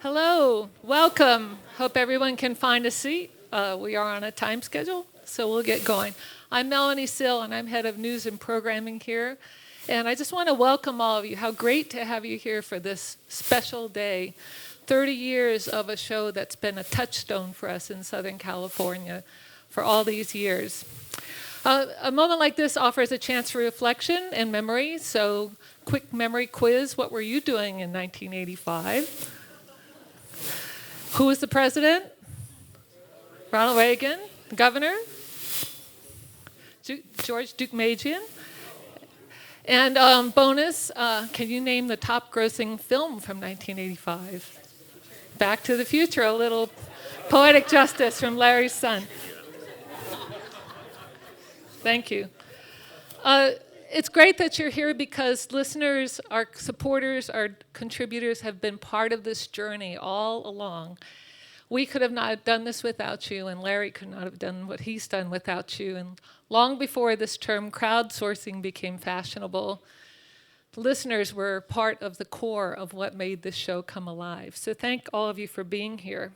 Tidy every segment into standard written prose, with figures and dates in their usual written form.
Hello, welcome. Hope everyone can find a seat. We are on a time schedule, so we'll get going. I'm Melanie Sill, and I'm head of news and programming here. And I just want to welcome all of you. How great to have you here for this special day. 30 years of a show that's been a touchstone for us in Southern California for all these years. A moment like this offers a chance for reflection and memory. So, quick memory quiz. What were you doing in 1985? Who was the president? Ronald Reagan. The governor? George Deukmejian. And bonus, can you name the top grossing film from 1985? Back to the Future, a little poetic justice from Larry's son. Thank you. It's great that you're here because listeners, our supporters, our contributors have been part of this journey all along. We could have not done this without you, and Larry could not have done what he's done without you. And long before this term crowdsourcing became fashionable, listeners were part of the core of what made this show come alive. So thank all of you for being here.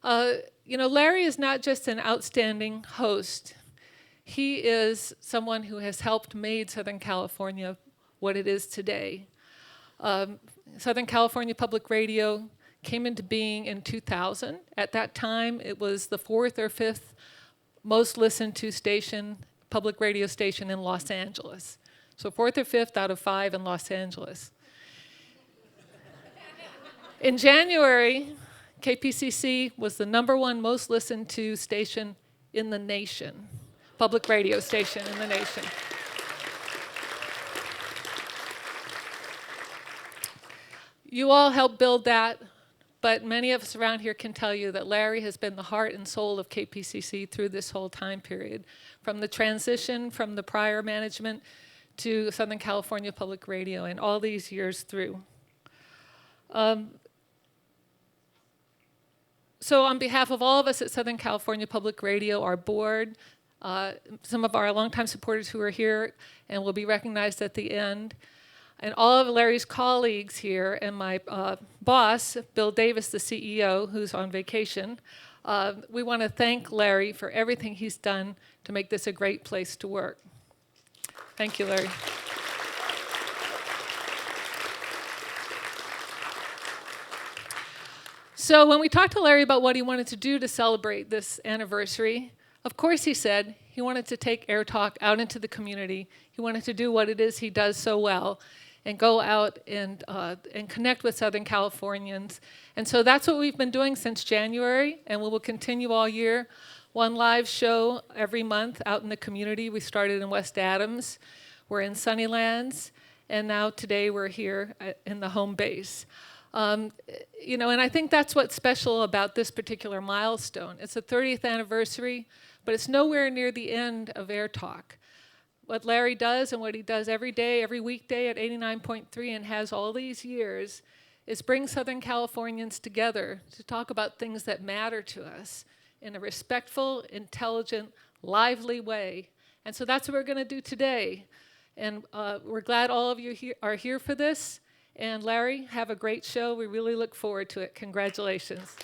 Larry is not just an outstanding host. He is someone who has helped made Southern California what it is today. Southern California Public Radio came into being in 2000. At that time, it was the fourth or fifth most listened to public radio station in Los Angeles. So fourth or fifth out of 5 in Los Angeles. In January, KPCC was the #1 most listened to station in the nation. Public radio station in the nation. You all helped build that, but many of us around here can tell you that Larry has been the heart and soul of KPCC through this whole time period, from the transition from the prior management to Southern California Public Radio and all these years through. So on behalf of all of us at Southern California Public Radio, our board, some of our longtime supporters who are here and will be recognized at the end, and all of Larry's colleagues here, and my boss, Bill Davis, the CEO, who's on vacation, we want to thank Larry for everything he's done to make this a great place to work. Thank you, Larry. So when we talked to Larry about what he wanted to do to celebrate this anniversary, of course he said he wanted to take AirTalk out into the community. He wanted to do what it is he does so well and go out and connect with Southern Californians. And so that's what we've been doing since January, and we will continue all year. One live show every month out in the community. We started in West Adams. We're in Sunnylands. And now today we're here in the home base. And I think that's what's special about this particular milestone. It's the 30th anniversary, but it's nowhere near the end of AirTalk. What Larry does and what he does every day, every weekday at 89.3 and has all these years is bring Southern Californians together to talk about things that matter to us in a respectful, intelligent, lively way. And so that's what we're going to do today. And we're glad all of you are here for this. And Larry, have a great show. We really look forward to it. Congratulations.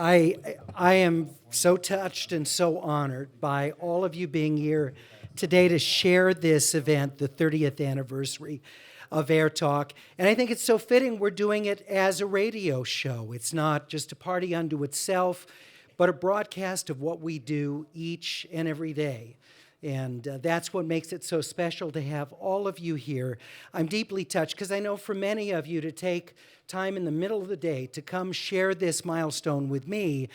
I am so touched and so honored by all of you being here today to share this event, the 30th anniversary of AirTalk. And I think it's so fitting we're doing it as a radio show. It's not just a party unto itself, but a broadcast of what we do each and every day. And that's what makes it so special to have all of you here. I'm deeply touched because I know for many of you to take time in the middle of the day to come share this milestone with me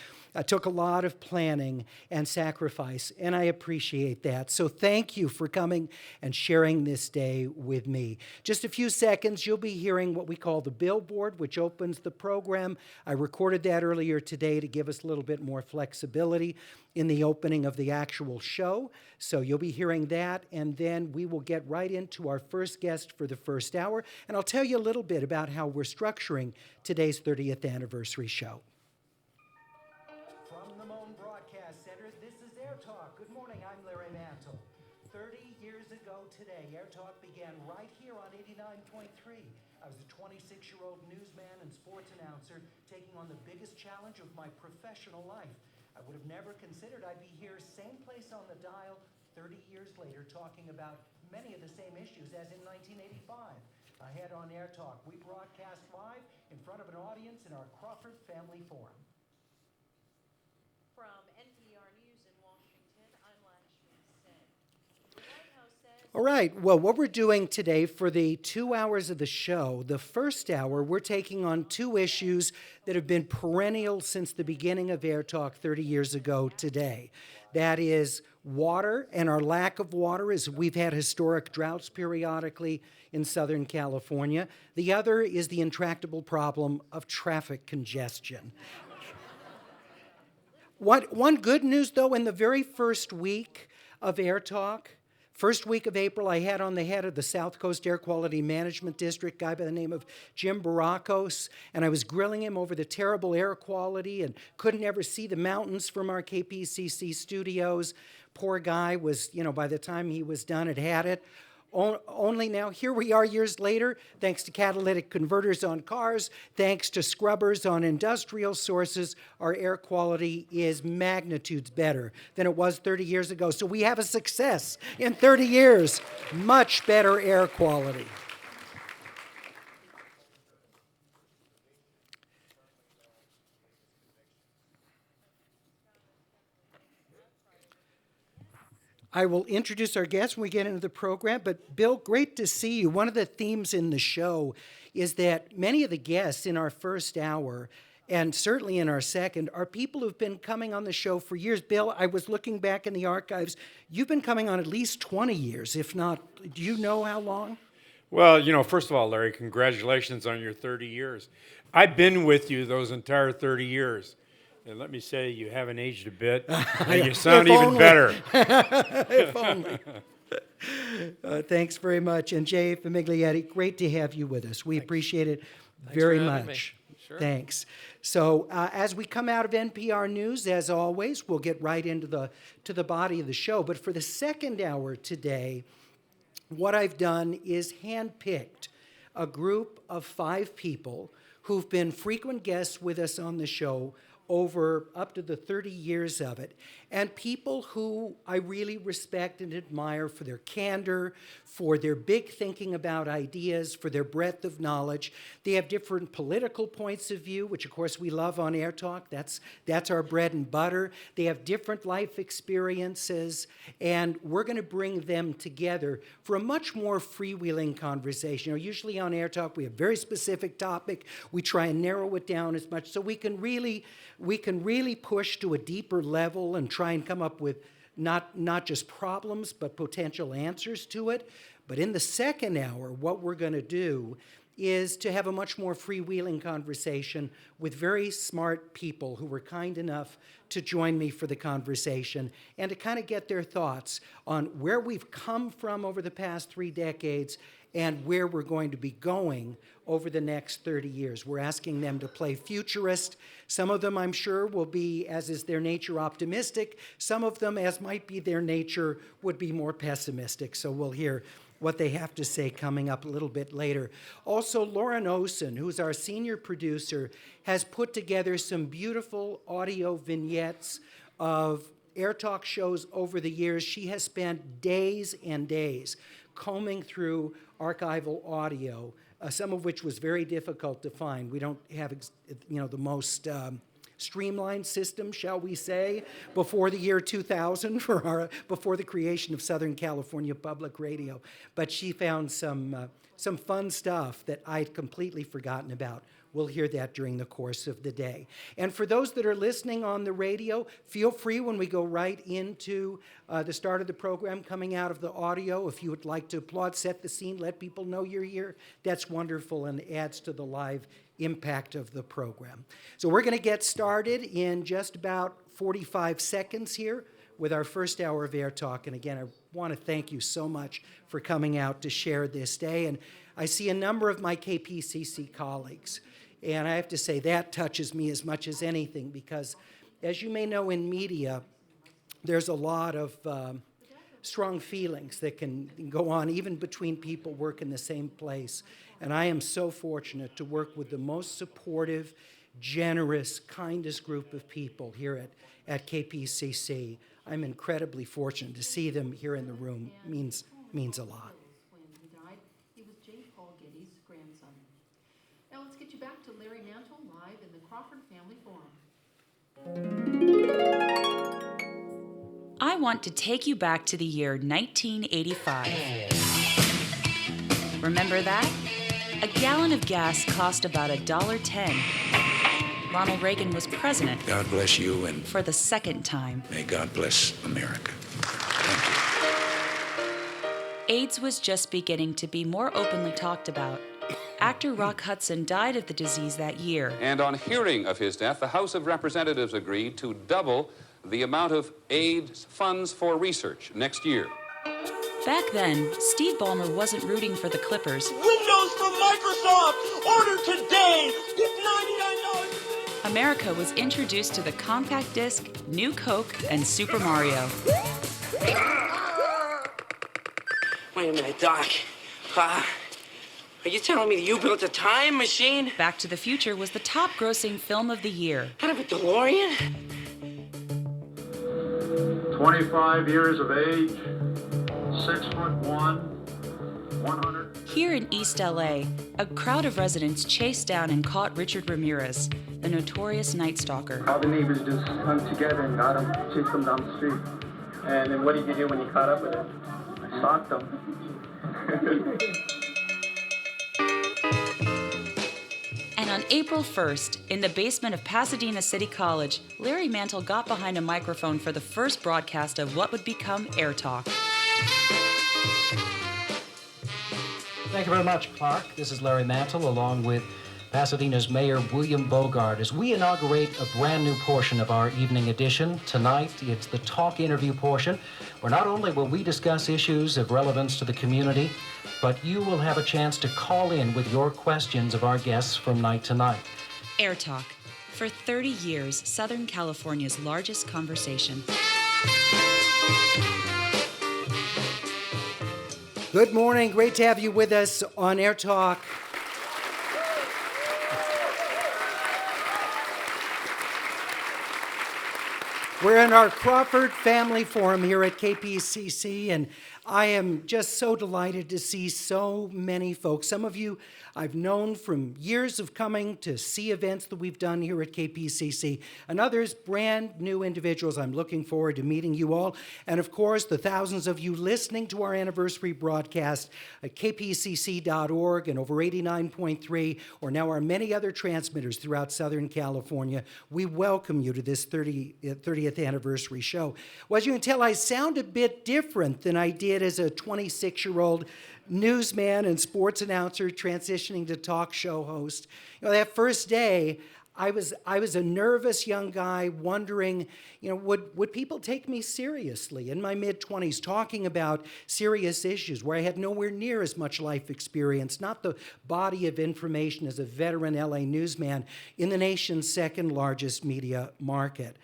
took a lot of planning and sacrifice, and I appreciate that. So thank you for coming and sharing this day with me. Just a few seconds, you'll be hearing what we call the billboard, which opens the program. I recorded that earlier today to give us a little bit more flexibility in the opening of the actual show. So you'll be hearing that, and then we will get right into our first guest for the first hour, and I'll tell you a little bit about how we're structuring today's 30th anniversary show. From the Moan Broadcast Center, this is AirTalk. Good morning, I'm Larry Mantle. 30 years ago today, AirTalk began right here on 89.3. I was a 26-year-old newsman and sports announcer taking on the biggest challenge of my professional life. I would have never considered I'd be here, same place on the dial, 30 years later, talking about many of the same issues as in 1985. Ahead on AirTalk, we broadcast live in front of an audience in our Crawford Family Forum. From NPR News in Washington, I'm Lashmi Sen. The White House says... All right, well, what we're doing today for the 2 hours of the show, the first hour, we're taking on two issues that have been perennial since the beginning of AirTalk 30 years ago today. That is water and our lack of water, as we've had historic droughts periodically in Southern California. The other is the intractable problem of traffic congestion. One good news, though, in the very first week of AirTalk, first week of April, I had on the head of the South Coast Air Quality Management District, a guy by the name of Jim Barakos, and I was grilling him over the terrible air quality and couldn't ever see the mountains from our KPCC studios. Poor guy was, by the time he was done, had it. Only now, here we are years later, thanks to catalytic converters on cars, thanks to scrubbers on industrial sources, our air quality is magnitudes better than it was 30 years ago. So we have a success in 30 years, much better air quality. I will introduce our guests when we get into the program, but Bill, great to see you. One of the themes in the show is that many of the guests in our first hour, and certainly in our second, are people who've been coming on the show for years. Bill, I was looking back in the archives. You've been coming on at least 20 years, if not, do you know how long? Well, first of all, Larry, congratulations on your 30 years. I've been with you those entire 30 years. And let me say, you haven't aged a bit, and you sound even better. If only. Thanks very much. And Jay Famiglietti, great to have you with us. We appreciate it very much. Sure. Thanks. So as we come out of NPR News, as always, we'll get right into the body of the show. But for the second hour today, what I've done is handpicked a group of 5 people who've been frequent guests with us on the show over up to the 30 years of it, and people who I really respect and admire for their candor, for their big thinking about ideas, for their breadth of knowledge. They have different political points of view, which of course we love on AirTalk. That's our bread and butter. They have different life experiences, and we're going to bring them together for a much more freewheeling conversation. Usually on AirTalk we have a very specific topic. We try and narrow it down as much so we can really push to a deeper level and try and come up with not just problems, but potential answers to it. But in the second hour, what we're going to do is to have a much more freewheeling conversation with very smart people who were kind enough to join me for the conversation and to kind of get their thoughts on where we've come from over the past 3 decades and where we're going to be going over the next 30 years. We're asking them to play futurist. Some of them, I'm sure, will be, as is their nature, optimistic. Some of them, as might be their nature, would be more pessimistic. So we'll hear what they have to say coming up a little bit later. Also, Lauren Osen, who's our senior producer, has put together some beautiful audio vignettes of AirTalk shows over the years. She has spent days and days combing through archival audio, some of which was very difficult to find. We don't have the most streamlined system, shall we say, before the year 2000, before the creation of Southern California Public Radio. But she found some some fun stuff that I'd completely forgotten about. We'll hear that during the course of the day. And for those that are listening on the radio, feel free when we go right into the start of the program, coming out of the audio, if you would like to applaud, set the scene, let people know you're here, that's wonderful and adds to the live impact of the program. So we're going to get started in just about 45 seconds here with our first hour of AirTalk. And again, I want to thank you so much for coming out to share this day. And I see a number of my KPCC colleagues. And I have to say that touches me as much as anything because, as you may know in media, there's a lot of strong feelings that can go on even between people work in the same place. And I am so fortunate to work with the most supportive, generous, kindest group of people here at KPCC. I'm incredibly fortunate to see them here in the room. Means a lot. When he died, he was J. Paul Getty's grandson. Now let's get you back to Larry Mantle live in the Crawford Family Forum. I want to take you back to the year 1985. Remember that? A gallon of gas cost about $1.10. Ronald Reagan was president. God bless you, and for the second time. may God bless America. Thank you. AIDS was just beginning to be more openly talked about. Actor Rock Hudson died of the disease that year. And on hearing of his death, the House of Representatives agreed to double the amount of AIDS funds for research next year. Back then, Steve Ballmer wasn't rooting for the Clippers. Windows from Microsoft! Order today! Get $99! America was introduced to the compact disc, New Coke, and Super Mario. Wait a minute, Doc. Are you telling me that you built a time machine? Back to the Future was the top-grossing film of the year. Out of a DeLorean? 25 years of age, 6'1", 100. Here in East LA, a crowd of residents chased down and caught Richard Ramirez, the notorious Night Stalker. All the neighbors just hung together and got him, chased him down the street. And then what did you do when you caught up with him? I socked him. And on April 1st, in the basement of Pasadena City College, Larry Mantle got behind a microphone for the first broadcast of what would become AirTalk. Thank you very much, Clark. This is Larry Mantle, along with Pasadena's Mayor William Bogard, as we inaugurate a brand new portion of our evening edition. Tonight, it's the talk interview portion, where not only will we discuss issues of relevance to the community, but you will have a chance to call in with your questions of our guests from night to night. AirTalk, for 30 years, Southern California's largest conversation. Good morning. Great to have you with us on AirTalk. We're in our Crawford Family Forum here at KPCC, and I am just so delighted to see so many folks. Some of you I've known from years of coming to see events that we've done here at KPCC, and others, brand new individuals. I'm looking forward to meeting you all. And of course, the thousands of you listening to our anniversary broadcast at kpcc.org and over 89.3, or now our many other transmitters throughout Southern California. We welcome you to this 30th anniversary show. Well, as you can tell, I sound a bit different than I did as a 26-year-old newsman and sports announcer transitioning to talk show host. You know, that first day, I was a nervous young guy wondering, would people take me seriously in my mid-20s, talking about serious issues where I had nowhere near as much life experience, not the body of information as a veteran LA newsman in the nation's second largest media market.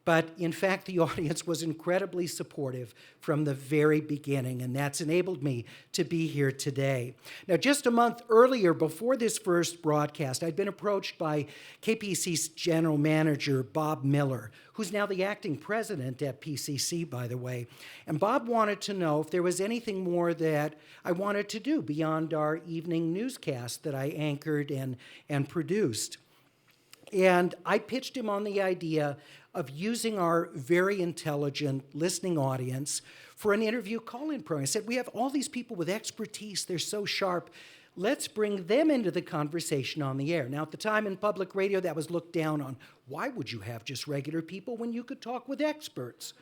But in fact, the audience was incredibly supportive from the very beginning, and that's enabled me to be here today. Now, just a month earlier, before this first broadcast, I'd been approached by KPCC's general manager, Bob Miller, who's now the acting president at PCC, by the way. And Bob wanted to know if there was anything more that I wanted to do beyond our evening newscast that I anchored and produced. And I pitched him on the idea of using our very intelligent listening audience for an interview call-in program. I said, we have all these people with expertise. They're so sharp. Let's bring them into the conversation on the air. Now, at the time in public radio, that was looked down on. Why would you have just regular people when you could talk with experts?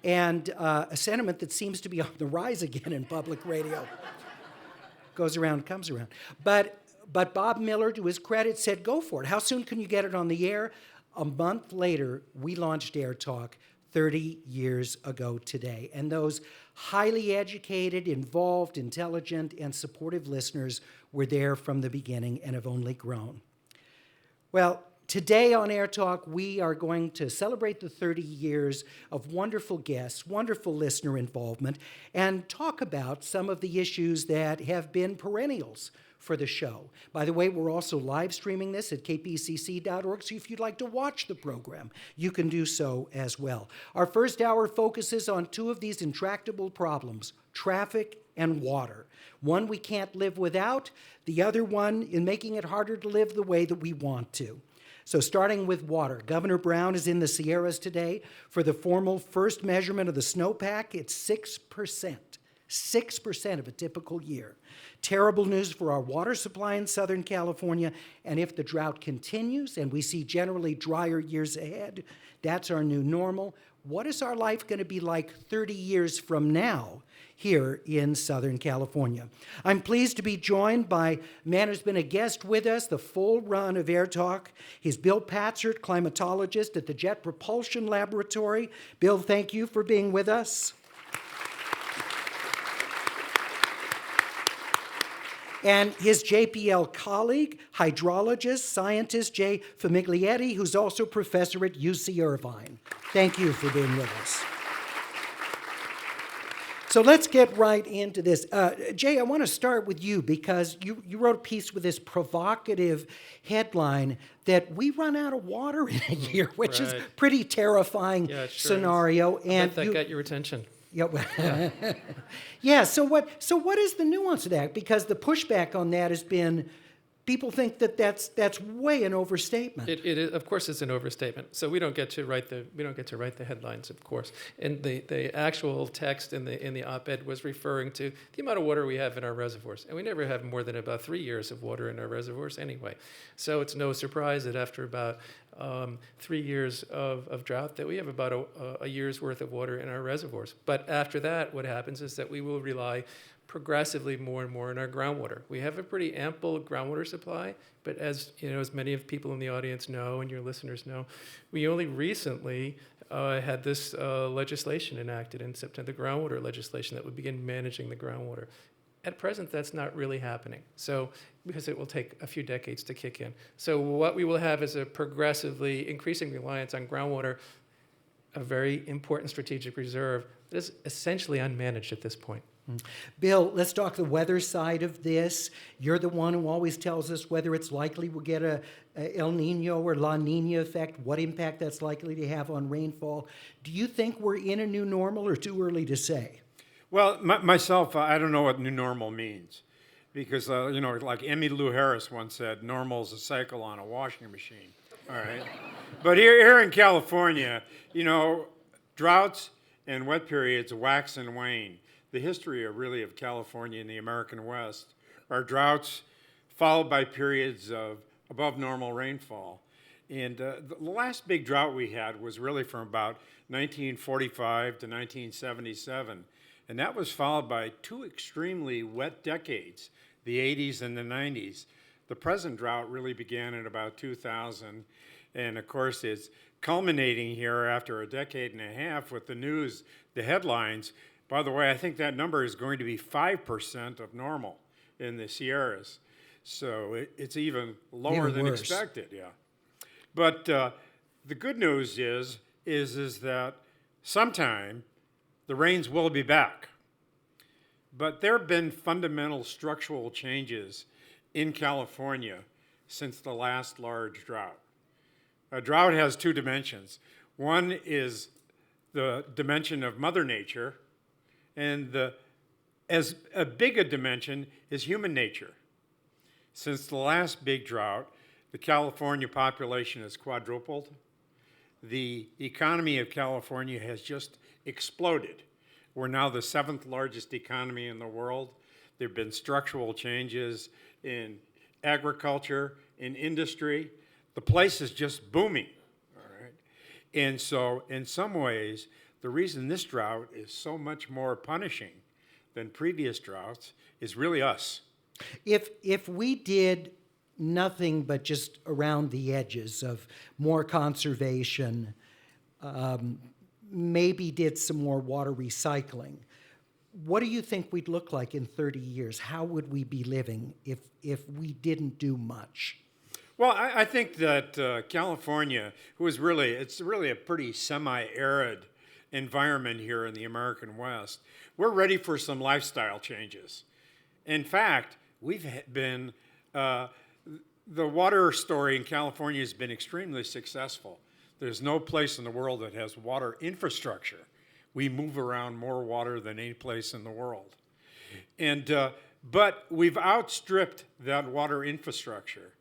And a sentiment that seems to be on the rise again in public radio. Goes around, comes around. But Bob Miller, to his credit, said, go for it. How soon can you get it on the air? A month later, we launched AirTalk 30 years ago today. And those highly educated, involved, intelligent, and supportive listeners were there from the beginning and have only grown. Well, today on AirTalk, we are going to celebrate the 30 years of wonderful guests, wonderful listener involvement, and talk about some of the issues that have been perennials for the show. By the way, we're also live streaming this at kpcc.org, so if you'd like to watch the program, you can do so as well. Our first hour focuses on two of these intractable problems, traffic and water. One we can't live without, the other one in making it harder to live the way that we want to. So starting with water, Governor Brown is in the Sierras today for the formal first measurement of the snowpack. It's 6%. 6% of a typical year. Terrible news for our water supply in Southern California, and if the drought continues and we see generally drier years ahead, that's our new normal. What is our life going to be like 30 years from now here in Southern California? I'm pleased to be joined by a man who's been a guest with us the full run of AirTalk. He's Bill Patzert, climatologist at the Jet Propulsion Laboratory. Bill, thank you for being with us. And his JPL colleague, hydrologist, scientist Jay Famiglietti, who's also professor at UC Irvine. Thank you for being with us. So let's get right into this. Jay, I want to start with you because you wrote a piece with this provocative headline that we run out of water in a year, which is a pretty terrifying scenario. And that got your attention. Yeah. So what is the nuance of that? Because the pushback on that has been, people think that that's way an overstatement. It is, of course, it's an overstatement. So we don't get to write the headlines, of course. And the actual text in the op-ed was referring to the amount of water we have in our reservoirs, and we never have more than about 3 years of water in our reservoirs anyway. So it's no surprise that after about 3 years of drought, that we have about a year's worth of water in our reservoirs. But after that, what happens is that we will rely progressively more and more on our groundwater. We have a pretty ample groundwater supply, but as you know, as many of people in the audience know and your listeners know, we only recently had this legislation enacted in September, the groundwater legislation that would begin managing the groundwater. At present, that's not really happening. So, because it will take a few decades to kick in. So what we will have is a progressively increasing reliance on groundwater, a very important strategic reserve that is essentially unmanaged at this point. Bill, let's talk the weather side of this. You're the one who always tells us whether it's likely we'll get a El Nino or La Nina effect, what impact that's likely to have on rainfall. Do you think we're in a new normal or too early to say? Well, myself, I don't know what new normal means. Because, like Emmylou Harris once said, normal is a cycle on a washing machine. All right? But here in California, droughts and wet periods wax and wane. The history of California and the American West are droughts followed by periods of above normal rainfall. And the last big drought we had was really from about 1945 to 1977. And that was followed by two extremely wet decades, the 80s and the 90s. The present drought really began in about 2000. And of course, it's culminating here after a decade and a half with the news, the headlines. By the way, I think that number is going to be 5% of normal in the Sierras. So it's even lower than expected, yeah. But the good news is that sometime the rains will be back. But there have been fundamental structural changes in California since the last large drought. A drought has two dimensions. One is the dimension of Mother Nature, and as a big a dimension is human nature. Since the last big drought, the California population has quadrupled. The economy of California has just exploded. We're now the 7th largest economy in the world. There have been structural changes in agriculture, in industry. The place is just booming, all right? And so in some ways, the reason this drought is so much more punishing than previous droughts is really us. If we did nothing but just around the edges of more conservation, maybe did some more water recycling, what do you think we'd look like in 30 years? How would we be living if we didn't do much? Well, I think that California, it's really a pretty semi-arid environment here in the American West. We're ready for some lifestyle changes. In fact, the water story in California has been extremely successful. There's no place in the world that has water infrastructure. We move around more water than any place in the world. But we've outstripped that water infrastructure.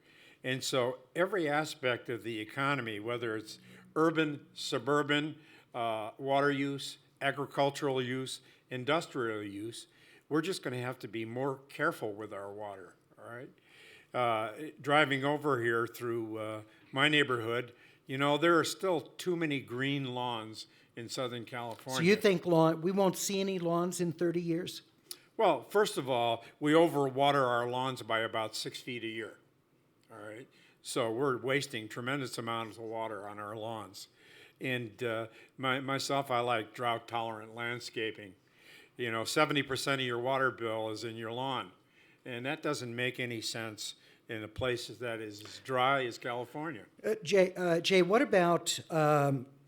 And so every aspect of the economy, whether it's urban, suburban, water use, agricultural use, industrial use, we're just going to have to be more careful with our water, all right? Driving over here through my neighborhood, there are still too many green lawns in Southern California. So you think we won't see any lawns in 30 years? Well, first of all, we overwater our lawns by about 6 feet a year, all right? So we're wasting tremendous amounts of water on our lawns. And myself, I like drought-tolerant landscaping. 70% of your water bill is in your lawn. And that doesn't make any sense in a place that is as dry as California. Jay, what about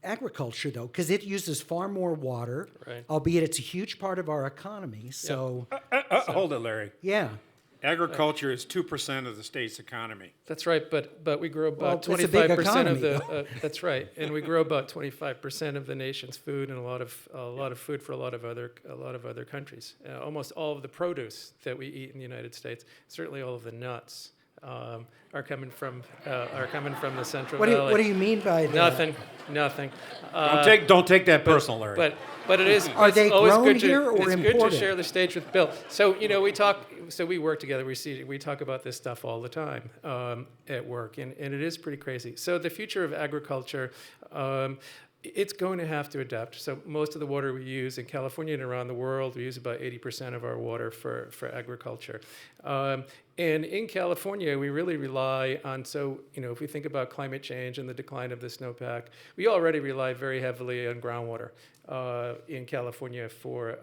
agriculture, though? Because it uses far more water, Right. albeit it's a huge part of our economy. So, hold it, Larry. Yeah. Agriculture is 2% of the state's economy. That's right, but we grow about Well, it's a big 25% of economy. that's right, and we grow about 25% of the nation's food, and a lot of food for a lot of other countries. Almost all of the produce that we eat in the United States, certainly all of the nuts, are coming from the Central Valley. What do you mean by that? Nothing. Don't take that personal, Larry. But it is. Are they always grown good to, here or it's imported? good to share the stage with Bill. So we talk. So we work together. We talk about this stuff all the time at work, and it is pretty crazy. So the future of agriculture. It's going to have to adapt. So most of the water we use in California and around the world, we use about 80% of our water for agriculture. And in California, we really rely on, if we think about climate change and the decline of the snowpack, we already rely very heavily on groundwater in California for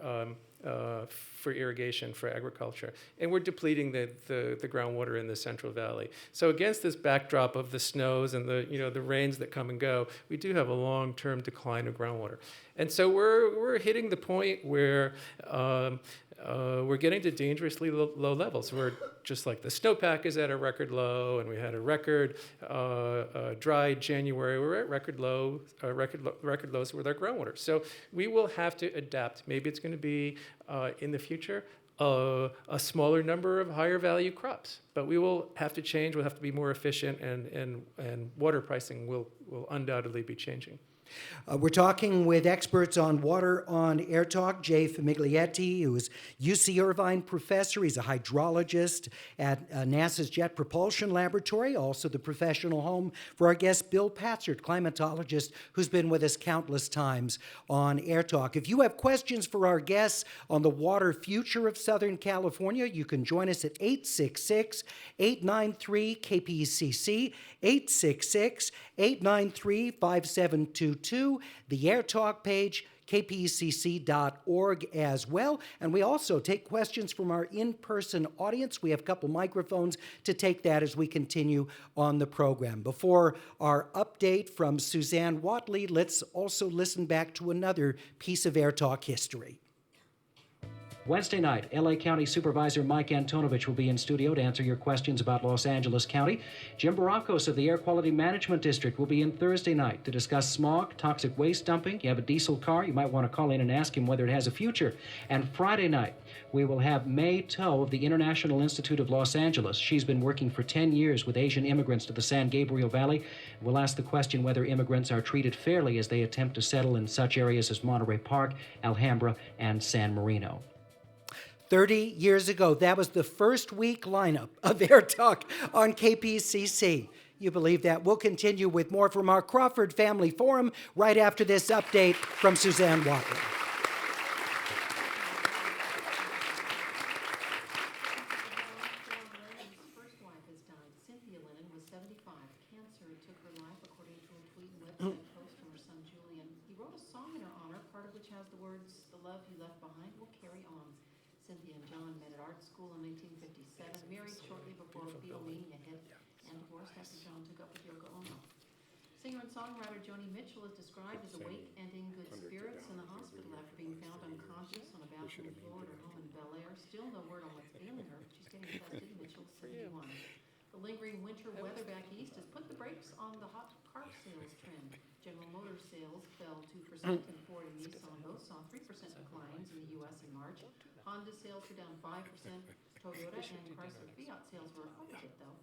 irrigation, for agriculture. And we're depleting the groundwater in the Central Valley. So against this backdrop of the snows and the rains that come and go, we do have a long-term decline of groundwater. And so we're hitting the point where we're getting to dangerously low levels. We're just like the snowpack is at a record low, and we had a record dry January. We're at record lows with our groundwater. So we will have to adapt. Maybe it's going to be in the future a smaller number of higher value crops, but we will have to change. We'll have to be more efficient, and water pricing will undoubtedly be changing. We're talking with experts on water on AirTalk, Jay Famiglietti, who is UC Irvine professor. He's a hydrologist at NASA's Jet Propulsion Laboratory, also the professional home for our guest, Bill Patzert, climatologist, who's been with us countless times on AirTalk. If you have questions for our guests on the water future of Southern California, you can join us at 866-893-KPCC, 866-893-5722. The AirTalk page, kpcc.org as well. And we also take questions from our in-person audience. We have a couple microphones to take that as we continue on the program. Before our update from Suzanne Watley, let's also listen back to another piece of AirTalk history. Wednesday night, L.A. County Supervisor Mike Antonovich will be in studio to answer your questions about Los Angeles County. Jim Barakos of the Air Quality Management District will be in Thursday night to discuss smog, toxic waste dumping. You have a diesel car, you might want to call in and ask him whether it has a future. And Friday night, we will have May Toe of the International Institute of Los Angeles. She's been working for 10 years with Asian immigrants to the San Gabriel Valley. We'll ask the question whether immigrants are treated fairly as they attempt to settle in such areas as Monterey Park, Alhambra, and San Marino. 30 years ago, that was the first week lineup of AirTalk on KPCC. You believe that? We'll continue with more from our Crawford Family Forum right after this update from Suzanne Walker. Larry's first wife has died. Cynthia Lennon was 75. Cancer took her life, according to a tweet and website post from her son Julian. He wrote a song in her honor, part of which has the words, "The love you left behind will carry on." Cynthia and John met at art school in 1957, married shortly before Beatlemania hit, and divorced after John took up with Yoko Ono. Singer and songwriter Joni Mitchell is described as awake and in good spirits in the hospital after being found unconscious on a bathroom floor at her home in Bel Air. Still no word on what's ailing her, but she's getting tested. Mitchell's 71. The lingering winter weather back east has put the brakes on the hot car sales trend. General Motors sales fell 2%, and Ford and Nissan both saw 3% declines in the U.S. in March. Honda sales were down 5%. Toyota and Chrysler Fiat sales were up a bit, though.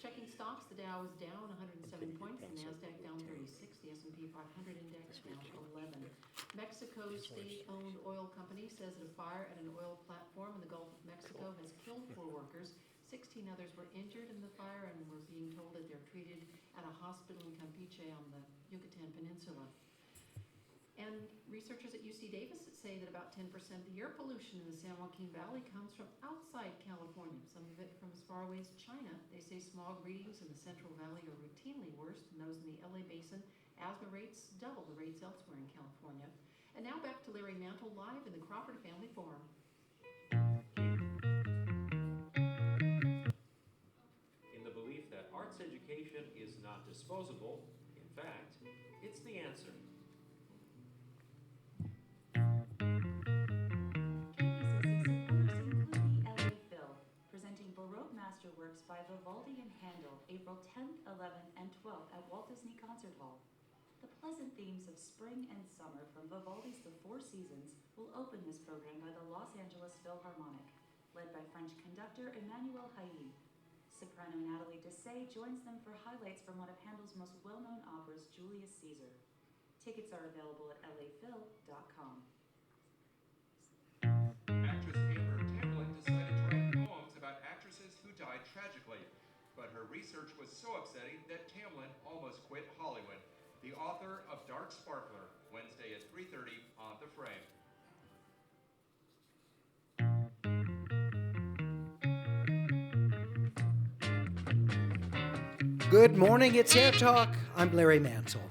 Checking stocks, the Dow was down 107 points, the NASDAQ down 36, the S&P 500 index down 11. Mexico's state-owned oil company says that a fire at an oil platform in the Gulf of Mexico has killed 4 workers. 16 others were injured in the fire and were being told that they're treated at a hospital in Campeche on the Yucatan Peninsula. And researchers at UC Davis say that about 10% of the air pollution in the San Joaquin Valley comes from outside California, some of it from as far away as China. They say smog readings in the Central Valley are routinely worse than those in the LA Basin. Asthma rates double the rates elsewhere in California. And now back to Larry Mantle live in the Crawford Family Forum. In the belief that arts education is not disposable, in fact, it's the answer. Presenting Baroque masterworks by Vivaldi and Handel, April 10th, 11th, and 12th at Walt Disney Concert Hall. The pleasant themes of spring and summer from Vivaldi's The Four Seasons will open this program by the Los Angeles Philharmonic, led by French conductor Emmanuel Haï. Soprano Natalie Dessay joins them for highlights from one of Handel's most well-known operas, Julius Caesar. Tickets are available at laphil.com. Actress Amber Tamblyn decided to write poems about actresses who died tragically, but her research was so upsetting that Tamblyn almost quit Hollywood. The author of Dark Sparkler, Wednesday at 3:30 on The Frame. Good morning, it's AirTalk. I'm Larry Mantle.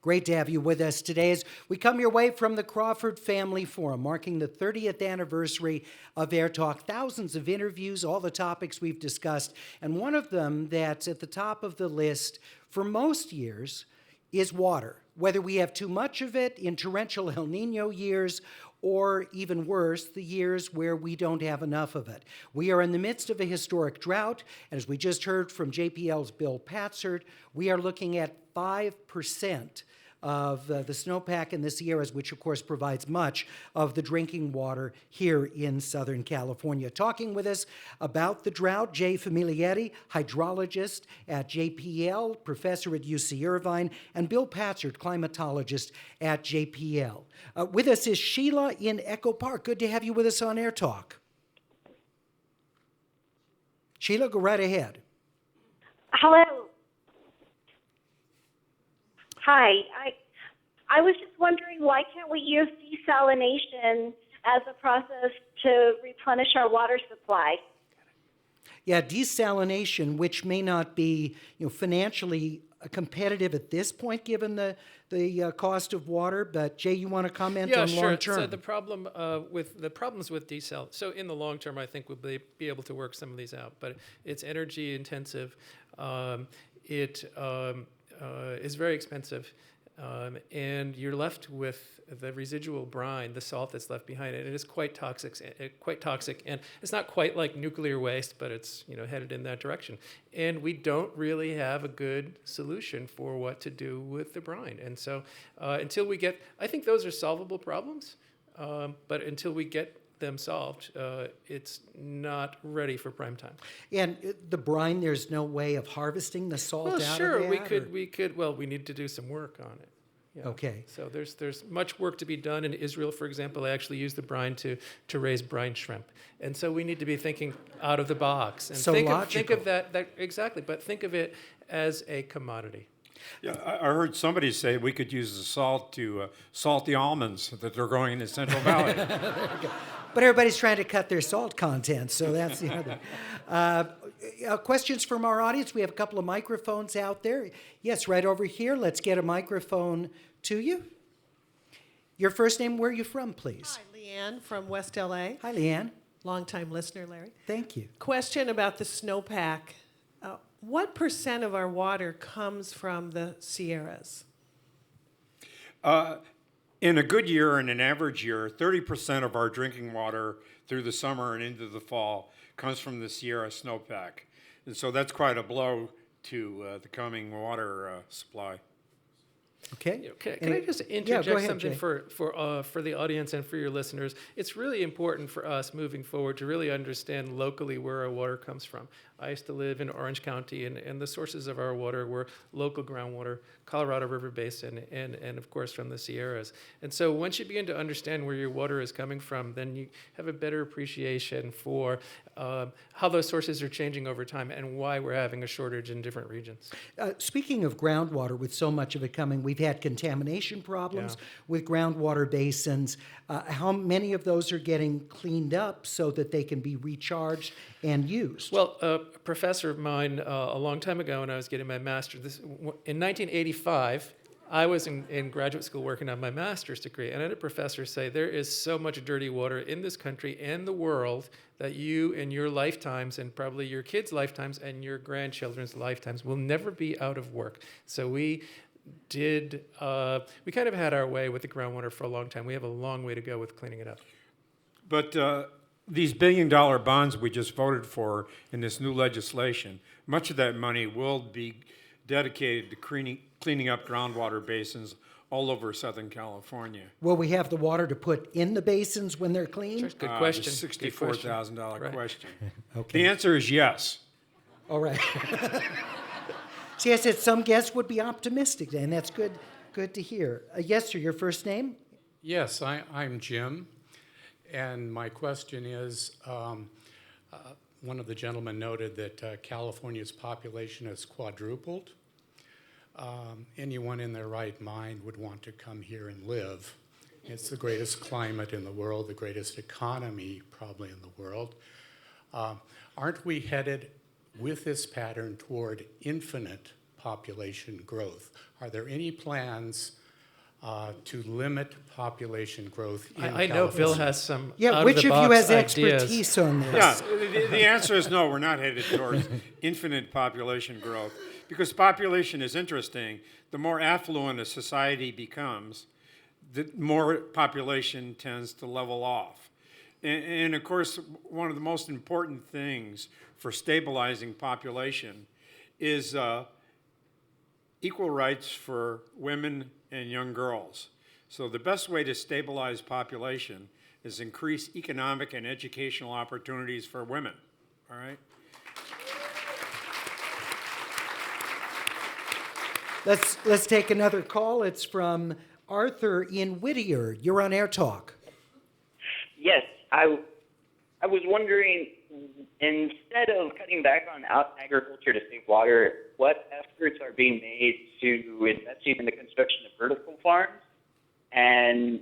Great to have you with us today as we come your way from the Crawford Family Forum, marking the 30th anniversary of AirTalk. Thousands of interviews, all the topics we've discussed, and one of them that's at the top of the list for most years is water. Whether we have too much of it in torrential El Nino years, or even worse, the years where we don't have enough of it. We are in the midst of a historic drought, and as we just heard from JPL's Bill Patzert, we are looking at 5% of the snowpack in the Sierras, which of course provides much of the drinking water here in Southern California. Talking with us about the drought, Jay Famiglietti, hydrologist at JPL, professor at UC Irvine, and Bill Patzert, climatologist at JPL. With us is Sheila in Echo Park. Good to have you with us on AirTalk. Sheila, go right ahead. Hello. Hi. I was just wondering, why can't we use desalination as a process to replenish our water supply? Yeah, desalination, which may not be financially competitive at this point, given the cost of water. But Jay, you want to comment on long term? So the problems with desal. So in the long term, I think we'll be able to work some of these out. But it's energy intensive. It is very expensive. And you're left with the residual brine, the salt that's left behind it. It is quite toxic, and it's not quite like nuclear waste, but it's headed in that direction. And we don't really have a good solution for what to do with the brine. And so until we get, I think those are solvable problems, but until we get them solved, it's not ready for prime time. And the brine, there's no way of harvesting the salt out of that? We could. Well, we need to do some work on it. Yeah. Okay. So there's much work to be done. In Israel, for example, they actually use the brine to raise brine shrimp. And so we need to be thinking out of the box. And So think logical. of that exactly, but think of it as a commodity. Yeah, I heard somebody say we could use the salt to salt the almonds that they're growing in the Central Valley. But everybody's trying to cut their salt content, so that's the other. Questions from our audience? We have a couple of microphones out there. Yes, right over here. Let's get a microphone to you. Your first name, where are you from, please? Hi, Leanne from West LA. Hi, Leanne. Longtime listener, Larry. Thank you. Question about the snowpack. What % of our water comes from the Sierras? In a good year and an average year, 30% of our drinking water through the summer and into the fall comes from the Sierra snowpack. And so that's quite a blow to the coming water supply. Okay. Can I just interject go ahead, something Jay. for the audience and for your listeners? It's really important for us moving forward to really understand locally where our water comes from. I used to live in Orange County, and the sources of our water were local groundwater, Colorado River Basin, and of course from the Sierras. And so once you begin to understand where your water is coming from, then you have a better appreciation for how those sources are changing over time and why we're having a shortage in different regions. Speaking of groundwater, with so much of it coming, we've had contamination problems with groundwater basins. How many of those are getting cleaned up so that they can be recharged and used? Well, a professor of mine a long time ago when I was getting my master's, in 1985, I was in graduate school working on my master's degree, and I had a professor say, there is so much dirty water in this country and the world that you in your lifetimes and probably your kids' lifetimes and your grandchildren's lifetimes will never be out of work. So we kind of had our way with the groundwater for a long time. We have a long way to go with cleaning it up. But these billion-dollar bonds we just voted for in this new legislation, much of that money will be dedicated to cleaning up groundwater basins all over Southern California. Will we have the water to put in the basins when they're clean? Good question. The $64,000 question. Okay. The answer is yes. All right. See, I said some guests would be optimistic, and that's good to hear. Yes, sir, your first name? Yes, I'm Jim, and my question is, one of the gentlemen noted that California's population has quadrupled. Anyone in their right mind would want to come here and live. It's the greatest climate in the world, the greatest economy probably in the world. Aren't we headed with this pattern toward infinite population growth? Are there any plans to limit population growth in I know Bill has some which of you has ideas. expertise on this? Yeah, the answer is no, we're not headed towards infinite population growth. Because population is interesting. The more affluent a society becomes, the more population tends to level off. And of course, one of the most important things for stabilizing population is equal rights for women and young girls. So the best way to stabilize population is increase economic and educational opportunities for women, all right? Let's take another call. It's from Arthur in Whittier. You're on AirTalk. Yes, I was wondering, instead of cutting back on agriculture to save water, what efforts are being made to investing in the construction of vertical farms and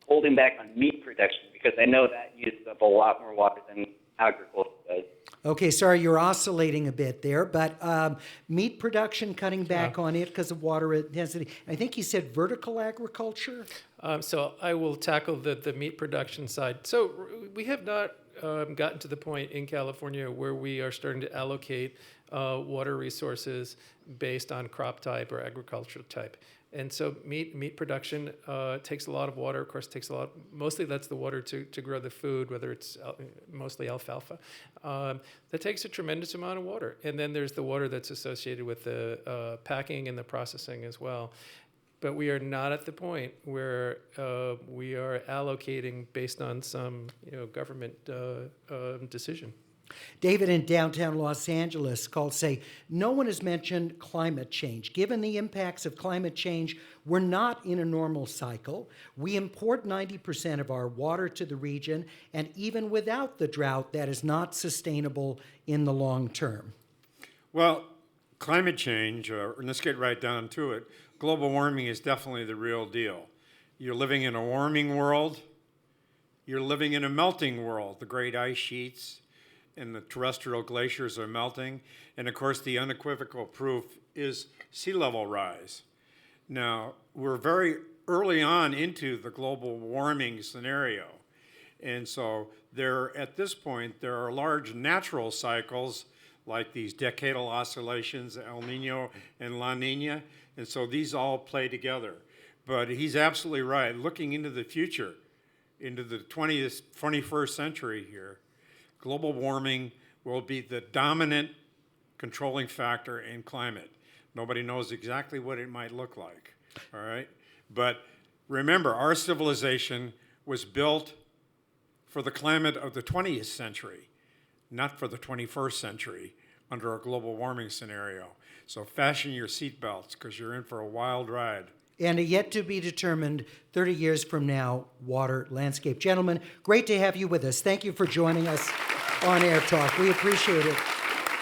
holding back on meat production? Because I know that uses up a lot more water than agriculture does. Okay, sorry, you're oscillating a bit there, but meat production, cutting back on it because of water intensity. I think he said vertical agriculture. So I will tackle the meat production side. So we have not gotten to the point in California where we are starting to allocate water resources based on crop type or agricultural type. And so meat production takes a lot of water. Of course, mostly that's the water to grow the food, whether it's mostly alfalfa. That takes a tremendous amount of water. And then there's the water that's associated with the packing and the processing as well. But we are not at the point where we are allocating based on some government decision. David in downtown Los Angeles say, no one has mentioned climate change. Given the impacts of climate change, we're not in a normal cycle. We import 90% of our water to the region, and even without the drought, that is not sustainable in the long term. Well, climate change, and let's get right down to it, global warming is definitely the real deal. You're living in a warming world. You're living in a melting world. The great ice sheets and the terrestrial glaciers are melting. And of course, the unequivocal proof is sea level rise. Now, we're very early on into the global warming scenario. And so at this point, there are large natural cycles like these decadal oscillations, El Nino and La Nina. And so these all play together. But he's absolutely right. Looking into the future, into the 21st century here, global warming will be the dominant controlling factor in climate. Nobody knows exactly what it might look like, all right? But remember, our civilization was built for the climate of the 20th century, not for the 21st century under a global warming scenario. So fasten your seatbelts because you're in for a wild ride. And a yet to be determined 30 years from now water landscape. Gentlemen, great to have you with us. Thank you for joining us on Air Talk. We appreciate it.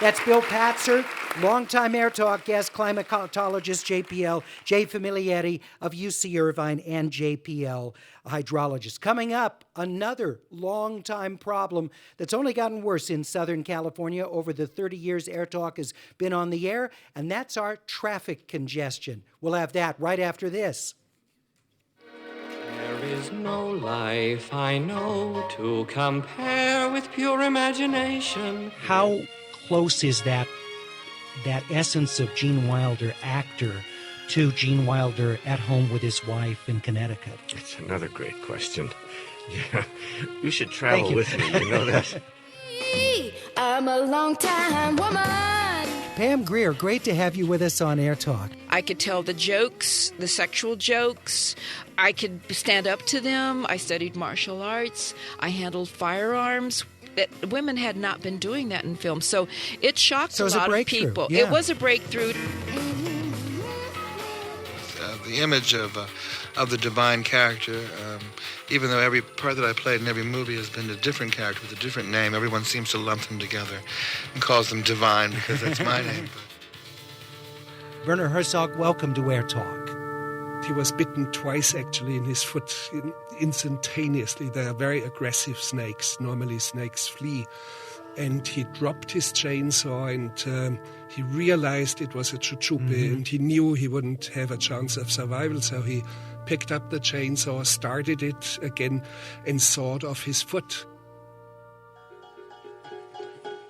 That's Bill Patzer, longtime Air Talk guest, climatologist, JPL, Jay Famiglietti of UC Irvine, and JPL hydrologist. Coming up, another long-time problem that's only gotten worse in Southern California over the 30 years Air Talk has been on the air, and that's our traffic congestion. We'll have that right after this. There is no life I know to compare with pure imagination. How close is that essence of Gene Wilder, actor, to Gene Wilder at home with his wife in Connecticut? It's another great question. Yeah, you should travel with me, you know that? I'm a long-time woman. Pam Greer, great to have you with us on Air Talk. I could tell the jokes, the sexual jokes. I could stand up to them. I studied martial arts. I handled firearms. Women had not been doing that in film. So it shocked a lot of people. Yeah. It was a breakthrough. The image of the divine character, even though every part that I played in every movie has been a different character with a different name, everyone seems to lump them together and calls them divine because that's my name. Werner Herzog, welcome to Air Talk. He was bitten twice, actually, in his foot instantaneously. They are very aggressive snakes. Normally snakes flee. And he dropped his chainsaw and he realized it was a chuchupe and he knew he wouldn't have a chance of survival. So he picked up the chainsaw, started it again, and sawed off his foot.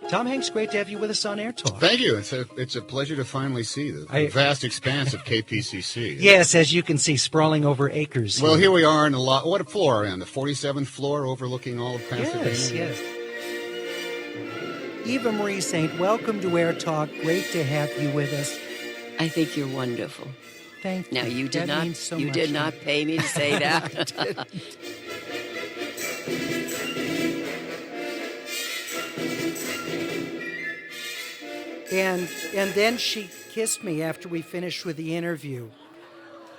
Tom Hanks, great to have you with us on Air Talk. Thank you. It's a pleasure to finally see the vast expanse of KPCC. Yes, as you can see, sprawling over acres. Well, here we are in what floor are we on? The 47th floor overlooking all of Pasadena? Yes. Eva Marie Saint, welcome to Air Talk. Great to have you with us. I think you're wonderful. Thank you. Now, you did That not means so you much did to not me. pay me to say that. I didn't. And then she kissed me after we finished with the interview,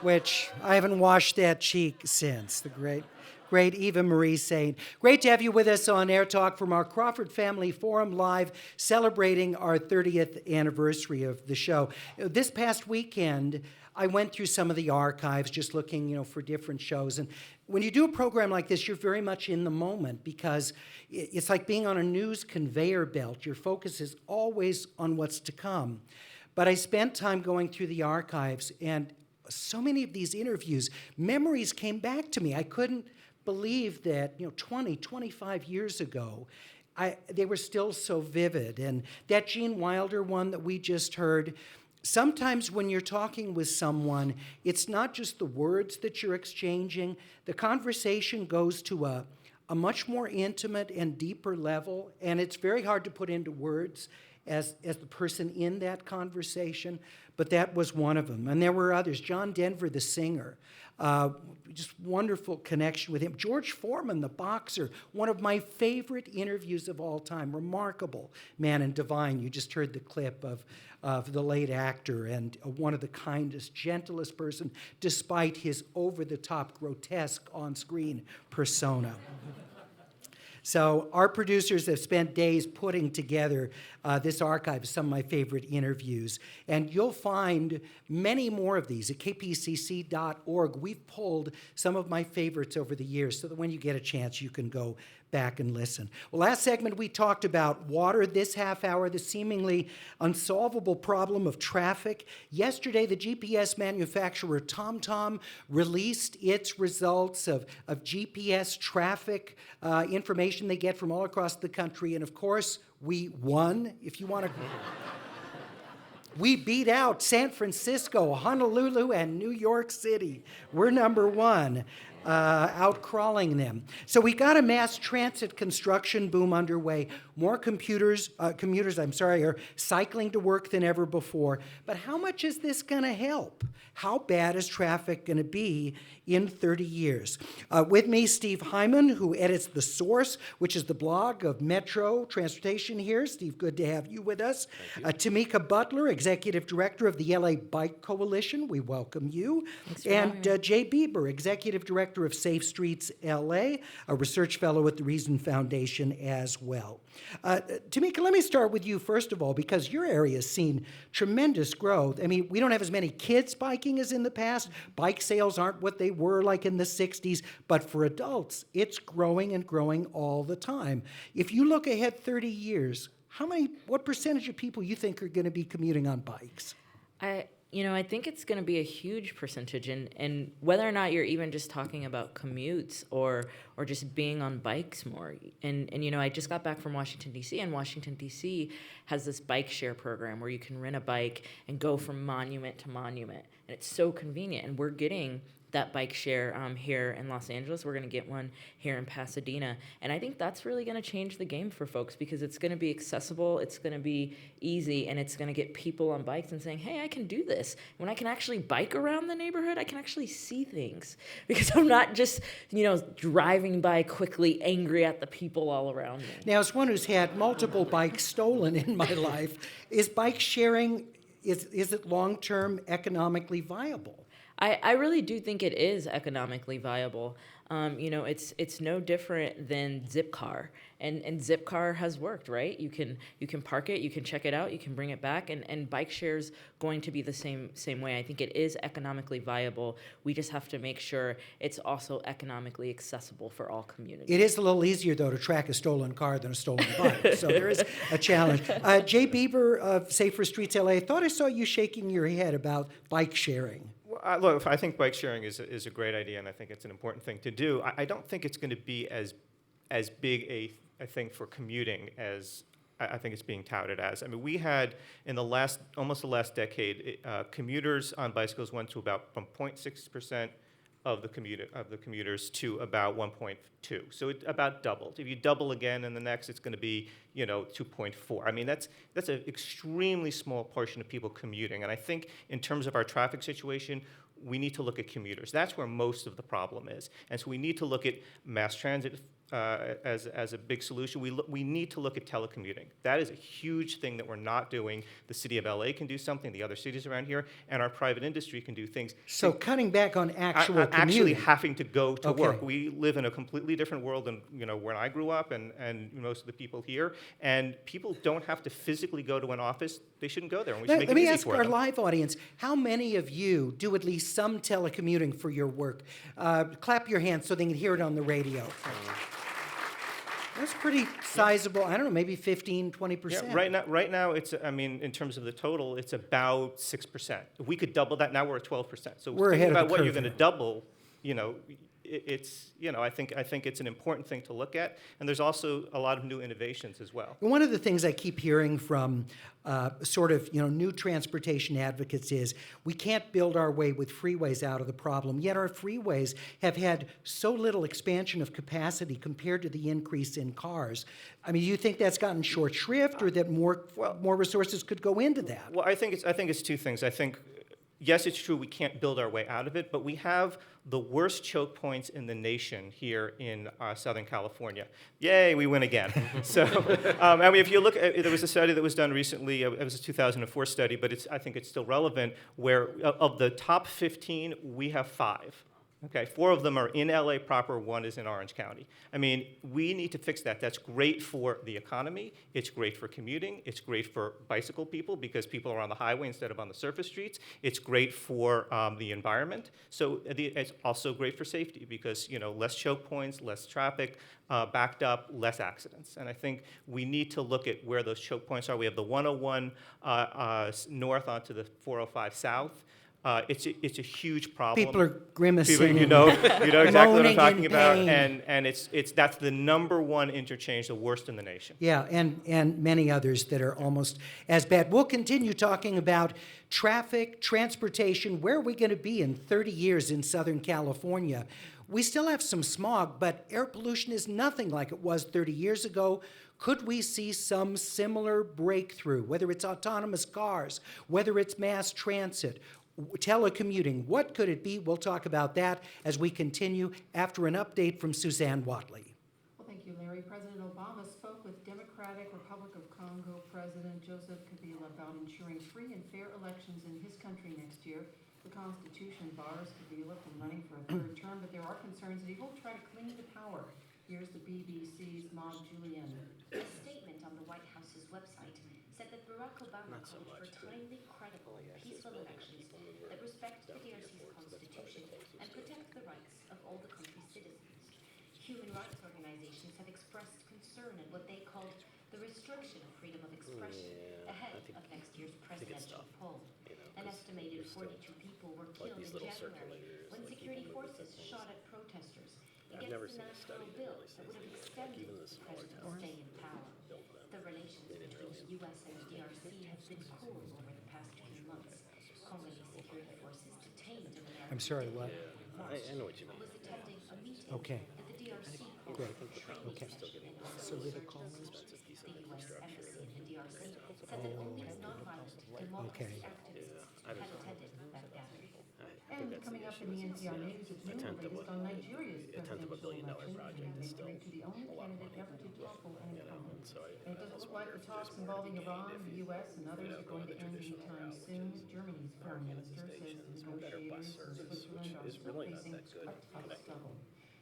which I haven't washed that cheek since. The great Eva Marie Saint. Great to have you with us on Air Talk from our Crawford Family Forum live, celebrating our 30th anniversary of the show. This past weekend, I went through some of the archives, just looking, for different shows. And when you do a program like this, you're very much in the moment because it's like being on a news conveyor belt. Your focus is always on what's to come. But I spent time going through the archives, and so many of these interviews, memories came back to me. I couldn't believe that, 20, 25 years ago, they were still so vivid. And that Gene Wilder one that we just heard, sometimes when you're talking with someone, it's not just the words that you're exchanging. The conversation goes to a much more intimate and deeper level, and it's very hard to put into words. as the person in that conversation, but that was one of them. And there were others. John Denver, the singer, just wonderful connection with him. George Foreman, the boxer, one of my favorite interviews of all time. Remarkable man and divine. You just heard the clip of the late actor, and one of the kindest, gentlest person, despite his over-the-top, grotesque on-screen persona. So our producers have spent days putting together this archive of some of my favorite interviews. And you'll find many more of these at kpcc.org. We've pulled some of my favorites over the years so that when you get a chance, you can go back and listen. Well, last segment we talked about water. This half hour, the seemingly unsolvable problem of traffic. Yesterday, the GPS manufacturer TomTom released its results of GPS traffic information they get from all across the country. And of course, we won, if you want to. We beat out San Francisco, Honolulu, and New York City. We're number one. Outcrawling them. So we got a mass transit construction boom underway. More commuters are cycling to work than ever before. But how much is this going to help? How bad is traffic going to be in 30 years? With me, Steve Hyman, who edits The Source, which is the blog of Metro Transportation here. Steve, good to have you with us. Tamika Butler, Executive Director of the LA Bike Coalition. We welcome you. And Jay Bieber, Executive Director of Safe Streets LA, a research fellow at the Reason Foundation as well. Tamika, let me start with you first of all, because your area has seen tremendous growth. I mean, we don't have as many kids biking as in the past. Bike sales aren't what they were like in the 60s, but for adults, it's growing and growing all the time. If you look ahead 30 years, what percentage of people you think are going to be commuting on bikes? I think it's going to be a huge percentage, and whether or not you're even just talking about commutes or just being on bikes more. And I just got back from Washington, D.C., and Washington, D.C. has this bike share program where you can rent a bike and go from monument to monument. And it's so convenient, and we're getting that bike share here in Los Angeles. We're going to get one here in Pasadena. And I think that's really going to change the game for folks because it's going to be accessible, it's going to be easy, and it's going to get people on bikes and saying, hey, I can do this. When I can actually bike around the neighborhood, I can actually see things because I'm not just, driving by quickly angry at the people all around me. Now, as one who's had multiple bikes stolen in my life, is bike sharing, is it long-term economically viable? I really do think it is economically viable. It's no different than Zipcar, and Zipcar has worked, right? You can park it, you can check it out, you can bring it back, and bike share's going to be the same way. I think it is economically viable. We just have to make sure it's also economically accessible for all communities. It is a little easier, though, to track a stolen car than a stolen bike, so there is a challenge. Jay Bieber of Safer Streets LA, I thought I saw you shaking your head about bike sharing. Look, I think bike sharing is a great idea, and I think it's an important thing to do. I don't think it's going to be as big a thing for commuting as I think it's being touted as. I mean, we had in almost the last decade, commuters on bicycles went to about from 0.6% of the commuters to about 1.2. So it about doubled. If you double again in the next, it's going to be 2.4. I mean, that's an extremely small portion of people commuting. And I think in terms of our traffic situation, we need to look at commuters. That's where most of the problem is. And so we need to look at mass transit as a big solution. We need to look at telecommuting. That is a huge thing that we're not doing. The city of LA can do something, the other cities around here, and our private industry can do things. So cutting back on actual commuting. Actually having to go to Okay. work. We live in a completely different world than when I grew up and most of the people here. And people don't have to physically go to an office. They shouldn't go there. And we should make Let it me easy ask for our them. live audience, how many of you do at least some telecommuting for your work? Clap your hands so they can hear it on the radio. That's pretty sizable. I don't know, maybe 15, 20%. Yeah, right now, it's. I mean, in terms of the total, it's about 6%. If we could double that, now we're at 12%. So We're thinking ahead of about the what curve you're going to here. double, it's, I think it's an important thing to look at. And there's also a lot of new innovations as well. One of the things I keep hearing from new transportation advocates is we can't build our way with freeways out of the problem, yet our freeways have had so little expansion of capacity compared to the increase in cars. I mean, do you think that's gotten short shrift, or that more resources could go into that? Well, I think it's two things. I think, yes, it's true we can't build our way out of it, but we have the worst choke points in the nation here in Southern California. Yay, we win again. So, if you look at, there was a study that was done recently, it was a 2004 study, but I think it's still relevant, where of the top 15, we have 5. Okay, 4 of them are in LA proper, 1 is in Orange County. I mean, we need to fix that. That's great for the economy, it's great for commuting, it's great for bicycle people because people are on the highway instead of on the surface streets. It's great for the environment. So it's also great for safety because, less choke points, less traffic backed up, less accidents. And I think we need to look at where those choke points are. We have the 101 north onto the 405 south. It's a huge problem. People are grimacing. You know exactly what I'm talking about, pain. and that's the number one interchange, the worst in the nation. Yeah, and many others that are almost as bad. We'll continue talking about traffic, transportation. Where are we going to be in 30 years in Southern California? We still have some smog, but air pollution is nothing like it was 30 years ago. Could we see some similar breakthrough, whether it's autonomous cars, whether it's mass transit, telecommuting? What could it be? We'll talk about that as we continue after an update from Suzanne Watley. Well, thank you, Larry. President Obama spoke with Democratic Republic of Congo President Joseph Kabila about ensuring free and fair elections in his country next year. The Constitution bars Kabila from running for a 3rd term, but there are concerns that he will try to cling to power. Here's the BBC's Maud Julian. A statement on the White House's website said that Barack Obama called for timely, credible, peaceful elections that respect the DRC's constitution and protect the rights of all the country's citizens. Human rights organizations have expressed concern at what they called the restriction of freedom of expression ahead of next year's presidential poll. An estimated 42 people were killed in January when security forces shot at protesters against the national bill that would have extended the president's stay in power. The relations between the U.S. and the DRC have been cool over the past few months. Congolese security forces detained an American. I'm sorry, what? I know what you mean. Was attending a meeting Okay. at the DRC. Great. Okay. So with the call. The U.S. Embassy in the DRC said that only nonviolent democracy activists had attended that gathering. And coming up in the NPR News is new latest on Nigeria's presidential election. They agreed to the only candidate ever to topple an incumbent. And it doesn't look like the talks involving Iran, the U.S., and others are going to end anytime soon. Germany's foreign minister says negotiators in Switzerland are still facing a tough struggle.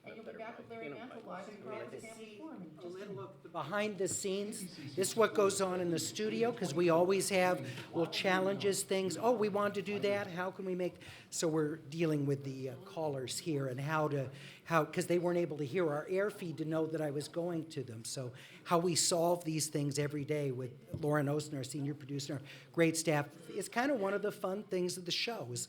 And you'll be back with Larry Mantle live at the Crawford Family Forum in just a minute. Behind the scenes, this is what goes on in the studio, because we always have little challenges, things. Oh, we want to do that. How can we make? So we're dealing with the callers here and because they weren't able to hear our air feed to know that I was going to them. So how we solve these things every day with Lauren Osten, our senior producer, great staff. It's kind of one of the fun things of the show is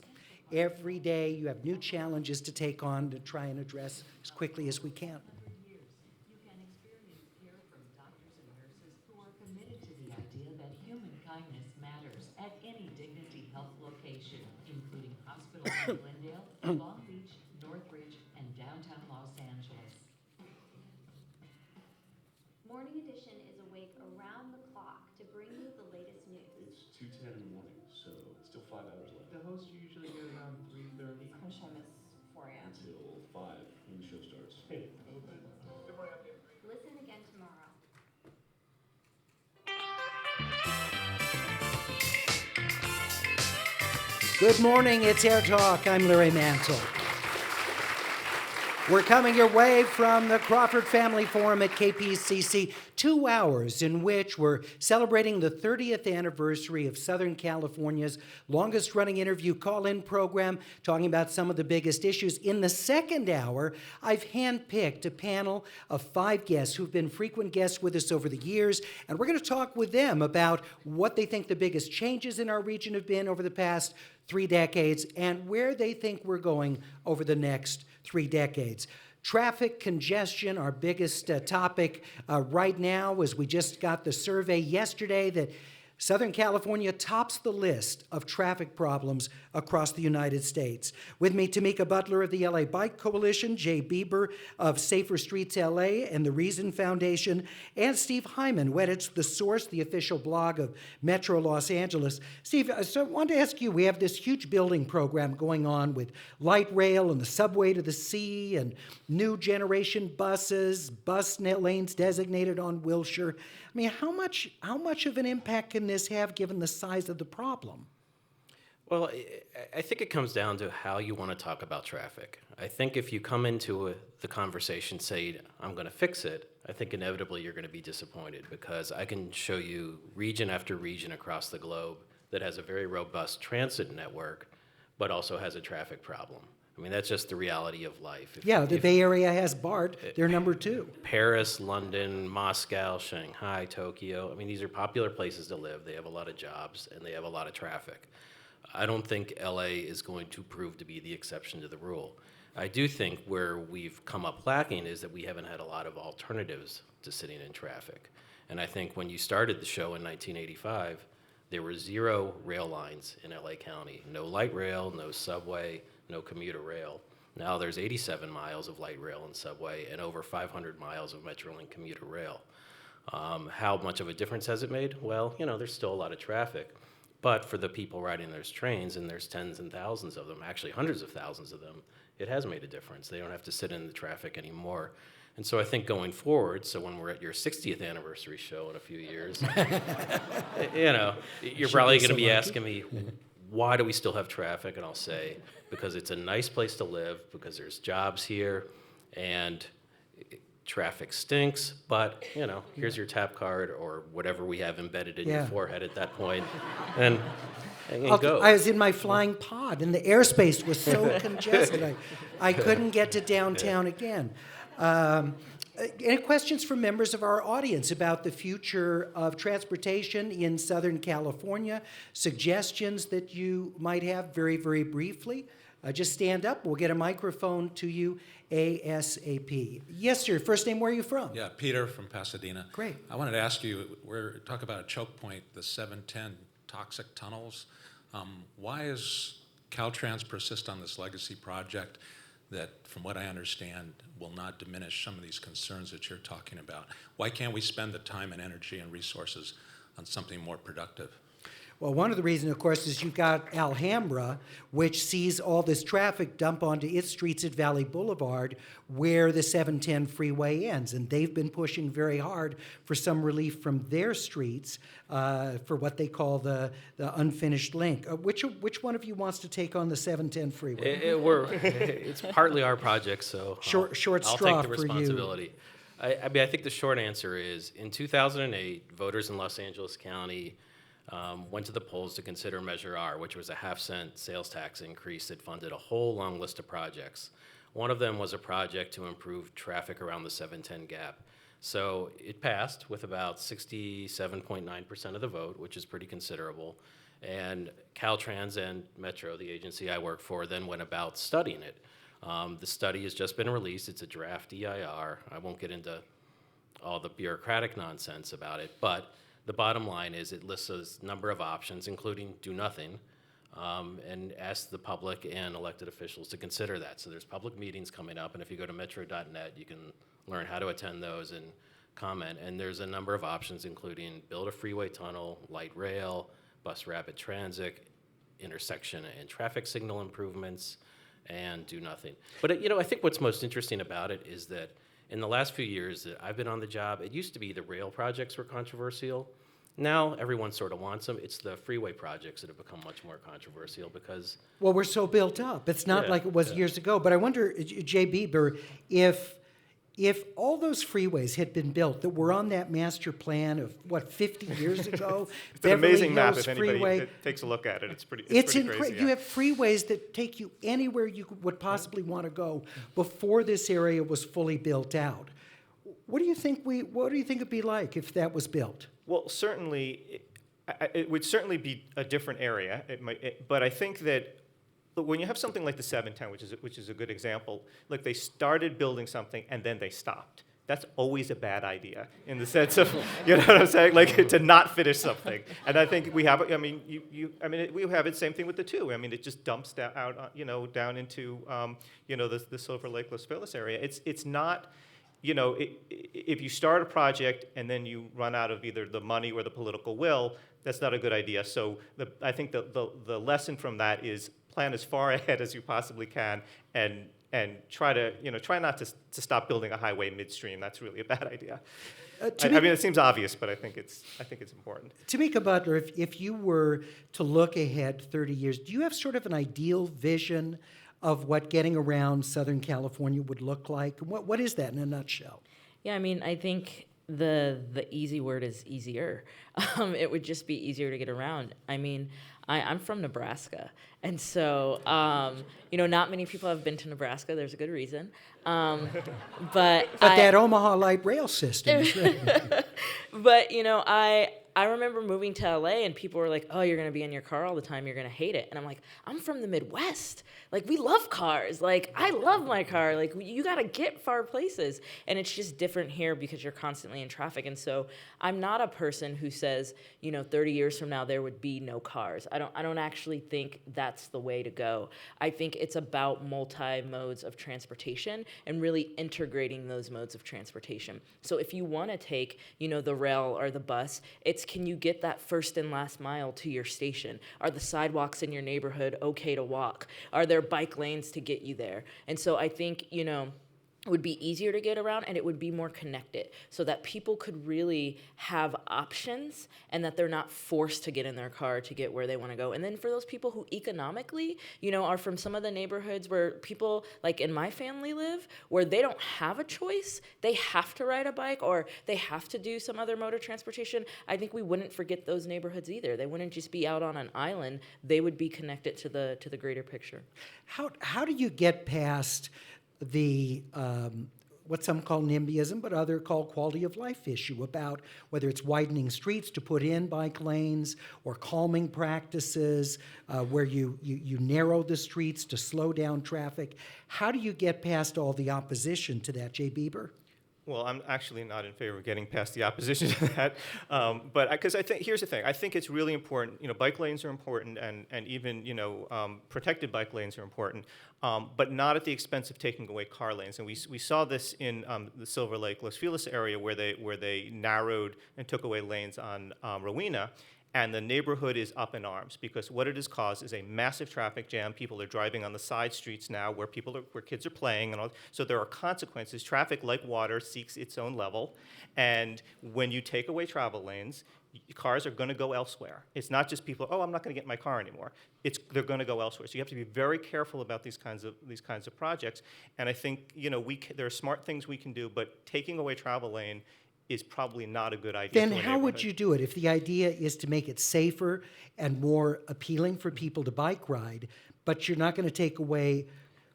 every day you have new challenges to take on to try and address as quickly as we can. You can experience care from doctors and nurses who are committed to the idea that human kindness matters at any Dignity Health location, including hospitals in Glendale, Long Beach, Northridge, and downtown Los Angeles. Morning Edition is awake around the clock to bring you the latest news. It's 2:10 in the morning, so it's still 5 hours left. The hosts are usually here around 3:30. Hashem is 4 a.m. Until 5 when the show starts. Hey. Listen again tomorrow. Good morning, it's AirTalk. I'm Larry Mantle. We're coming your way from the Crawford Family Forum at KPCC. 2 hours in which we're celebrating the 30th anniversary of Southern California's longest-running interview call-in program, talking about some of the biggest issues. In the second hour, I've handpicked a panel of 5 guests who've been frequent guests with us over the years, and we're going to talk with them about what they think the biggest changes in our region have been over the past 3 decades and where they think we're going over the next 3 decades. Traffic congestion, our biggest topic right now, as we just got the survey yesterday that Southern California tops the list of traffic problems across the United States. With me, Tamika Butler of the LA Bike Coalition, Jay Bieber of Safer Streets LA and the Reason Foundation, and Steve Hyman, who edits The Source, the official blog of Metro Los Angeles. Steve, so I wanted to ask you, we have this huge building program going on with light rail and the subway to the sea and new generation buses, bus lanes designated on Wilshire. I mean, how much of an impact can this have given the size of the problem? Well, I think it comes down to how you want to talk about traffic. I think if you come into the conversation saying, I'm going to fix it, I think inevitably you're going to be disappointed because I can show you region after region across the globe that has a very robust transit network, but also has a traffic problem. I mean, that's just the reality of life. The Bay Area has BART. They're number 2. Paris, London, Moscow, Shanghai, Tokyo. I mean, these are popular places to live. They have a lot of jobs, and they have a lot of traffic. I don't think LA is going to prove to be the exception to the rule. I do think where we've come up lacking is that we haven't had a lot of alternatives to sitting in traffic. And I think when you started the show in 1985, there were 0 rail lines in LA County. No light rail, no subway, no commuter rail. Now there's 87 miles of light rail and subway and over 500 miles of Metrolink commuter rail. How much of a difference has it made? Well, there's still a lot of traffic. But for the people riding those trains, and there's tens and thousands of them, actually hundreds of thousands of them, it has made a difference. They don't have to sit in the traffic anymore. And so I think going forward, so when we're at your 60th anniversary show in a few years, you're probably going to be asking me, why do we still have traffic? And I'll say, because it's a nice place to live, because there's jobs here, and traffic stinks, but, here's your tap card or whatever we have embedded in your forehead at that point, and go. I was in my flying pod, and the airspace was so congested, I couldn't get to downtown again. Any questions from members of our audience about the future of transportation in Southern California? Suggestions that you might have very, very briefly? Just stand up. We'll get a microphone to you ASAP. Yes, sir. First name, where are you from? Yeah, Peter from Pasadena. Great. I wanted to ask you, talk about a choke point, the 710 toxic tunnels. Why is Caltrans persist on this legacy project that, from what I understand, will not diminish some of these concerns that you're talking about? Why can't we spend the time and energy and resources on something more productive? Well, one of the reasons, of course, is you've got Alhambra, which sees all this traffic dump onto its streets at Valley Boulevard, where the 710 freeway ends. And they've been pushing very hard for some relief from their streets for what they call the unfinished link. Which one of you wants to take on the 710 freeway? It's partly our project, so short I'll straw take the for you. responsibility. I mean, I think the short answer is, in 2008, voters in Los Angeles County went to the polls to consider Measure R, which was a half-cent sales tax increase that funded a whole long list of projects. One of them was a project to improve traffic around the 710 gap. So it passed with about 67.9% of the vote, which is pretty considerable. And Caltrans and Metro, the agency I work for, then went about studying it. The study has just been released. It's a draft EIR. I won't get into all the bureaucratic nonsense about it, but the bottom line is it lists a number of options, including do nothing, and asks the public and elected officials to consider that. So there's public meetings coming up, and if you go to metro.net, you can learn how to attend those and comment. And there's a number of options, including build a freeway tunnel, light rail, bus rapid transit, intersection and traffic signal improvements, and do nothing. But I think what's most interesting about it is that in the last few years that I've been on the job, it used to be the rail projects were controversial. Now everyone sort of wants them. It's the freeway projects that have become much more controversial because... Well, we're so built up. It's not like it was years ago. But I wonder, Jay Bieber, if if all those freeways had been built that were on that master plan of, 50 years ago? It's an amazing map Hills if anybody Freeway, takes a look at it. It's pretty crazy. You have freeways that take you anywhere you would possibly want to go before this area was fully built out. What do you think it'd be like if that was built? Well, certainly, it would certainly be a different area. But I think that when you have something like the 710, which is a good example, like they started building something and then they stopped. That's always a bad idea in the sense of, you know what I'm saying, like to not finish something. And I think we have, we have it same thing with the 2. I mean, it just dumps down out, down into, the Silver Lake, Los Feliz area. It's not. If you start a project and then you run out of either the money or the political will, that's not a good idea. So I think the lesson from that is plan as far ahead as you possibly can, and try not to stop building a highway midstream. That's really a bad idea. It seems obvious, but I think it's important. Tamika Butler, if you were to look ahead 30 years, do you have sort of an ideal vision of what getting around Southern California would look like? What is that in a nutshell? Yeah, I think the easy word is easier. It would just be easier to get around. I'm from Nebraska, and so not many people have been to Nebraska. There's a good reason, but that Omaha Light Rail system. But I remember moving to LA and people were like, "Oh, you're going to be in your car all the time. You're going to hate it." And I'm like, "I'm from the Midwest. Like, we love cars. Like, I love my car. Like, you got to get far places." And it's just different here because you're constantly in traffic. And so I'm not a person who says, 30 years from now there would be no cars. I don't actually think that's the way to go. I think it's about multi-modes of transportation and really integrating those modes of transportation. So if you want to take, the rail or the bus, it's, can you get that first and last mile to your station? Are the sidewalks in your neighborhood okay to walk? Are there bike lanes to get you there? And so I think, it would be easier to get around and it would be more connected so that people could really have options and that they're not forced to get in their car to get where they want to go. And then for those people who economically, are from some of the neighborhoods where people like in my family live, where they don't have a choice, they have to ride a bike or they have to do some other mode of transportation, I think we wouldn't forget those neighborhoods either. They wouldn't just be out on an island. They would be connected to the greater picture. How do you get past the what some call NIMBYism, but other call quality of life issue about whether it's widening streets to put in bike lanes or calming practices where you narrow the streets to slow down traffic? How do you get past all the opposition to that, Jay Bieber? Well, I'm actually not in favor of getting past the opposition to that, but because I think here's the thing: I think it's really important. Bike lanes are important, and even protected bike lanes are important, but not at the expense of taking away car lanes. And we saw this in the Silver Lake, Los Feliz area where they narrowed and took away lanes on Rowena. And the neighborhood is up in arms because what it has caused is a massive traffic jam. People are driving on the side streets now where kids are playing and all. So there are consequences. Traffic, like water, seeks its own level. And when you take away travel lanes, cars are going to go elsewhere. It's not just people, I'm not going to get in my car anymore. They're going to go elsewhere. So you have to be very careful about these kinds of projects. And I think there are smart things we can do, but taking away travel lane is probably not a good idea. Then how would you do it if the idea is to make it safer and more appealing for people to bike ride, but you're not going to take away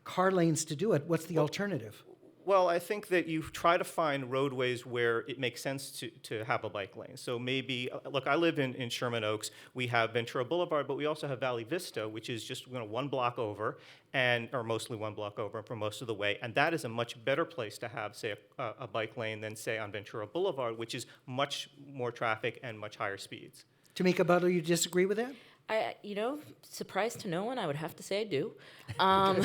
car lanes to do it? What's the alternative? Well, I think that you try to find roadways where it makes sense to have a bike lane. So maybe, look, I live in Sherman Oaks. We have Ventura Boulevard, but we also have Valley Vista, which is just one block over, or mostly one block over for most of the way. And that is a much better place to have, say, a bike lane than, say, on Ventura Boulevard, which is much more traffic and much higher speeds. Tamika Butler, you disagree with that? Surprised to no one, I would have to say I do. I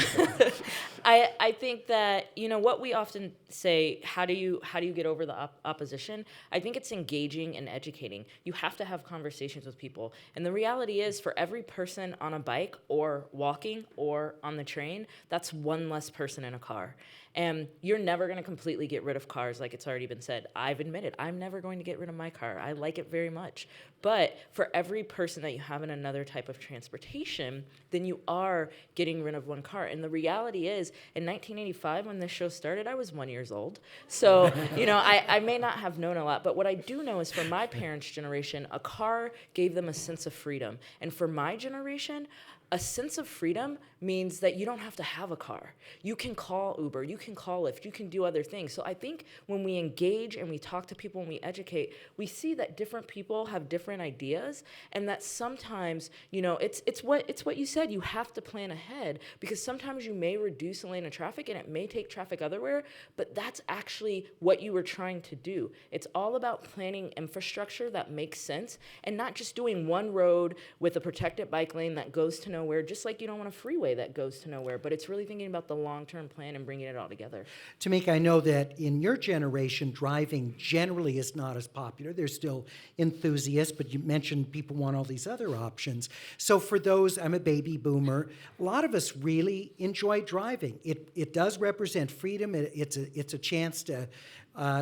think that, what we often say, how do you get over the opposition? I think it's engaging and educating. You have to have conversations with people. And the reality is, for every person on a bike or walking or on the train, that's one less person in a car. And you're never going to completely get rid of cars, like it's already been said. I've admitted, I'm never going to get rid of my car. I like it very much. But for every person that you have in another type of transportation, then you are getting rid of one car. And the reality is, in 1985, when this show started, I was 1 year old. So, I may not have known a lot, but what I do know is for my parents' generation, a car gave them a sense of freedom. And for my generation, a sense of freedom means that you don't have to have a car. You can call Uber, you can call Lyft, you can do other things. So I think when we engage and we talk to people and we educate, we see that different people have different ideas, and that sometimes, it's what you said, you have to plan ahead, because sometimes you may reduce a lane of traffic and it may take traffic everywhere, but that's actually what you were trying to do. It's all about planning infrastructure that makes sense and not just doing one road with a protected bike lane that goes to nowhere, just like you don't want a freeway that goes to nowhere, but it's really thinking about the long-term plan and bringing it all together. Tamika, I know that in your generation, driving generally is not as popular. There's still enthusiasts, but you mentioned people want all these other options. So for those, I'm a baby boomer, a lot of us really enjoy driving. It does represent freedom. It's a chance to,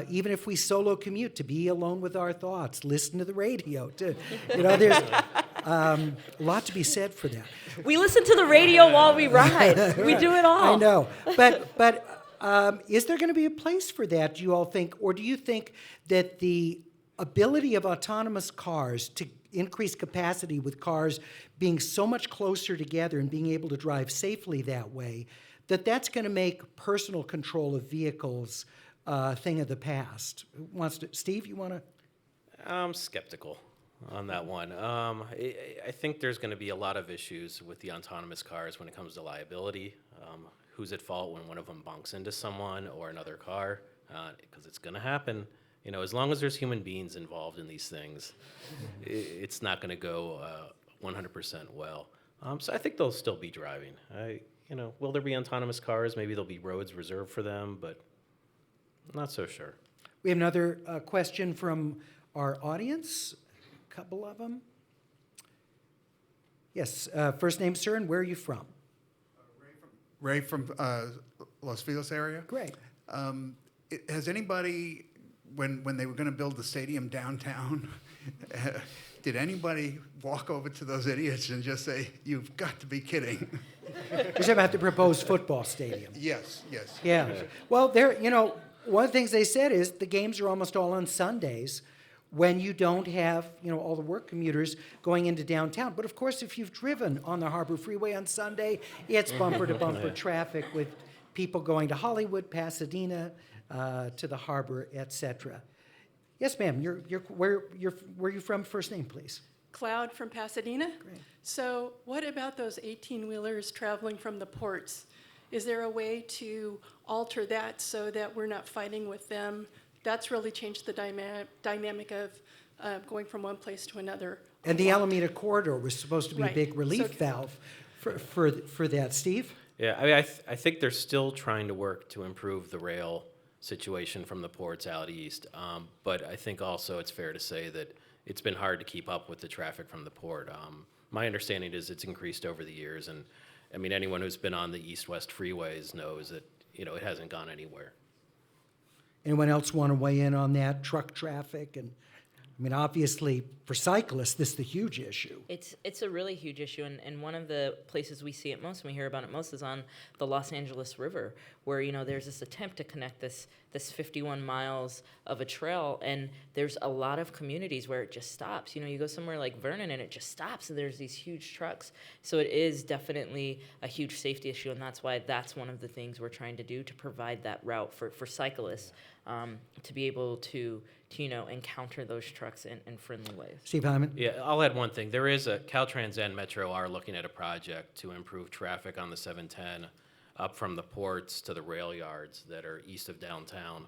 even if we solo commute, to be alone with our thoughts, listen to the radio. There's a lot to be said for that. We listen to the radio while we ride. We do it all. I know. But is there going to be a place for that, do you all think? Or do you think that the ability of autonomous cars to increase capacity with cars being so much closer together and being able to drive safely that way, that's going to make personal control of vehicles a thing of the past? Steve, you want to? I'm skeptical on that one. I think there's going to be a lot of issues with the autonomous cars when it comes to liability. Who's at fault when one of them bunks into someone or another car? Because it's going to happen. As long as there's human beings involved in these things, it's not going to go 100% well. So I think they'll still be driving. Will there be autonomous cars? Maybe there'll be roads reserved for them, but I'm not so sure. We have another question from our audience. Couple of them. Yes, first name, sir, and where are you from? Ray from Los Feliz area. Great. Has anybody, when they were going to build the stadium downtown, did anybody walk over to those idiots and just say, "You've got to be kidding"? You're talking about the proposed football stadium. Yes. Yeah. Well, one of the things they said is the games are almost all on Sundays, when you don't have, all the work commuters going into downtown. But of course, if you've driven on the Harbor Freeway on Sunday, it's bumper-to-bumper traffic with people going to Hollywood, Pasadena, to the harbor, etc. Yes, ma'am. Where are you from? First name, please. Cloud from Pasadena. Great. So what about those 18-wheelers traveling from the ports? Is there a way to alter that so that we're not fighting with them? That's really changed the dynamic of going from one place to another. And the Alameda Corridor was supposed to be Right. a big relief valve for that. Steve? Yeah, I think they're still trying to work to improve the rail situation from the ports out east. But I think also it's fair to say that it's been hard to keep up with the traffic from the port. My understanding is it's increased over the years, and anyone who's been on the east-west freeways knows that it hasn't gone anywhere. Anyone else want to weigh in on that? Truck traffic and obviously for cyclists, this is the huge issue. It's a really huge issue, and one of the places we see it most and we hear about it most is on the Los Angeles River, where there's this attempt to connect this 51 miles of a trail, and there's a lot of communities where it just stops. You go somewhere like Vernon and it just stops, and there's these huge trucks. So it is definitely a huge safety issue, and that's why that's one of the things we're trying to do to provide that route for cyclists to be able to encounter those trucks in friendly ways. Steve Hyman? Yeah, I'll add one thing. There is Caltrans and Metro are looking at a project to improve traffic on the 710 up from the ports to the rail yards that are east of downtown.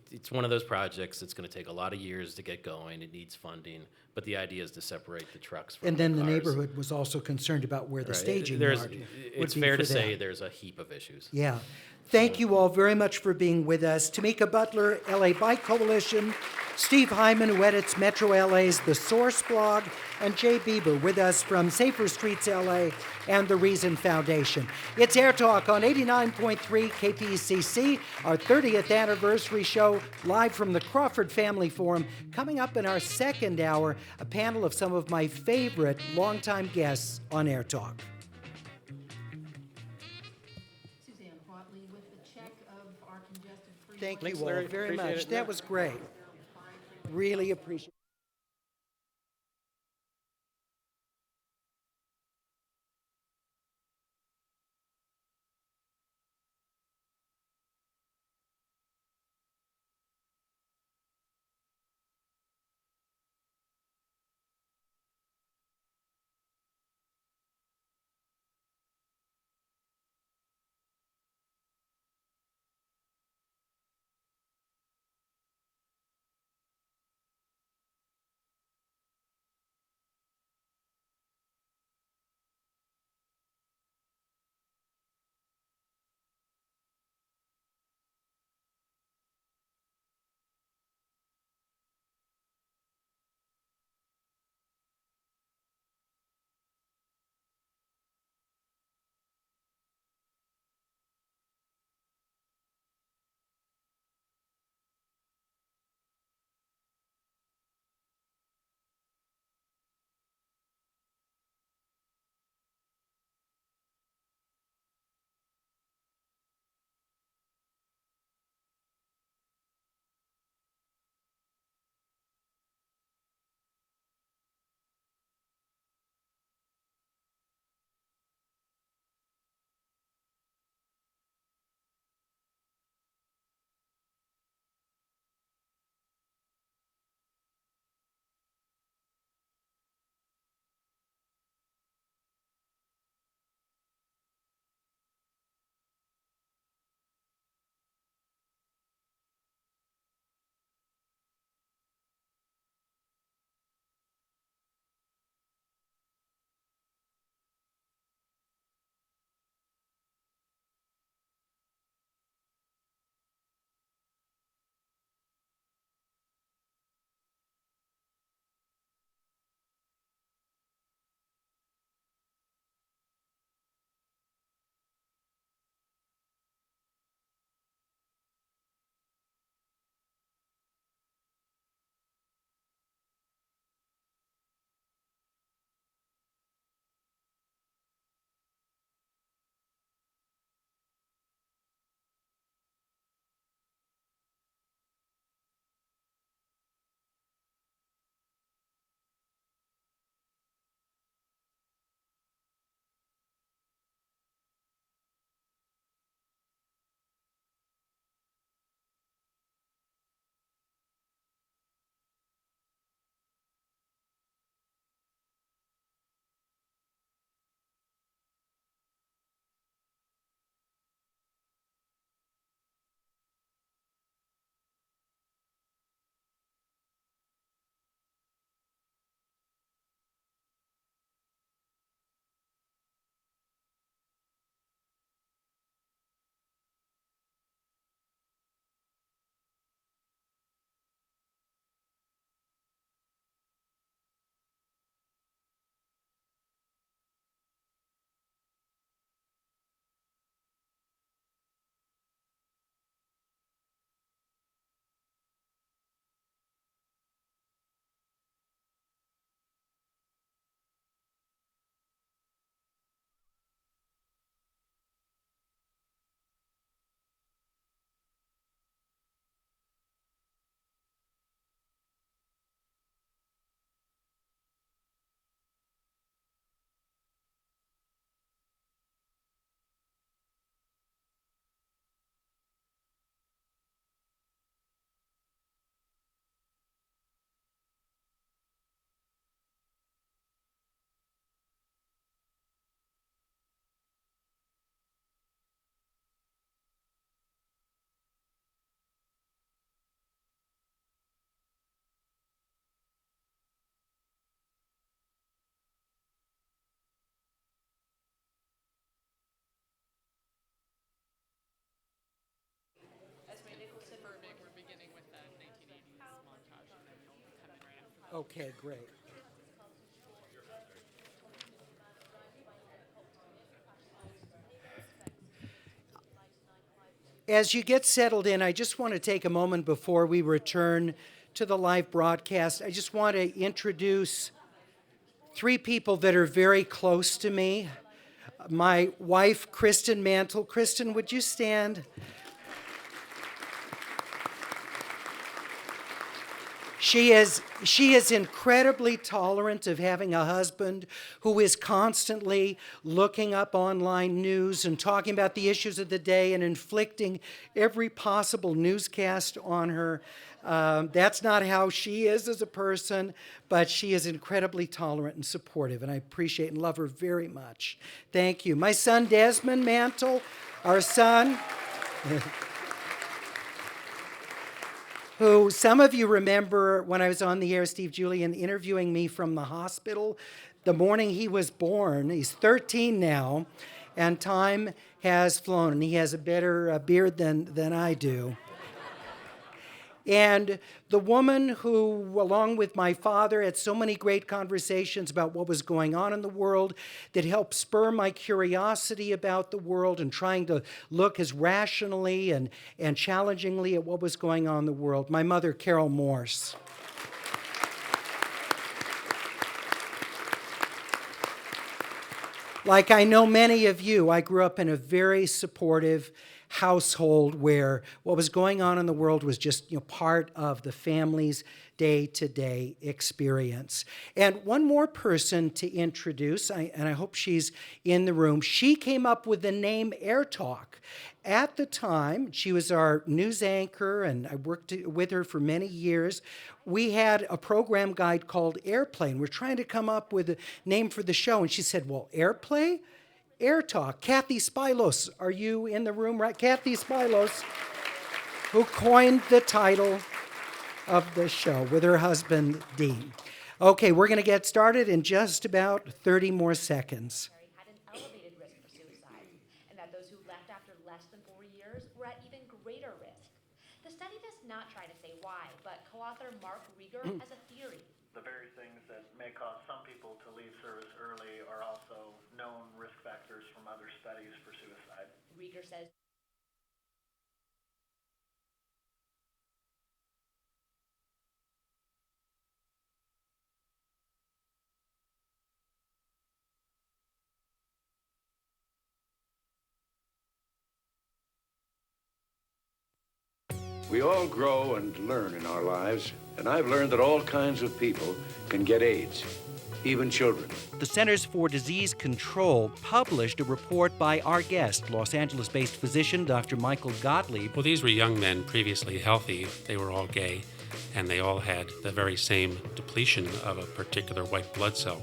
It's one of those projects that's going to take a lot of years to get going. It needs funding, but the idea is to separate the trucks from and then the cars. neighborhood was also concerned about where the staging yard would be. It's fair to say there's a heap of issues. Yeah. Thank you all very much for being with us. Tamika Butler, LA Bike Coalition, Steve Hyman, who edits Metro LA's The Source blog, and Jay Bieber with us from Safer Streets LA and the Reason Foundation. It's Air Talk on 89.3 KPCC, our 30th anniversary show, live from the Crawford Family Forum. Coming up in our second hour, a panel of some of my favorite longtime guests on Air Talk. Thank you all very much. That was great. Really appreciate it. Okay, great. as you get settled in, I just want to take a moment before we return to the live broadcast. I just want to introduce three people that are very close to me. My wife, Kristen Mantle. Kristen, would you stand? She is incredibly tolerant of having a husband who is constantly looking up online news and talking about the issues of the day and inflicting every possible newscast on her. That's not how she is as a person, but she is incredibly tolerant and supportive, and I appreciate and love her very much. Thank you. My son, Desmond Mantle, our son, who some of you remember when I was on the air, Steve Julian interviewing me from the hospital the morning he was born. He's 13 now, and time has flown, and he has a better beard than I do. And the woman who, along with my father, had so many great conversations about what was going on in the world that helped spur my curiosity about the world and trying to look as rationally and challengingly at what was going on in the world, my mother, Carol Morse. Like I know many of you, I grew up in a very supportive household where what was going on in the world was just part of the family's day-to-day experience. And one more person to introduce, and I hope she's in the room. She came up with the name AirTalk. At the time, she was our news anchor, and I worked with her for many years. We had a program guide called Airplane. We're trying to come up with a name for the show, and she said, well, Airplay? AirTalk. Kathy Spylos, are you in the room, right? Kathy Spylos, who coined the title of the show with her husband, Dean. Okay, we're going to get started in just about 30 more seconds. Had an elevated risk for suicide, and that those who left after less than 4 years were at even greater risk. The study does not try to say why, but co-author Mark Rieger has a theory. The very things that may cause some people to leave service early are also known risk factors from other studies for suicide. Rieger says we all grow and learn in our lives, and I've learned that all kinds of people can get AIDS, even children. The Centers for Disease Control published a report by our guest, Los Angeles-based physician Dr. Michael Gottlieb. Well, these were young men previously healthy. They were all gay, and they all had the very same depletion of a particular white blood cell.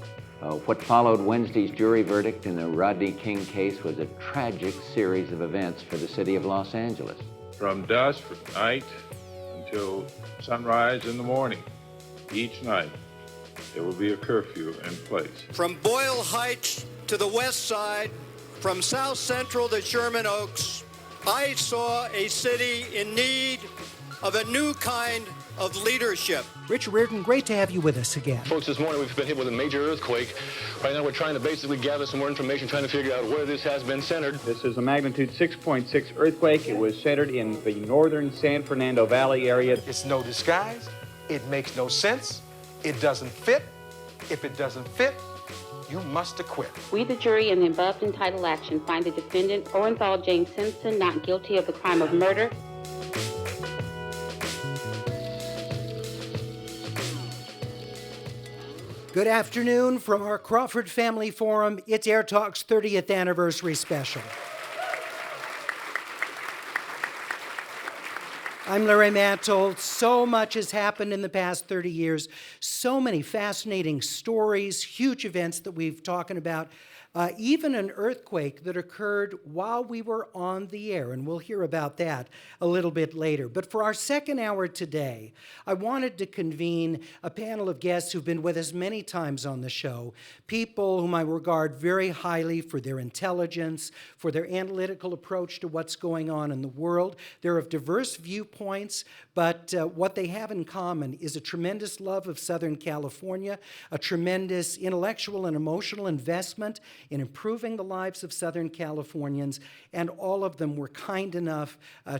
What followed Wednesday's jury verdict in the Rodney King case was a tragic series of events for the city of Los Angeles. From dusk at night until sunrise in the morning, each night, there will be a curfew in place. From Boyle Heights to the west side, from South Central to Sherman Oaks, I saw a city in need of a new kind of leadership. Richard Reardon, great to have you with us again. Folks, this morning we've been hit with a major earthquake. Right now we're trying to basically gather some more information, trying to figure out where this has been centered. This is a magnitude 6.6 earthquake. It was centered in the northern San Fernando Valley area. It's no disguise. It makes no sense. It doesn't fit. If it doesn't fit, you must acquit. We, the jury, in the above entitled action, find the defendant, Orenthal James Simpson, not guilty of the crime of murder. Good afternoon from our Crawford Family Forum. It's AirTalk's 30th anniversary special. I'm Larry Mantle. So much has happened in the past 30 years. So many fascinating stories, huge events that we've talking about. Even an earthquake that occurred while we were on the air, and we'll hear about that a little bit later. But for our second hour today, I wanted to convene a panel of guests who've been with us many times on the show, people whom I regard very highly for their intelligence, for their analytical approach to what's going on in the world. They're of diverse viewpoints points, but what they have in common is a tremendous love of Southern California, a tremendous intellectual and emotional investment in improving the lives of Southern Californians, and all of them were kind enough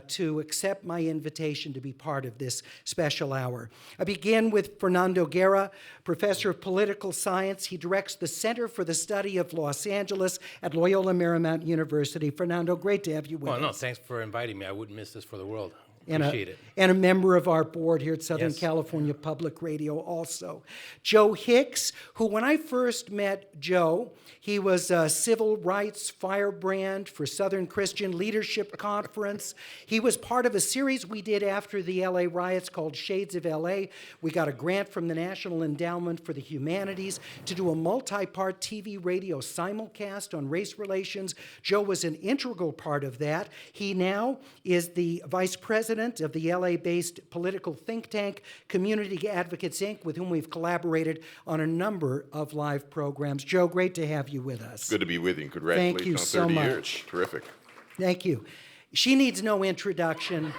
to accept my invitation to be part of this special hour. I begin with Fernando Guerra, professor of political science. He directs the Center for the Study of Los Angeles at Loyola Marymount University. Fernando, great to have you with us. Well, no, thanks for inviting me. I wouldn't miss this for the world. And Appreciate it. and a member of our board here at Southern Yes. California Public Radio also. Joe Hicks, who when I first met Joe, he was a civil rights firebrand for Southern Christian Leadership Conference. He was part of a series we did after the LA riots called Shades of LA. We got a grant from the National Endowment for the Humanities to do a multi-part TV radio simulcast on race relations. Joe was an integral part of that. He now is the vice president of the LA-based political think tank, Community Advocates, Inc., with whom we've collaborated on a number of live programs. Joe, great to have you with us. Good to be with you. Congratulations Thank you on so 30 much. years. Terrific. Thank you. She needs no introduction.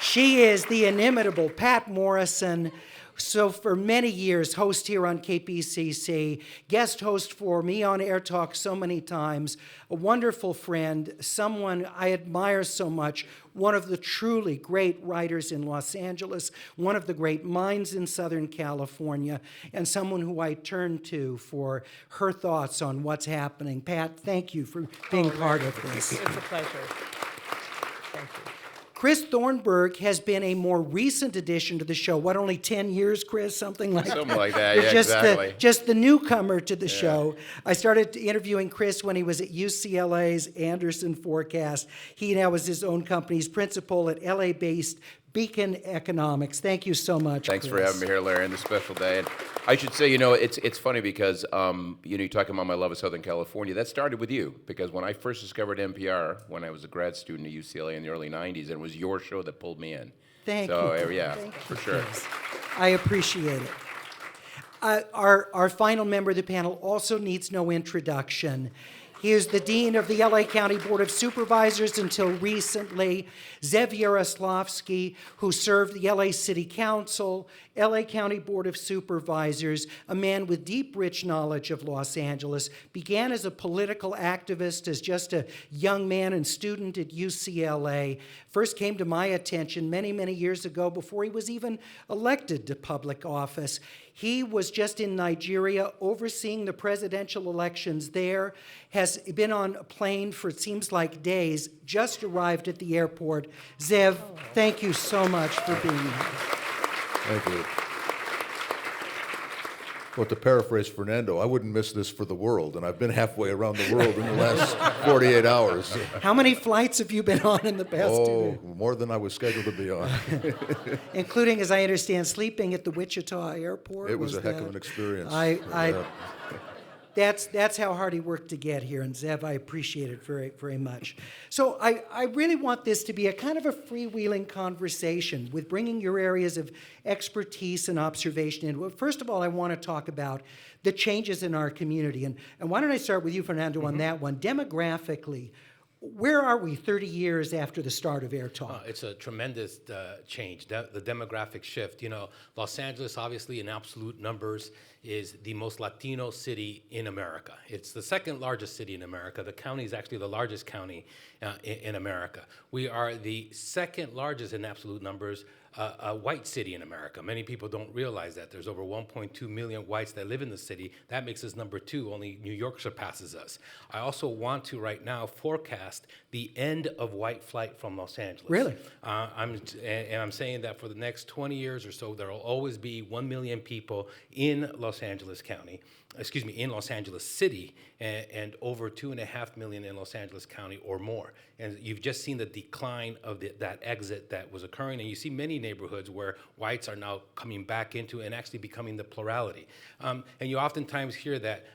She is the inimitable Pat Morrison. So for many years, host here on KPCC, guest host for me on AirTalk so many times, a wonderful friend, someone I admire so much, one of the truly great writers in Los Angeles, one of the great minds in Southern California, and someone who I turn to for her thoughts on what's happening. Pat, thank you for being part of this. It's a pleasure. Thank you. Chris Thornburg has been a more recent addition to the show. What, only 10 years, Chris? Something like that? Something like that, You're yeah, exactly. Just the newcomer to the show. I started interviewing Chris when he was at UCLA's Anderson Forecast. He now is his own company's principal at LA-based Beacon Economics. Thank you so much, Thanks Chris. for having me here, Larry, on this special day. And I should say, it's funny because, you're talking about my love of Southern California. That started with you, because when I first discovered NPR, when I was a grad student at UCLA in the early 90s, it was your show that pulled me in. Thank so, you. Yeah, Thank for you, sure. Chris. I appreciate it. Our final member of the panel also needs no introduction. He is the Dean of the LA County Board of Supervisors until recently, Zev Yaroslavsky, who served the LA City Council, LA County Board of Supervisors, a man with deep, rich knowledge of Los Angeles, began as a political activist, as just a young man and student at UCLA, first came to my attention many, many years ago before he was even elected to public office. He was just in Nigeria overseeing the presidential elections there, has been on a plane for it seems like days, just arrived at the airport. Zev, thank you so much for being here. Thank you. Well, to paraphrase Fernando, I wouldn't miss this for the world, and I've been halfway around the world in the last 48 hours. How many flights have you been on in the past 2 days? More than I was scheduled to be on. Including, as I understand, sleeping at the Wichita airport. It was a heck of an experience. That's how hard he worked to get here, and Zev, I appreciate it very, very much. So I really want this to be a kind of a freewheeling conversation with bringing your areas of expertise and observation in. Well, first of all, I want to talk about the changes in our community. And why don't I start with you, Fernando, on that one. Demographically, where are we 30 years after the start of AirTalk? It's a tremendous change, the demographic shift. Los Angeles, obviously, in absolute numbers, is the most Latino city in America. It's the second largest city in America. The county is actually the largest county in America. We are the second largest in absolute numbers a white city in America. Many people don't realize that. There's over 1.2 million whites that live in the city. That makes us number 2. Only New York surpasses us. I also want to right now forecast the end of white flight from Los Angeles. Really? I'm saying that for the next 20 years or so, there will always be 1 million people in Los Angeles County, in Los Angeles City, and over 2.5 million in Los Angeles County or more. And you've just seen the decline of that exit that was occurring, and you see many neighborhoods where whites are now coming back into and actually becoming the plurality. And you oftentimes hear that,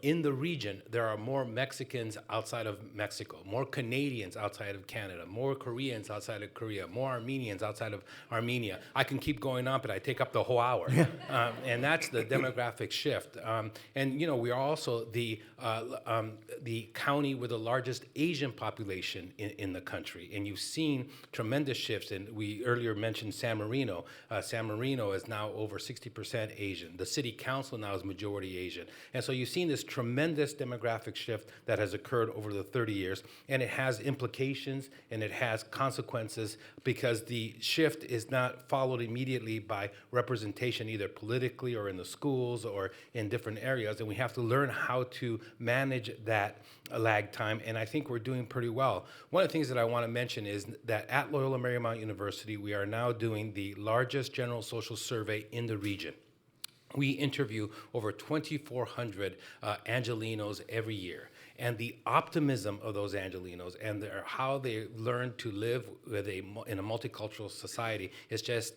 in the region, there are more Mexicans outside of Mexico, more Canadians outside of Canada, more Koreans outside of Korea, more Armenians outside of Armenia. I can keep going on, but I take up the whole hour. And that's the demographic shift. And we are also the county with the largest Asian population in the country. And you've seen tremendous shifts. And we earlier mentioned San Marino. San Marino is now over 60% Asian. The city council now is majority Asian. And so you've seen this tremendous demographic shift that has occurred over the 30 years. And it has implications and it has consequences because the shift is not followed immediately by representation either politically or in the schools or in different areas. And we have to learn how to manage that lag time. And I think we're doing pretty well. One of the things that I want to mention is that at Loyola Marymount University, we are now doing the largest general social survey in the region. We interview over 2,400 Angelenos every year. And the optimism of those Angelenos and how they learn to live in a multicultural society is just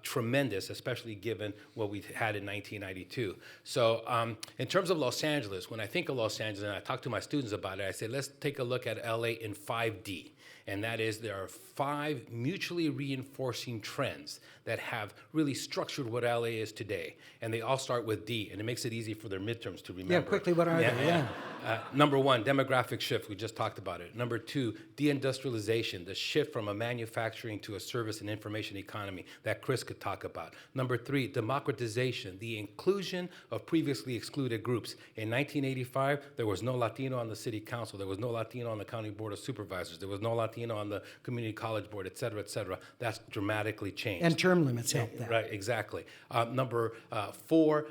tremendous, especially given what we had in 1992. So in terms of Los Angeles, when I think of Los Angeles, and I talk to my students about it, I say, let's take a look at LA in 5D. And that is there are 5 mutually reinforcing trends that have really structured what LA is today. And they all start with D, and it makes it easy for their midterms to remember. Yeah, quickly, what are they? Yeah. Number 1, demographic shift. We just talked about it. Number 2, deindustrialization, the shift from a manufacturing to a service and information economy that Chris could talk about. Number 3, democratization, the inclusion of previously excluded groups. In 1985, there was no Latino on the city council. There was no Latino on the county board of supervisors. There was no Latino on the community college board, et cetera, et cetera. That's dramatically changed. And term limits help that. Right, exactly. Number 4,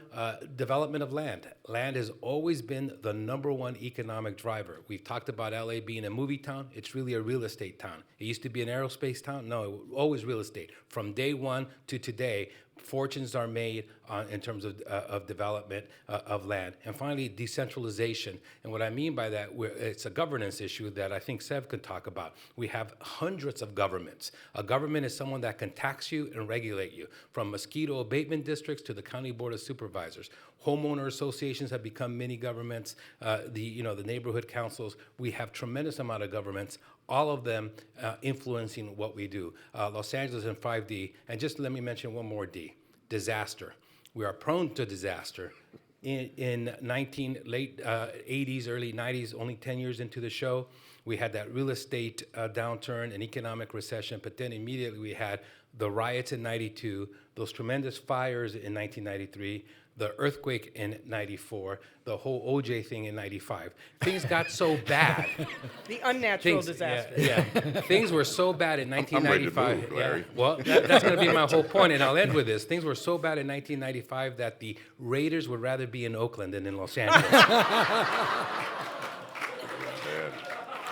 development of land. Land has always been the number 1 economic driver. We've talked about LA being a movie town. It's really a real estate town. It used to be an aerospace town. No, it was always real estate. From day one to today, fortunes are made in terms of development of land. And finally, decentralization. And what I mean by that, it's a governance issue that I think Sev could talk about. We have hundreds of governments. A government is someone that can tax you and regulate you, from mosquito abatement districts to the county board of supervisors. Homeowner associations have become mini governments. The neighborhood councils. We have tremendous amount of governments, all of them influencing what we do. Los Angeles in 5D, and just let me mention one more D, disaster. We are prone to disaster. In late 80s, early 90s, only 10 years into the show, we had that real estate downturn and economic recession, but then immediately we had the riots in 92, those tremendous fires in 1993, the earthquake in 94, the whole OJ thing in 95. Things got so bad. The unnatural disaster. Yeah. Things were so bad in 1995. I'm ready to move, Larry. Well, that's going to be my whole point, and I'll end with this. Things were so bad in 1995 that the Raiders would rather be in Oakland than in Los Angeles.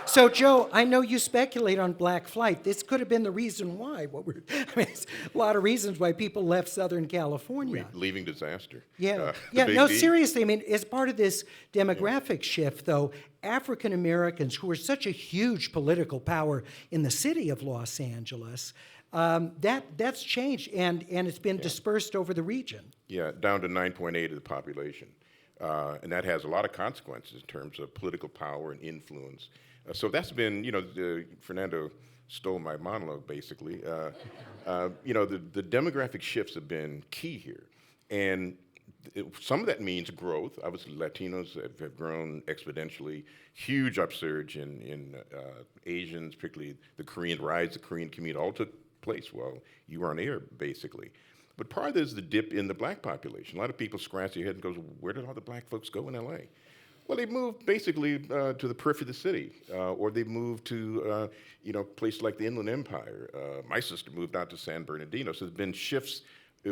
So, Joe, I know you speculate on Black Flight. This could have been the reason why. It's a lot of reasons why people left Southern California. Leaving disaster. Yeah, The big no, D. seriously. I mean, as part of this demographic shift, though, African Americans, who are such a huge political power in the city of Los Angeles, that's changed, and it's been dispersed over the region. Yeah, down to 9.8 of the population. And that has a lot of consequences in terms of political power and influence. So that's been, Fernando stole my monologue, basically. The demographic shifts have been key here. And some of that means growth. Obviously, Latinos have grown exponentially. Huge upsurge in Asians, particularly the Korean rise, the Korean community, all took place while you were on air, basically. But part of this is the dip in the black population. A lot of people scratch their head and goes, where did all the black folks go in LA? Well, they moved basically to the periphery of the city, or they moved to places like the Inland Empire. My sister moved out to San Bernardino, so there's been shifts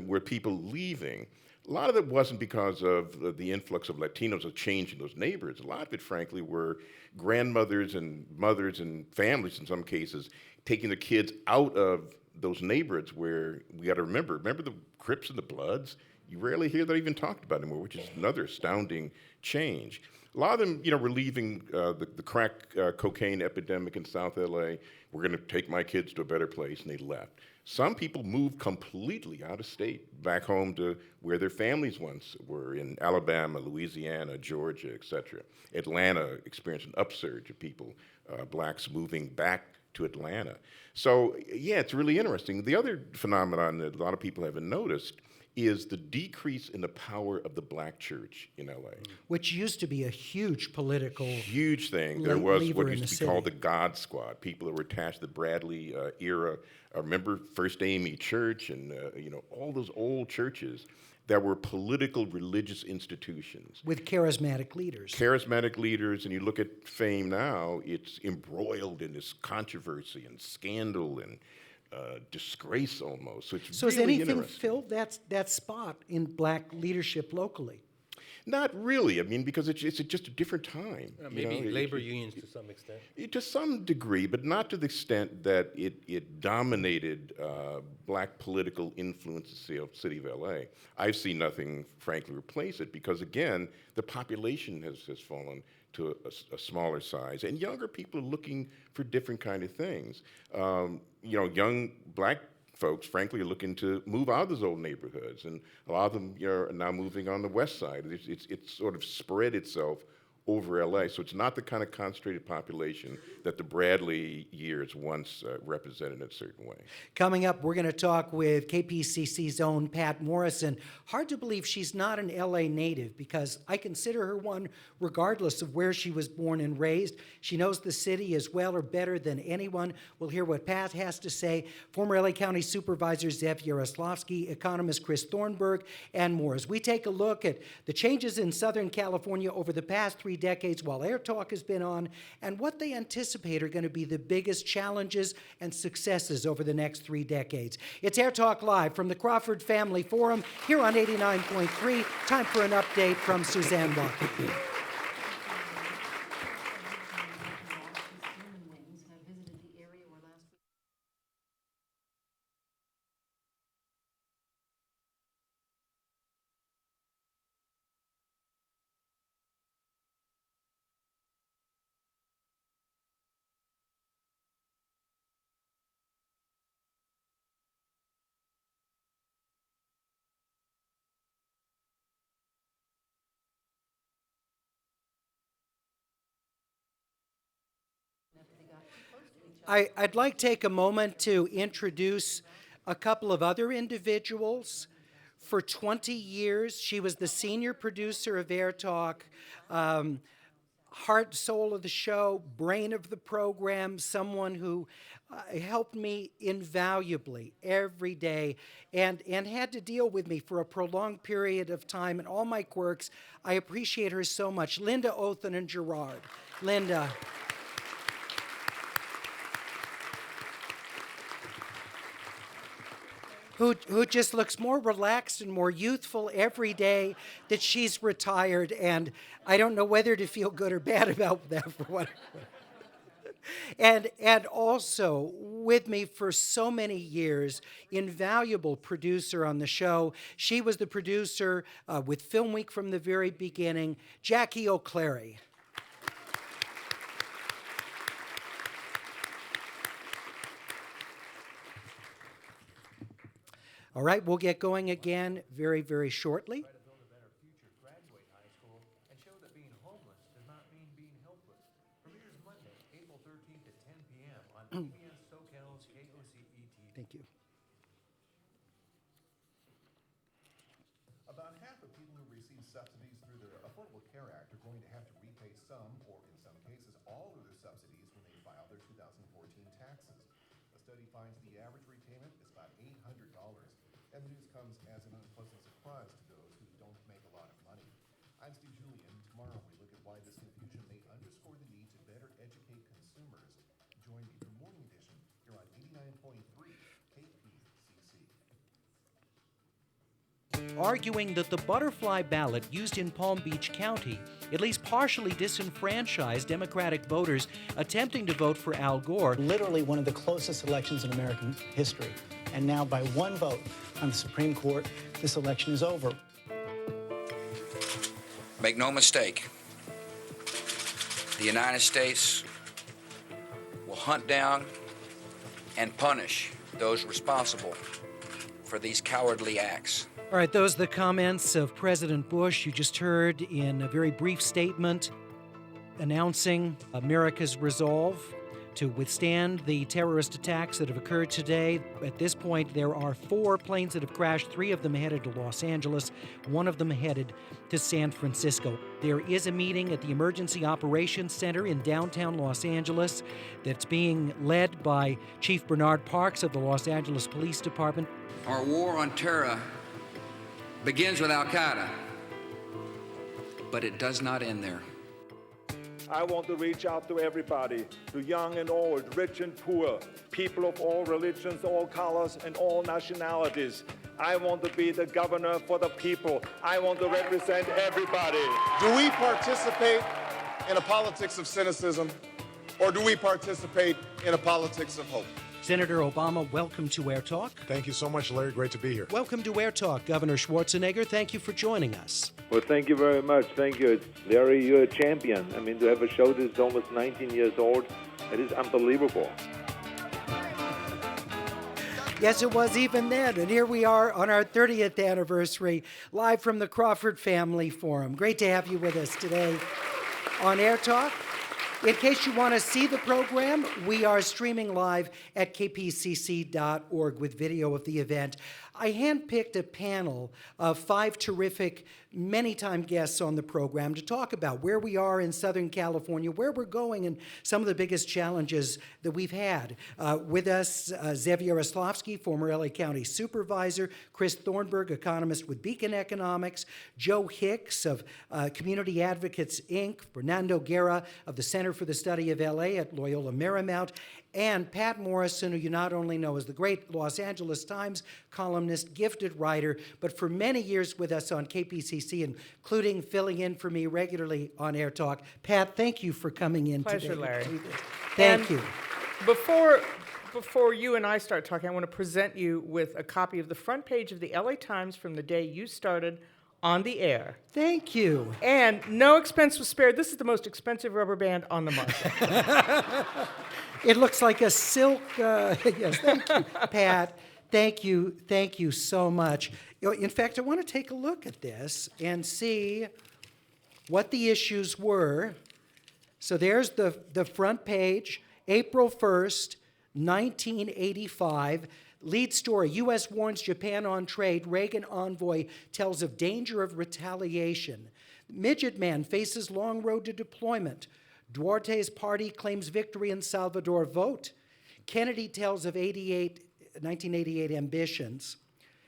where people leaving. A lot of it wasn't because of the influx of Latinos or change in those neighborhoods. A lot of it, frankly, were grandmothers and mothers and families, in some cases, taking their kids out of those neighborhoods where we got to remember the Crips and the Bloods? You rarely hear that even talked about anymore, which is another astounding change. A lot of them, were leaving the crack cocaine epidemic in South LA. We're going to take my kids to a better place, and they left. Some people moved completely out of state, back home to where their families once were, in Alabama, Louisiana, Georgia, et cetera. Atlanta experienced an upsurge of people, blacks moving back to Atlanta. So, yeah, it's really interesting. The other phenomenon that a lot of people haven't noticed is the decrease in the power of the black church in LA. Which used to be a huge political huge thing. There was lever what in used the to be called the city. God Squad, people that were attached to the Bradley era. Remember First AME Church and all those old churches that were political religious institutions. With charismatic leaders. Charismatic leaders, and you look at Fame now, it's embroiled in this controversy and scandal and disgrace almost. So it's So has really anything interesting. filled that spot in black leadership locally? Not really. I mean, because it's just a different time. Maybe labor unions to some extent. To some degree, but not to the extent that it dominated black political influence in the city of LA. I've seen nothing, frankly, replace it because, again, the population has fallen to a smaller size, and younger people are looking for different kind of things. Young black folks, frankly, are looking to move out of those old neighborhoods, and a lot of them are now moving on the west side. It's sort of spread itself over LA, so it's not the kind of concentrated population that the Bradley years once represented in a certain way. Coming up, we're going to talk with KPCC's own Pat Morrison. Hard to believe she's not an LA native because I consider her one regardless of where she was born and raised. She knows the city as well or better than anyone. We'll hear what Pat has to say. Former LA County Supervisor Zev Yaroslavsky, economist Chris Thornburg, and more. As we take a look at the changes in Southern California over the past 3 decades while AirTalk has been on, and what they anticipate are going to be the biggest challenges and successes over the next 3 decades. It's AirTalk Live from the Crawford Family Forum here on 89.3. Time for an update from Suzanne Walker. I'd like to take a moment to introduce a couple of other individuals. For 20 years, she was the senior producer of AirTalk, heart, soul of the show, brain of the program, someone who helped me invaluably every day and had to deal with me for a prolonged period of time and all my quirks. I appreciate her so much. Linda Othen and Gerard. Linda. Who just looks more relaxed and more youthful every day that she's retired, and I don't know whether to feel good or bad about that for what. And also with me for so many years, invaluable producer on the show. She was the producer with Film Week from the very beginning, Jackie O'Cleary. All right, we'll get going again very, very shortly. Try to build a better future, graduate high school, and show that being homeless does not mean being helpless. Premieres Monday, April 13th at 10 p.m. on PBS SoCal's KOCE-TV. Thank you. About half of people who receive subsidies through the Affordable Care Act are going to have to repay some, or in some cases, all of their subsidies when they file their 2014 taxes. A study finds the average repayment is about $800. And the news comes as an unpleasant surprise to those who don't make a lot of money. I'm Steve Julian. Tomorrow we look at why this confusion may underscore the need to better educate consumers. Join me for Morning Edition here on 89.3 KPCC. Arguing that the butterfly ballot used in Palm Beach County at least partially disenfranchised Democratic voters attempting to vote for Al Gore. Literally one of the closest elections in American history. And now by one vote on the Supreme Court, this election is over. Make no mistake, the United States will hunt down and punish those responsible for these cowardly acts. All right, those are the comments of President Bush. You just heard in a very brief statement announcing America's resolve to withstand the terrorist attacks that have occurred today. At this point, there are 4 planes that have crashed, 3 of them headed to Los Angeles, 1 of them headed to San Francisco. There is a meeting at the Emergency Operations Center in downtown Los Angeles that's being led by Chief Bernard Parks of the Los Angeles Police Department. Our war on terror begins with Al-Qaeda, but it does not end there. I want to reach out to everybody, to young and old, rich and poor, people of all religions, all colors, and all nationalities. I want to be the governor for the people. I want to represent everybody. Do we participate in a politics of cynicism, or do we participate in a politics of hope? Senator Obama, welcome to AirTalk. Thank you so much, Larry. Great to be here. Welcome to AirTalk, Governor Schwarzenegger. Thank you for joining us. Well, thank you very much. Thank you. Larry, you're a champion. I mean, to have a show that is almost 19 years old, it is unbelievable. Yes, it was even then. And here we are on our 30th anniversary, live from the Crawford Family Forum. Great to have you with us today on AirTalk. In case you want to see the program, we are streaming live at kpcc.org with video of the event. I handpicked a panel of 5 terrific, many-time guests on the program to talk about where we are in Southern California, where we're going, and some of the biggest challenges that we've had. With us, Zev Yaroslavsky, former LA County Supervisor, Chris Thornburg, economist with Beacon Economics, Joe Hicks of Community Advocates, Inc., Fernando Guerra of the Center for the Study of LA at Loyola Marymount, and Pat Morrison, who you not only know as the great Los Angeles Times columnist, gifted writer, but for many years with us on KPCC, including filling in for me regularly on AirTalk. Pat, thank you for coming in Pleasure, today. Larry. Thank you. Before you and I start talking, I want to present you with a copy of the front page of the LA Times from the day you started on the air. Thank you. And no expense was spared. This is the most expensive rubber band on the market. It looks like a silk. Yes, thank you, Pat. Thank you so much. In fact, I want to take a look at this and see what the issues were. So there's the front page, April 1st, 1985. Lead story, U.S. warns Japan on trade. Reagan envoy tells of danger of retaliation. Midget man faces long road to deployment. Duarte's party claims victory in Salvador vote. Kennedy tells of 1988 ambitions.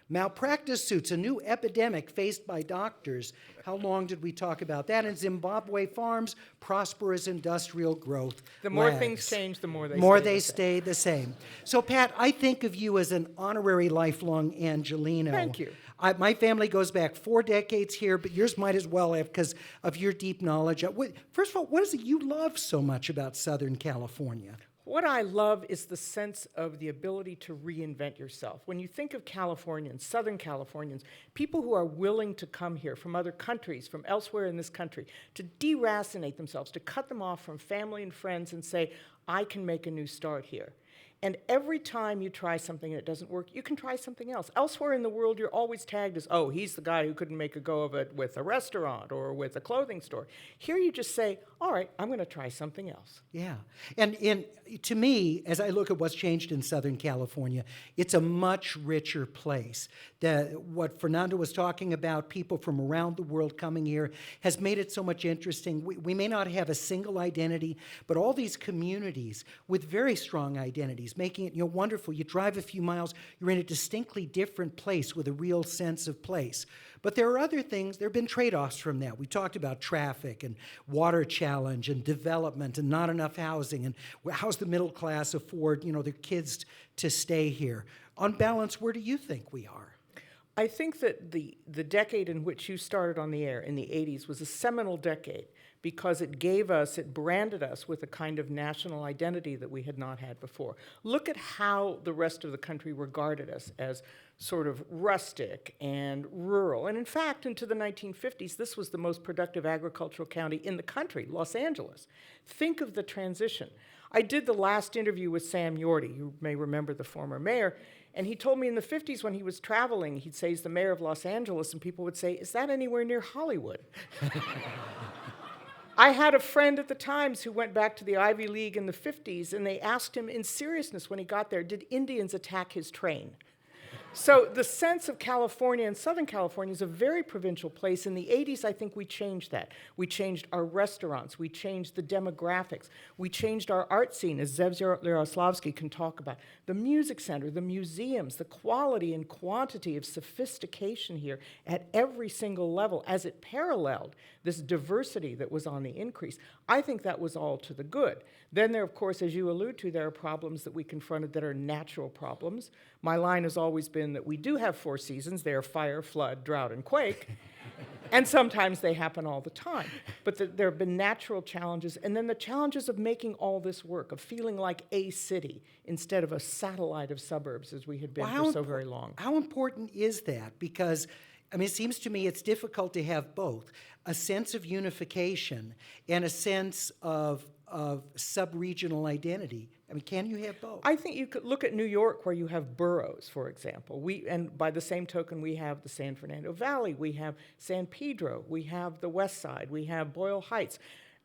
Malpractice suits, a new epidemic faced by doctors. How long did we talk about that? In Zimbabwe farms, prosperous industrial growth. The more lags. things change, the more they stay the same. So, Pat, I think of you as an honorary lifelong Angelino. Thank you. My family goes back 4 decades here, but yours might as well have because of your deep knowledge. First of all, what is it you love so much about Southern California? What I love is the sense of the ability to reinvent yourself. When you think of Californians, Southern Californians, people who are willing to come here from other countries, from elsewhere in this country, to deracinate themselves, to cut them off from family and friends and say, I can make a new start here. And every time you try something and it doesn't work, you can try something else. Elsewhere in the world, you're always tagged as, oh, he's the guy who couldn't make a go of it with a restaurant or with a clothing store. Here you just say, all right, I'm going to try something else. Yeah. And to me, as I look at what's changed in Southern California, it's a much richer place. What Fernando was talking about, people from around the world coming here, has made it so much interesting. We may not have a single identity, but all these communities with very strong identities, making it wonderful. You drive a few miles, you're in a distinctly different place with a real sense of place. But there are other things, there have been trade-offs from that. We talked about traffic and water challenge and development and not enough housing and how's the middle class afford, their kids to stay here. On balance, where do you think we are? I think that the decade in which you started on the air in the 80s was a seminal decade because it branded us with a kind of national identity that we had not had before. Look at how the rest of the country regarded us as sort of rustic and rural. And in fact, into the 1950s, this was the most productive agricultural county in the country, Los Angeles. Think of the transition. I did the last interview with Sam Yorty, you may remember the former mayor, and he told me in the 50s when he was traveling, he'd say he's the mayor of Los Angeles, and people would say, is that anywhere near Hollywood? I had a friend at the Times who went back to the Ivy League in the 50s, and they asked him in seriousness when he got there, did Indians attack his train? So the sense of California and Southern California is a very provincial place. In the 80s, I think we changed that. We changed our restaurants. We changed the demographics. We changed our art scene, as Zev Yaroslavsky can talk about. The music center, the museums, the quality and quantity of sophistication here at every single level as it paralleled this diversity that was on the increase. I think that was all to the good. Then there, of course, as you allude to, there are problems that we confronted that are natural problems. My line has always been that we do have 4 seasons. They are fire, flood, drought, and quake. And sometimes they happen all the time. But there have been natural challenges, and then the challenges of making all this work, of feeling like a city instead of a satellite of suburbs as we had been for so very long. How important is that? Because, I mean, it seems to me it's difficult to have both, a sense of unification and a sense of sub-regional identity. I mean, can you have both? I think you could look at New York, where you have boroughs, for example. And by the same token, we have the San Fernando Valley, we have San Pedro, we have the West Side, we have Boyle Heights.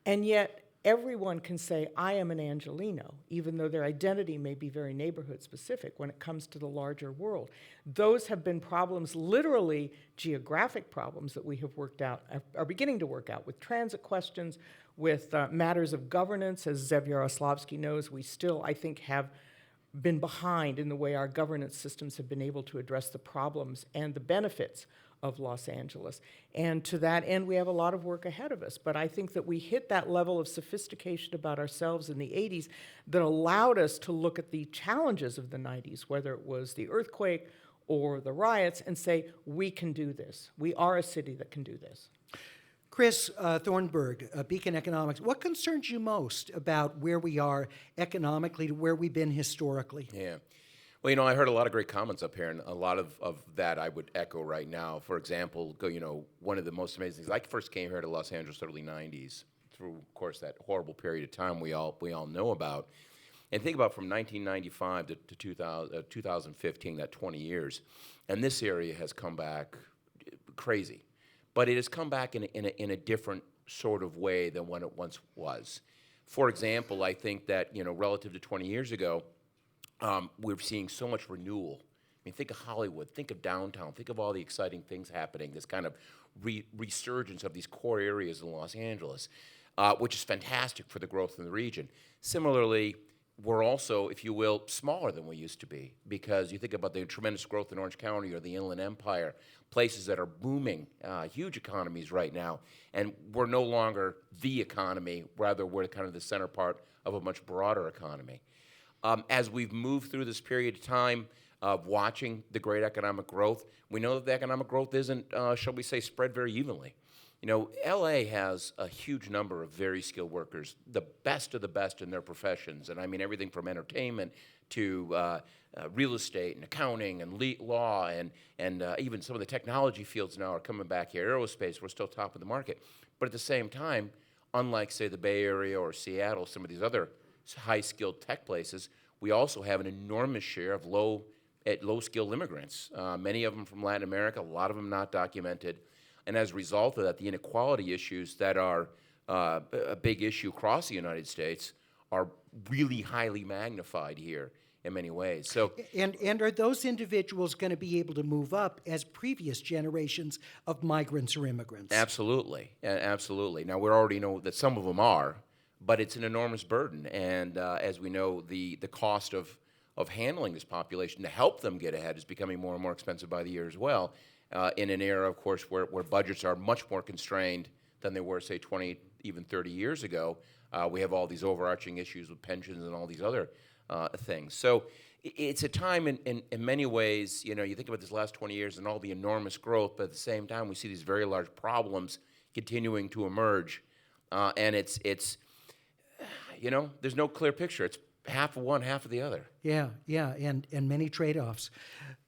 And yet, everyone can say, I am an Angelino, even though their identity may be very neighborhood-specific when it comes to the larger world. Those have been problems, literally geographic problems, that we have worked out, are beginning to work out with transit questions, with matters of governance. As Zev Yaroslavsky knows, we still, I think, have been behind in the way our governance systems have been able to address the problems and the benefits of Los Angeles. And to that end, we have a lot of work ahead of us. But I think that we hit that level of sophistication about ourselves in the 80s that allowed us to look at the challenges of the 90s, whether it was the earthquake or the riots, and say, we can do this. We are a city that can do this. Chris Thornburg, Beacon Economics, what concerns you most about where we are economically to where we've been historically? Yeah. Well, you know, I heard a lot of great comments up here, and a lot of that I would echo right now. For example, you know, one of the most amazing things, I first came here to Los Angeles early 90s through, of course, that horrible period of time we all know about. And think about from 1995 to 2015, that 20 years, and this area has come back crazy. But it has come back in a different sort of way than when it once was. For example, I think that, you know, relative to 20 years ago, we're seeing so much renewal. I mean, think of Hollywood, think of downtown, think of all the exciting things happening, this kind of resurgence of these core areas in Los Angeles, which is fantastic for the growth in the region. Similarly, we're also, if you will, smaller than we used to be, because you think about the tremendous growth in Orange County or the Inland Empire, places that are booming, huge economies right now, and we're no longer the economy, rather we're kind of the center part of a much broader economy. As we've moved through this period of time of watching the great economic growth, we know that the economic growth isn't, shall we say, spread very evenly. You know, LA has a huge number of very skilled workers, the best of the best in their professions, and I mean everything from entertainment to real estate and accounting and law and even some of the technology fields now are coming back here. Aerospace, we're still top of the market. But at the same time, unlike, say, the Bay Area or Seattle, some of these other high-skilled tech places, we also have an enormous share of low-skilled immigrants, many of them from Latin America, a lot of them not documented. And as a result of that, the inequality issues that are a big issue across the United States are really highly magnified here in many ways. So, and are those individuals going to be able to move up as previous generations of migrants or immigrants? Absolutely, absolutely. Now, we already know that some of them are, but it's an enormous burden. And as we know, the cost of handling this population to help them get ahead is becoming more and more expensive by the year as well. In an era, of course, where budgets are much more constrained than they were, say, 20, even 30 years ago. We have all these overarching issues with pensions and all these other things. So it's a time in many ways, you know, you think about this last 20 years and all the enormous growth, but at the same time, we see these very large problems continuing to emerge. And it's you know, there's no clear picture. It's half of one, half of the other. Yeah, and many trade-offs.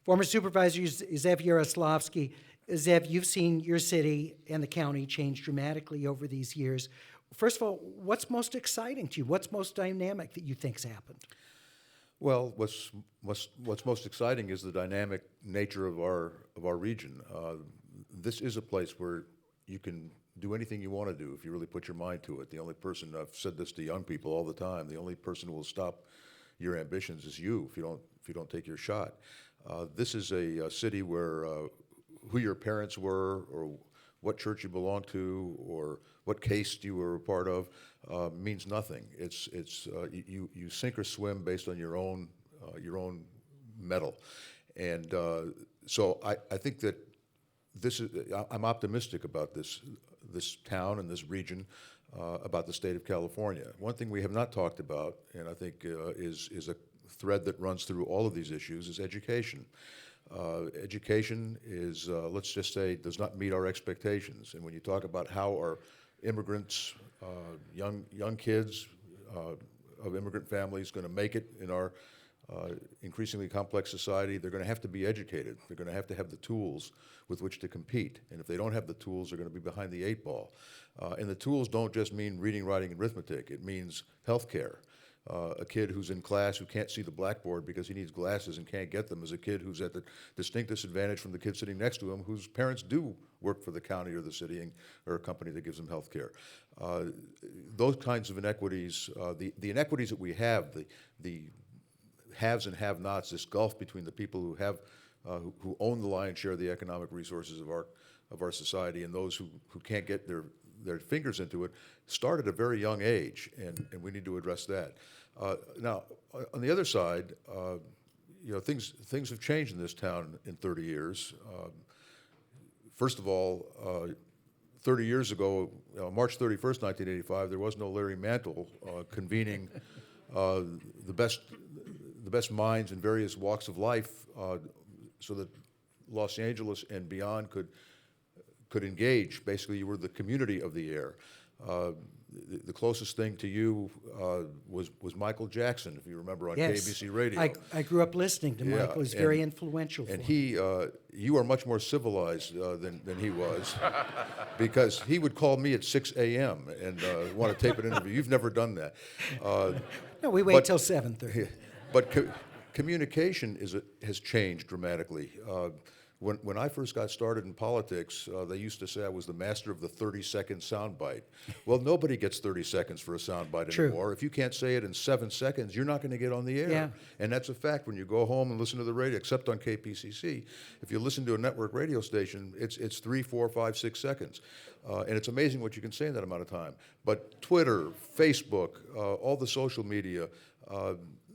Former Supervisor Zev Yaroslavsky, Zev, you've seen your city and the county change dramatically over these years. first of all, what's most exciting to you? What's most dynamic that you think's happened? Well, what's most exciting is the dynamic nature of our region. This is a place where you can do anything you want to do if you really put your mind to it. The only person, I've said this to young people all the time, the only person who will stop your ambitions is you if you don't take your shot. This is a city where who your parents were, or what church you belong to, or what caste you were a part of, means nothing. You sink or swim based on your own mettle, and so I think that I'm optimistic about this town and this region, about the state of California. One thing we have not talked about, and I think is a thread that runs through all of these issues, is education. Education is, let's just say, does not meet our expectations. And when you talk about how our immigrants, young kids of immigrant families going to make it in our increasingly complex society, they're going to have to be educated. They're going to have the tools with which to compete. And if they don't have the tools, they're going to be behind the eight ball. And the tools don't just mean reading, writing, and arithmetic. It means health care. A kid who's in class who can't see the blackboard because he needs glasses and can't get them is a kid who's at the distinct disadvantage from the kid sitting next to him whose parents do work for the county or the city or a company that gives them health care. Those kinds of inequities, the inequities that we have, the haves and have-nots, this gulf between the people who own the lion's share of the economic resources of our society and those who can't get their fingers into it, start at a very young age, and we need to address that. Now, on the other side, things have changed in this town in 30 years. First of all, 30 years ago, March 31st, 1985, there was no Larry Mantle convening the best minds in various walks of life, so that Los Angeles and beyond could engage. Basically, you were the community of the air. The closest thing to you was Michael Jackson, if you remember, on Yes. KBC Radio. I grew up listening to Michael. He was very influential. And you are much more civilized than he was, because he would call me at 6 a.m. and want to tape an interview. You've never done that. No, we wait till 7:30. But communication has changed dramatically. When I first got started in politics, they used to say I was the master of the 30-second soundbite. Well, nobody gets 30 seconds for a soundbite anymore. If you can't say it in 7 seconds, you're not going to get on the air. Yeah. And that's a fact. When you go home and listen to the radio, except on KPCC, if you listen to a network radio station, it's 3, 4, 5, 6 seconds. And it's amazing what you can say in that amount of time. But Twitter, Facebook, all the social media,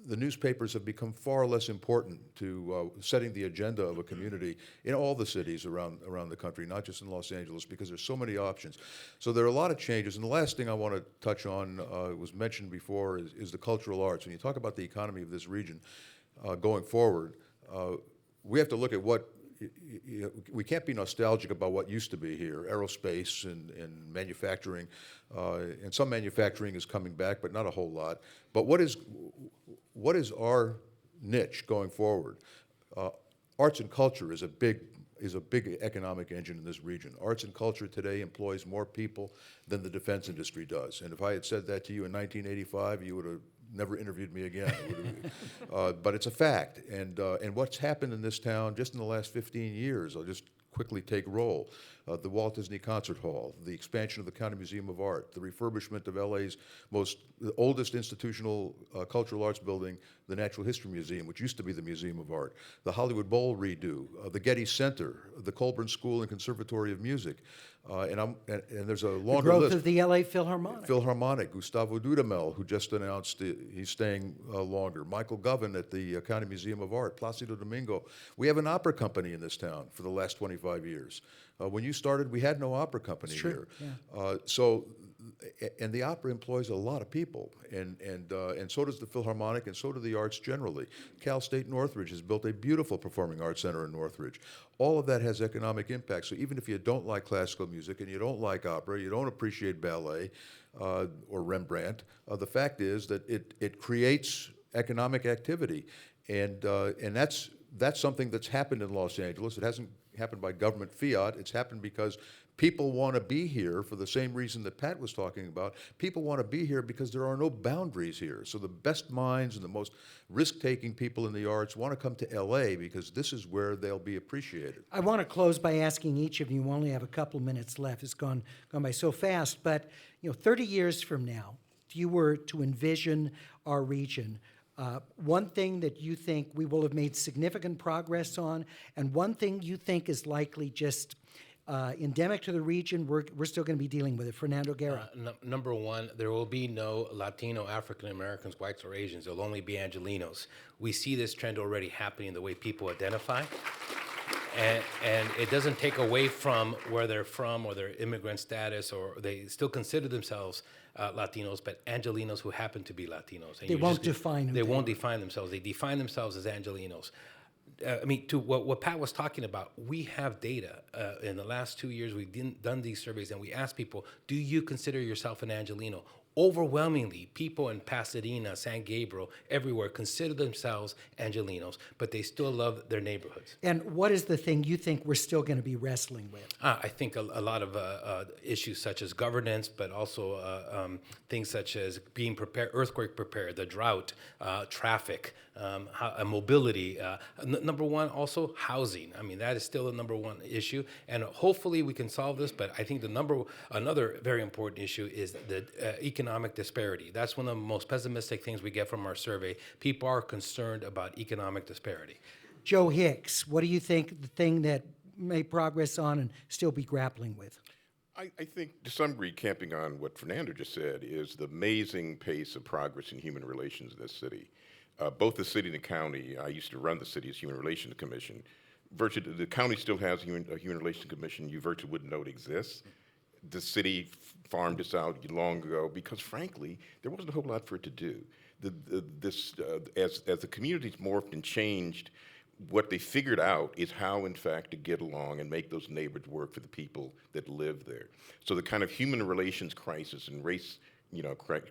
the newspapers have become far less important to setting the agenda of a community in all the cities around the country, not just in Los Angeles, because there's so many options. So there are a lot of changes. And the last thing I want to touch on, was mentioned before, is the cultural arts. When you talk about the economy of this region going forward, we have to look at what, we can't be nostalgic about what used to be here, aerospace and manufacturing, and some manufacturing is coming back, but not a whole lot. But what is our niche going forward? Arts and culture is a big economic engine in this region. Arts and culture today employs more people than the defense industry does. And if I had said that to you in 1985, you would have never interviewed me again. But it's a fact. And what's happened in this town just in the last 15 years, I'll just quickly take roll. The Walt Disney Concert Hall, the expansion of the County Museum of Art, the refurbishment of LA's the oldest institutional cultural arts building, the Natural History Museum, which used to be the Museum of Art, the Hollywood Bowl redo, the Getty Center, the Colburn School and Conservatory of Music, and there's a longer The growth list. of the LA Philharmonic. Philharmonic, Gustavo Dudamel, who just announced he's staying longer. Michael Govan at the County Museum of Art. Placido Domingo. We have an opera company in this town for the last 25 years. When you started, we had no opera company here. Yeah. And the opera employs a lot of people, and so does the Philharmonic, and so do the arts generally. Cal State Northridge has built a beautiful performing arts center in Northridge. All of that has economic impact. So even if you don't like classical music and you don't like opera, you don't appreciate ballet or Rembrandt, the fact is that it creates economic activity, and that's something that's happened in Los Angeles. It hasn't happened by government fiat. It's happened because People want to be here for the same reason that Pat was talking about. People want to be here because there are no boundaries here. So the best minds and the most risk-taking people in the arts want to come to LA because this is where they'll be appreciated. I want to close by asking each of you, we only have a couple minutes left, it's gone by so fast, but 30 years from now, if you were to envision our region, one thing that you think we will have made significant progress on, and one thing you think is likely just endemic to the region, we're still going to be dealing with it. Fernando Guerra. Number one, there will be no Latino, African Americans, whites, or Asians. There'll only be Angelinos. We see this trend already happening in the way people identify. And it doesn't take away from where they're from or their immigrant status, or they still consider themselves Latinos, but Angelinos who happen to be Latinos. And They won't define who They they won't are. define themselves. They define themselves as Angelinos. To what Pat was talking about, we have data. In the last 2 years, we've done these surveys, and we asked people, do you consider yourself an Angelino? Overwhelmingly, people in Pasadena, San Gabriel, everywhere consider themselves Angelinos, but they still love their neighborhoods. And what is the thing you think we're still going to be wrestling with? I think a lot of issues such as governance, but also things such as being prepared, earthquake prepared, the drought, traffic, mobility. Number one, also housing. I mean, that is still the number one issue, and hopefully we can solve this. But I think another very important issue is the economic disparity. That's one of the most pessimistic things we get from our survey. People are concerned about economic disparity. Joe Hicks, what do you think the thing that may progress on and still be grappling with? I think to some degree, camping on what Fernando just said, is the amazing pace of progress in human relations in this city. Both the city and the county, I used to run the city's Human Relations Commission. Virtually, the county still has a Human Relations Commission. You virtually wouldn't know it exists. The city farmed this out long ago because, frankly, there wasn't a whole lot for it to do. As the communities morphed and changed, what they figured out is how, in fact, to get along and make those neighborhoods work for the people that live there. So the kind of human relations crisis and race,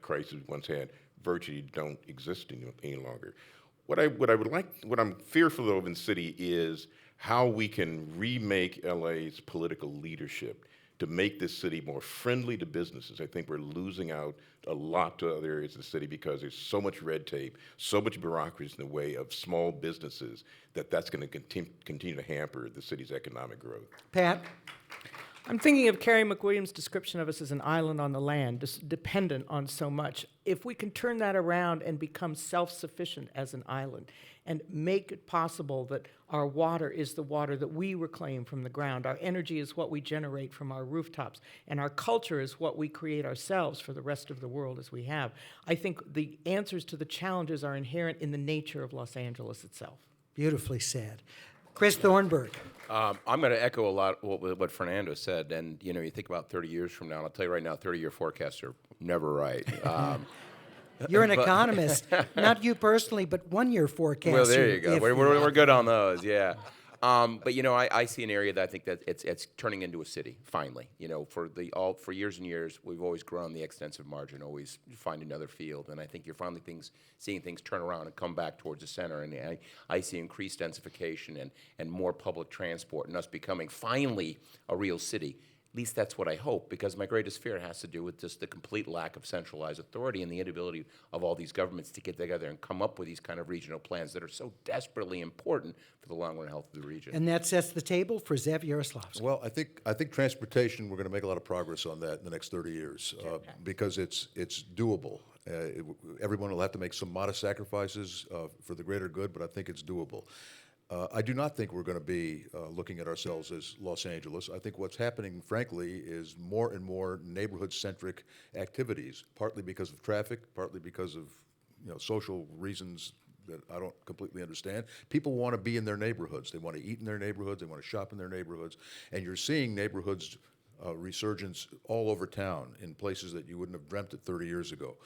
crisis we once had virtually don't exist any longer. What I'm fearful of in the city is how we can remake LA's political leadership to make this city more friendly to businesses. I think we're losing out a lot to other areas of the city because there's so much red tape, so much bureaucracy in the way of small businesses that's going to continue to hamper the city's economic growth. Pat? I'm thinking of Carrie McWilliams' description of us as an island on the land, just dependent on so much. If we can turn that around and become self-sufficient as an island and make it possible that our water is the water that we reclaim from the ground, our energy is what we generate from our rooftops, and our culture is what we create ourselves for the rest of the world as we have, I think the answers to the challenges are inherent in the nature of Los Angeles itself. Beautifully said. Chris Thornburg. I'm going to echo a lot what Fernando said, and you think about 30 years from now. And I'll tell you right now, 30-year forecasts are never right. You're an economist, not you personally, but one-year forecaster. Well, there you go. We're good on those, yeah. But I see an area that I think that it's turning into a city finally. For years and years we've always grown the extensive margin, always find another field, and I think you're finally seeing things turn around and come back towards the center. And I see increased densification and more public transport, and us becoming finally a real city. At least that's what I hope, because my greatest fear has to do with just the complete lack of centralized authority and the inability of all these governments to get together and come up with these kind of regional plans that are so desperately important for the long-run health of the region. And that sets the table for Zev Yaroslavsky. Well, I think transportation, we're going to make a lot of progress on that in the next 30 years because it's doable. Everyone will have to make some modest sacrifices for the greater good, but I think it's doable. I do not think we're going to be looking at ourselves as Los Angeles. I think what's happening, frankly, is more and more neighborhood-centric activities, partly because of traffic, partly because of social reasons that I don't completely understand. People want to be in their neighborhoods. They want to eat in their neighborhoods. They want to shop in their neighborhoods. And you're seeing neighborhoods resurgence all over town in places that you wouldn't have dreamt it 30 years ago.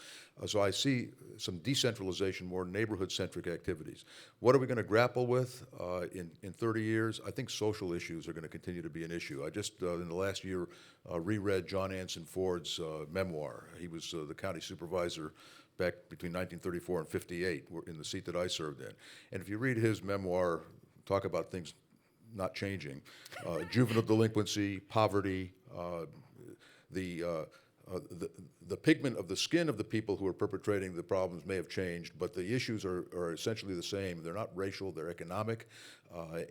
So I see some decentralization, more neighborhood-centric activities. What are we going to grapple with in 30 years? I think social issues are going to continue to be an issue. I just, in the last year, reread John Anson Ford's memoir. He was the county supervisor back between 1934 and 58, in the seat that I served in. And if you read his memoir, talk about things not changing. Juvenile delinquency, poverty, the pigment of the skin of the people who are perpetrating the problems may have changed, but the issues are essentially the same. They're not racial, they're economic,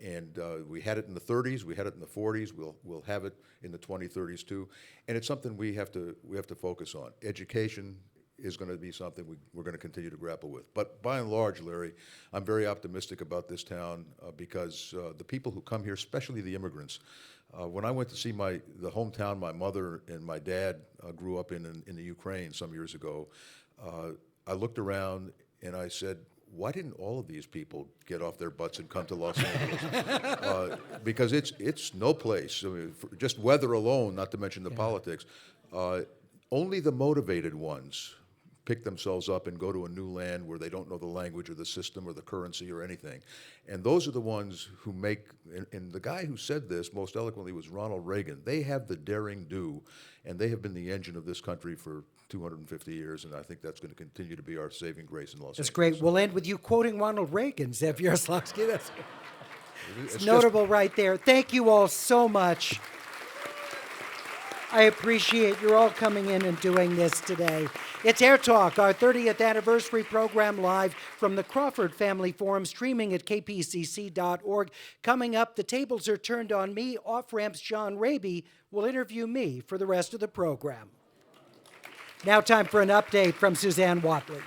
and we had it in the 30s, we had it in the 40s, we'll have it in the 2030s too, and it's something we have to focus on. Education is going to be something we're going to continue to grapple with. But by and large, Larry, I'm very optimistic about this town because the people who come here, especially the immigrants, when I went to see the hometown my mother and my dad grew up in the Ukraine some years ago, I looked around and I said, why didn't all of these people get off their butts and come to Los Angeles? Because it's no place. I mean, just weather alone, not to mention the politics. Only the motivated ones pick themselves up and go to a new land where they don't know the language or the system or the currency or anything. And those are the ones who make, and the guy who said this most eloquently was Ronald Reagan. They have the daring do, and they have been the engine of this country for 250 years, and I think that's going to continue to be our saving grace in Los Angeles. That's great. We'll end with you quoting Ronald Reagan, Zev Yaroslavsky. That's It's notable right there. Thank you all so much. I appreciate you all coming in and doing this today. It's AirTalk, our 30th anniversary program, live from the Crawford Family Forum, streaming at kpcc.org. Coming up, the tables are turned on me. Off-Ramp's John Raby will interview me for the rest of the program. Now time for an update from Suzanne Watley.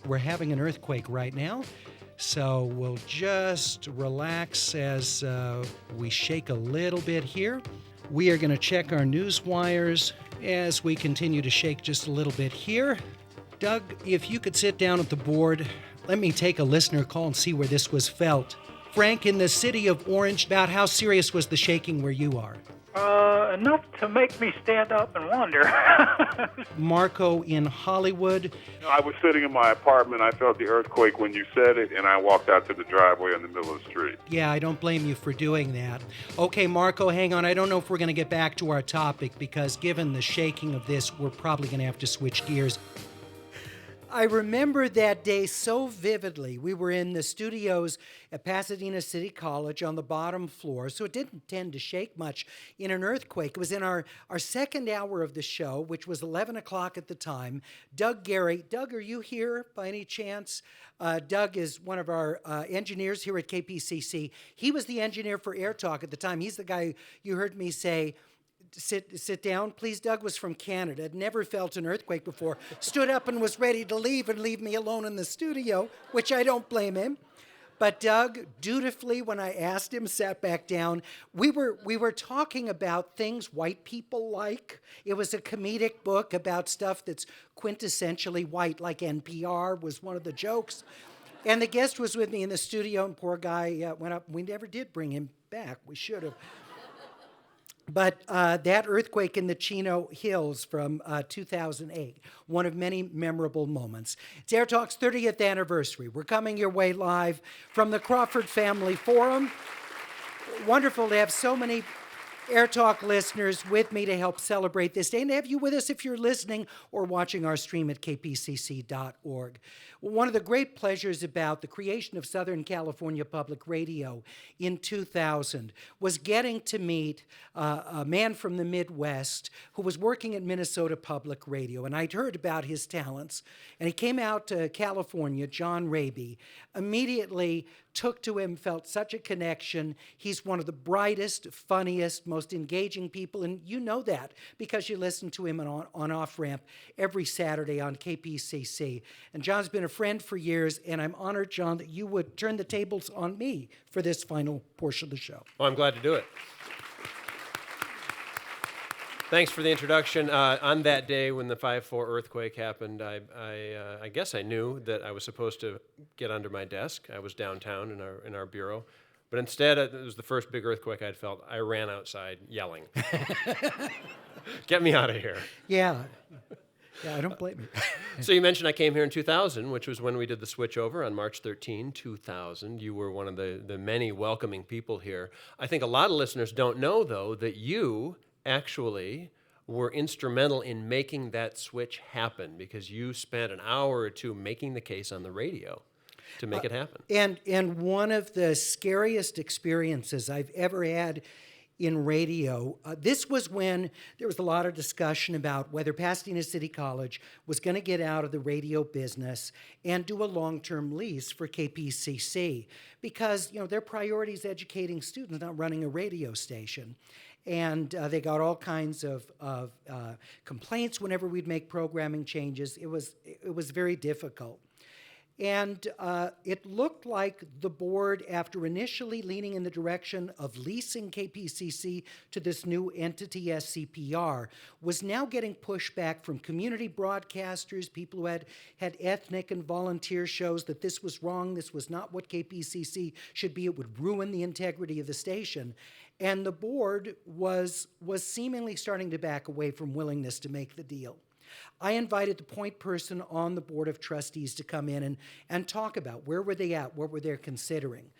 We're having an earthquake right now, so we'll just relax as we shake a little bit here. We are going to check our news wires as we continue to shake just a little bit here. Doug, if you could sit down at the board, let me take a listener call and see where this was felt. Frank, in the city of Orange, about how serious was the shaking where you are? Enough to make me stand up and wonder. Marco in Hollywood. I was sitting in my apartment. I felt the earthquake when you said it, and I walked out to the driveway in the middle of the street. Yeah, I don't blame you for doing that. Okay, Marco, hang on. I don't know if we're going to get back to our topic because given the shaking of this, we're probably going to have to switch gears. I remember that day so vividly. We were in the studios at Pasadena City College on the bottom floor, so it didn't tend to shake much in an earthquake. It was in our second hour of the show, which was 11 o'clock at the time. Doug Gary. Doug, are you here by any chance? Doug is one of our engineers here at KPCC. He was the engineer for AirTalk at the time. He's the guy you heard me say, sit down, please. Doug was from Canada, had never felt an earthquake before, stood up and was ready to leave and leave me alone in the studio, which I don't blame him. But Doug, dutifully, when I asked him, sat back down. We were talking about things white people like. It was a comedic book about stuff that's quintessentially white, like NPR was one of the jokes. And the guest was with me in the studio, and poor guy went up. We never did bring him back. We should have. But that earthquake in the Chino Hills from 2008, one of many memorable moments. It's AirTalk's 30th anniversary. We're coming your way live from the Crawford Family Forum. Wonderful to have so many AirTalk listeners with me to help celebrate this day, and to have you with us if you're listening or watching our stream at kpcc.org. Well, one of the great pleasures about the creation of Southern California Public Radio in 2000 was getting to meet a man from the Midwest who was working at Minnesota Public Radio, and I'd heard about his talents, and he came out to California, John Raby, immediately took to him, felt such a connection. He's one of the brightest, funniest, most engaging people, and you know that because you listen to him on Off-Ramp every Saturday on KPCC. And John's been a friend for years, and I'm honored, John, that you would turn the tables on me for this final portion of the show. Well, I'm glad to do it. Thanks for the introduction. On that day when the 5.4 earthquake happened, I guess I knew that I was supposed to get under my desk. I was downtown in our bureau. But instead, it was the first big earthquake I'd felt. I ran outside yelling. Get me out of here. Yeah. Yeah, I don't blame you. So you mentioned I came here in 2000, which was when we did the switch over on March 13, 2000. You were one of the many welcoming people here. I think a lot of listeners don't know, though, that you actually were instrumental in making that switch happen because you spent an hour or two making the case on the radio to make it happen. And one of the scariest experiences I've ever had in radio, this was when there was a lot of discussion about whether Pasadena City College was going to get out of the radio business and do a long-term lease for KPCC because, their priority is educating students, not running a radio station. And they got all kinds of complaints whenever we'd make programming changes. It was very difficult. And it looked like the board, after initially leaning in the direction of leasing KPCC to this new entity, SCPR, was now getting pushback from community broadcasters, people who had ethnic and volunteer shows, that this was wrong, this was not what KPCC should be, it would ruin the integrity of the station. And the board was seemingly starting to back away from willingness to make the deal. I invited the point person on the Board of Trustees to come in and talk about where were they at, what were they considering.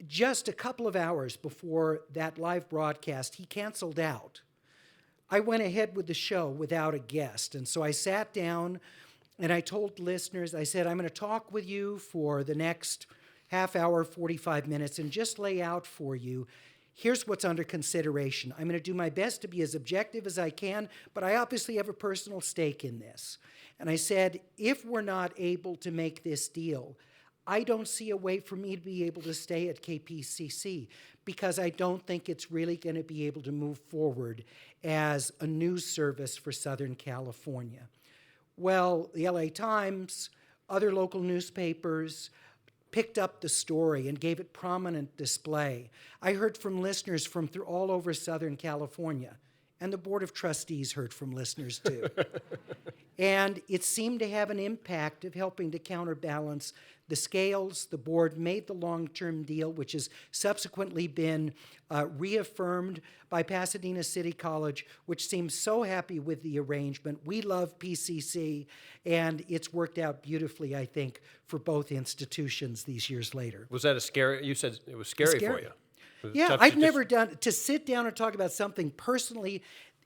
Just a couple of hours before that live broadcast, he canceled out. I went ahead with the show without a guest, and so I sat down and I told listeners, I said, I'm going to talk with you for the next half hour, 45 minutes, and just lay out for you, here's what's under consideration. I'm going to do my best to be as objective as I can, but I obviously have a personal stake in this. And I said, if we're not able to make this deal, I don't see a way for me to be able to stay at KPCC because I don't think it's really going to be able to move forward as a news service for Southern California. Well, the LA Times, other local newspapers, picked up the story and gave it prominent display. I heard from listeners from all over Southern California, and the Board of Trustees heard from listeners too. And it seemed to have an impact of helping to counterbalance the scales. The board made the long-term deal, which has subsequently been reaffirmed by Pasadena City College, which seems so happy with the arrangement. We love PCC, and it's worked out beautifully, I think, for both institutions these years later. Was that a scary, you said it was scary for you? Yeah, I've never done, to sit down and talk about something personally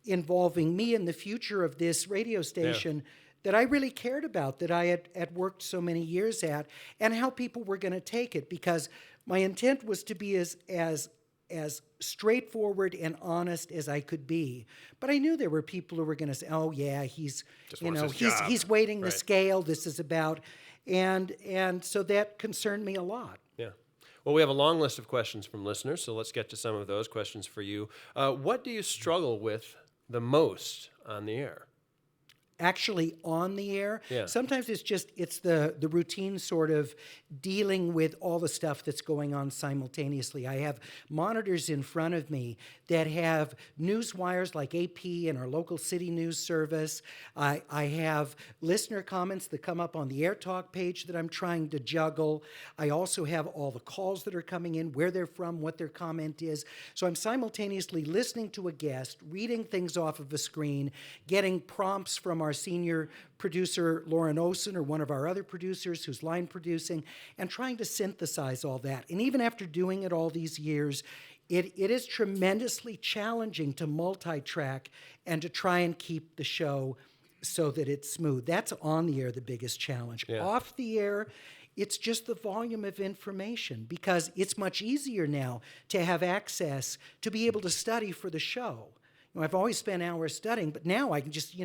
involving me and the future of this radio station, that I really cared about, that I had worked so many years at, and how people were going to take it, because my intent was to be as straightforward and honest as I could be. But I knew there were people who were going to say, "Oh yeah, he's he's weighting the scale. This is about," and so that concerned me a lot. Yeah. Well, we have a long list of questions from listeners, so let's get to some of those questions for you. What do you struggle with the most on the air? Actually on the air. Yeah. Sometimes it's the routine sort of dealing with all the stuff that's going on simultaneously. I have monitors in front of me that have news wires like AP and our local city news service. I have listener comments that come up on the AirTalk page that I'm trying to juggle. I also have all the calls that are coming in, where they're from, what their comment is. So I'm simultaneously listening to a guest, reading things off of a screen, getting prompts from our senior producer, Lauren Osen, or one of our other producers who's line producing, and trying to synthesize all that. And even after doing it all these years, it is tremendously challenging to multi-track and to try and keep the show so that it's smooth. That's on the air the biggest challenge. Yeah. Off the air, it's just the volume of information, because it's much easier now to have access to be able to study for the show. I've always spent hours studying, but now I can just,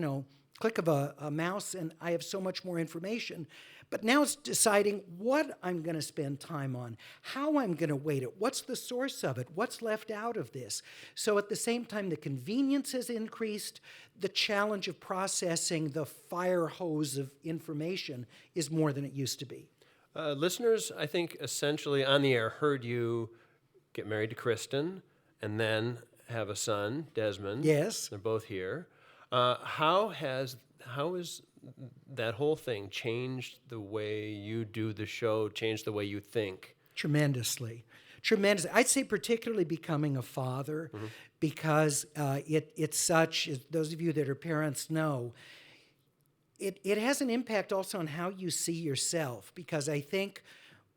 click of a mouse and I have so much more information. But now it's deciding what I'm going to spend time on, how I'm going to weight it, what's the source of it, what's left out of this. So at the same time, the convenience has increased, the challenge of processing the fire hose of information is more than it used to be. Listeners, I think, essentially on the air heard you get married to Kristen and then have a son, Desmond. Yes. They're both here. How has that whole thing changed the way you do the show, changed the way you think? Tremendously. I'd say particularly becoming a father, because it's such, as those of you that are parents know, it has an impact also on how you see yourself, because I think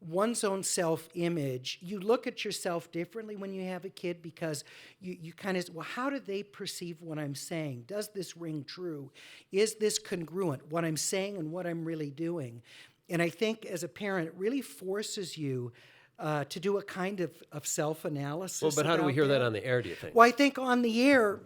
one's own self-image, you look at yourself differently when you have a kid, because you kind of, well, how do they perceive what I'm saying? Does this ring true? Is this congruent, what I'm saying and what I'm really doing? And I think as a parent, it really forces you to do a kind of self-analysis. Well, but how do we hear that on the air, do you think? Well, I think on the air,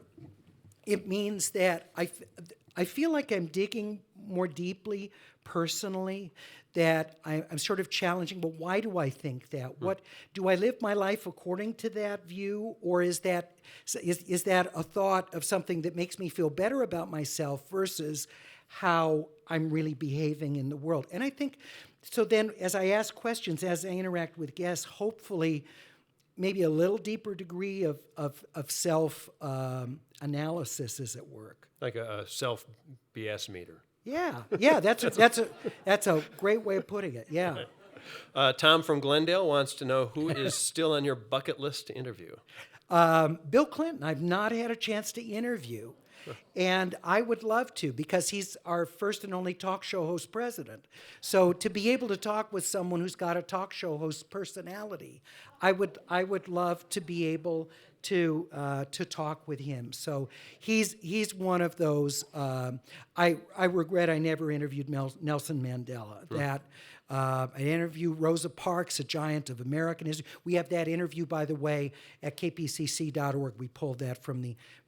it means that I feel like I'm digging more deeply personally, that I'm sort of challenging, but why do I think that? What do I live my life according to that view, or is that a thought of something that makes me feel better about myself versus how I'm really behaving in the world? And I think, so then as I ask questions, as I interact with guests, hopefully maybe a little deeper degree of self analysis is at work. Like a self BS meter. Yeah, that's a great way of putting it. Yeah. Tom from Glendale wants to know who is still on your bucket list to interview. Bill Clinton. I've not had a chance to interview, and I would love to, because he's our first and only talk show host president. So to be able to talk with someone who's got a talk show host personality, I would love to be able to talk with him. So he's one of those. I regret I never interviewed Nelson Mandela. That I interviewed Rosa Parks, a giant of American history. We have that interview, by the way, at kpcc.org. We pulled that from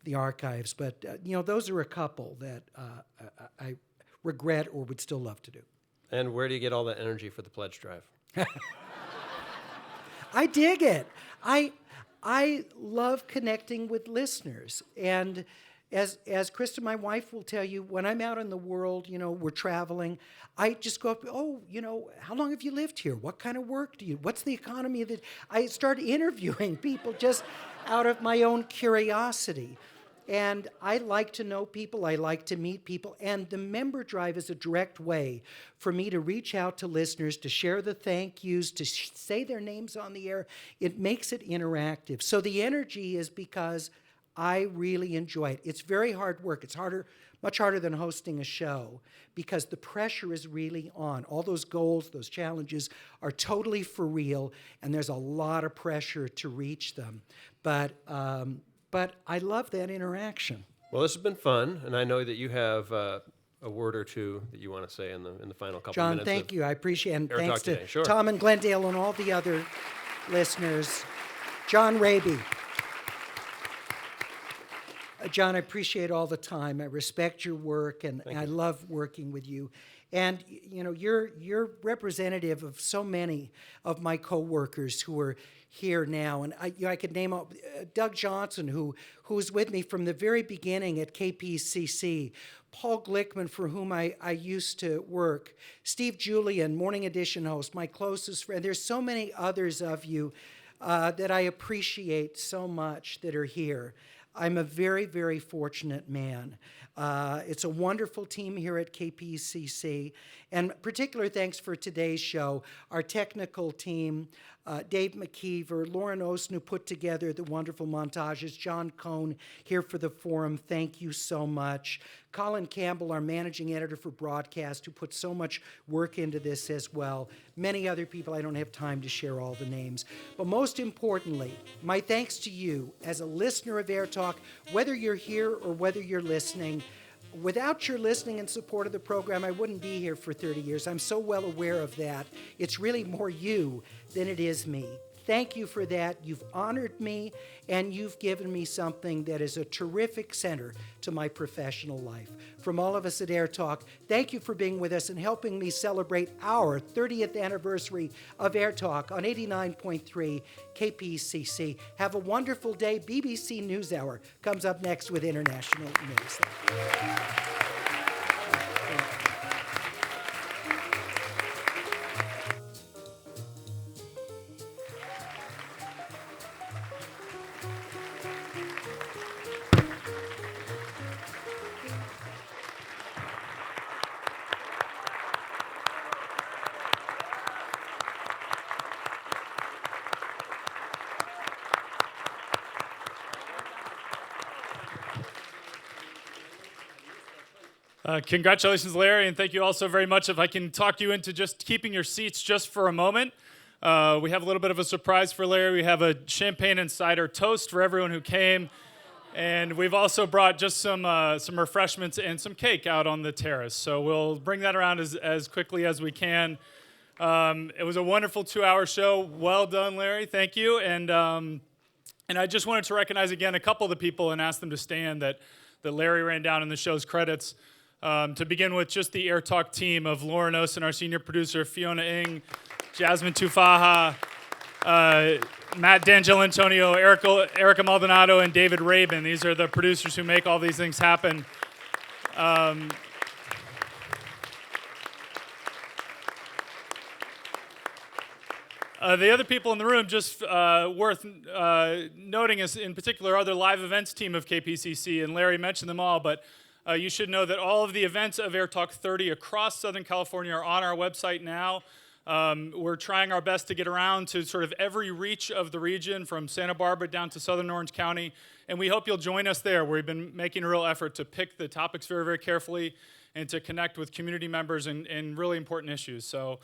the archives. But those are a couple that I regret or would still love to do. And where do you get all that energy for the pledge drive? I dig it. I love connecting with listeners, and as Krista, my wife, will tell you, when I'm out in the world, we're traveling, I just go up, how long have you lived here? What kind of work do you, what's the economy of it? I start interviewing people just out of my own curiosity. And I like to know people, I like to meet people, and the member drive is a direct way for me to reach out to listeners, to share the thank yous, to say their names on the air. It makes it interactive. So the energy is because I really enjoy it. It's very hard work. It's much harder than hosting a show, because the pressure is really on. All those goals, those challenges are totally for real, and there's a lot of pressure to reach them. But I love that interaction. Well, this has been fun, and I know that you have a word or two that you want to say in the final couple John, minutes. thank you. I appreciate it. And AirTalk thanks today. to Sure. Tom and Glendale and all the other listeners. John Raby. John, I appreciate all the time. I respect your work, and I love working with you. And you know, you're representative of so many of my coworkers who are here now. And I could name Doug Johnson, who's with me from the very beginning at KPCC. Paul Glickman, for whom I used to work. Steve Julian, Morning Edition host, my closest friend. There's so many others of you that I appreciate so much that are here. I'm a very, very fortunate man. It's a wonderful team here at KPCC. And particular thanks for today's show, our technical team, Dave McKeever, Lauren Osten, who put together the wonderful montages, John Cohn here for the forum. Thank you so much. Colin Campbell, our managing editor for Broadcast, who put so much work into this as well. Many other people, I don't have time to share all the names. But most importantly, my thanks to you as a listener of AirTalk, whether you're here or whether you're listening. Without your listening and support of the program, I wouldn't be here for 30 years. I'm so well aware of that. It's really more you than it is me. Thank you for that. You've honored me, and you've given me something that is a terrific center to my professional life. From all of us at AirTalk, thank you for being with us and helping me celebrate our 30th anniversary of AirTalk on 89.3 KPCC. Have a wonderful day. BBC NewsHour comes up next with international news. Congratulations, Larry, and thank you all so very much. If I can talk you into just keeping your seats just for a moment. We have a little bit of a surprise for Larry. We have a champagne and cider toast for everyone who came. And we've also brought just some refreshments and some cake out on the terrace. So we'll bring that around as quickly as we can. It was a wonderful 2-hour show. Well done, Larry. Thank you. And I just wanted to recognize again a couple of the people and ask them to stand that Larry ran down in the show's credits. To begin with, just the AirTalk team of Lauren Osten, our senior producer, Fiona Ng, Jasmine Tufaha, Matt D'Angelantonio, Erica Maldonado, and David Rabin. These are the producers who make all these things happen. The other people in the room, just worth noting, is in particular other live events team of KPCC, and Larry mentioned them all, but you should know that all of the events of AirTalk 30 across Southern California are on our website now. We're trying our best to get around to sort of every reach of the region, from Santa Barbara down to Southern Orange County, and we hope you'll join us there. We've been making a real effort to pick the topics very, very carefully and to connect with community members in really important issues. So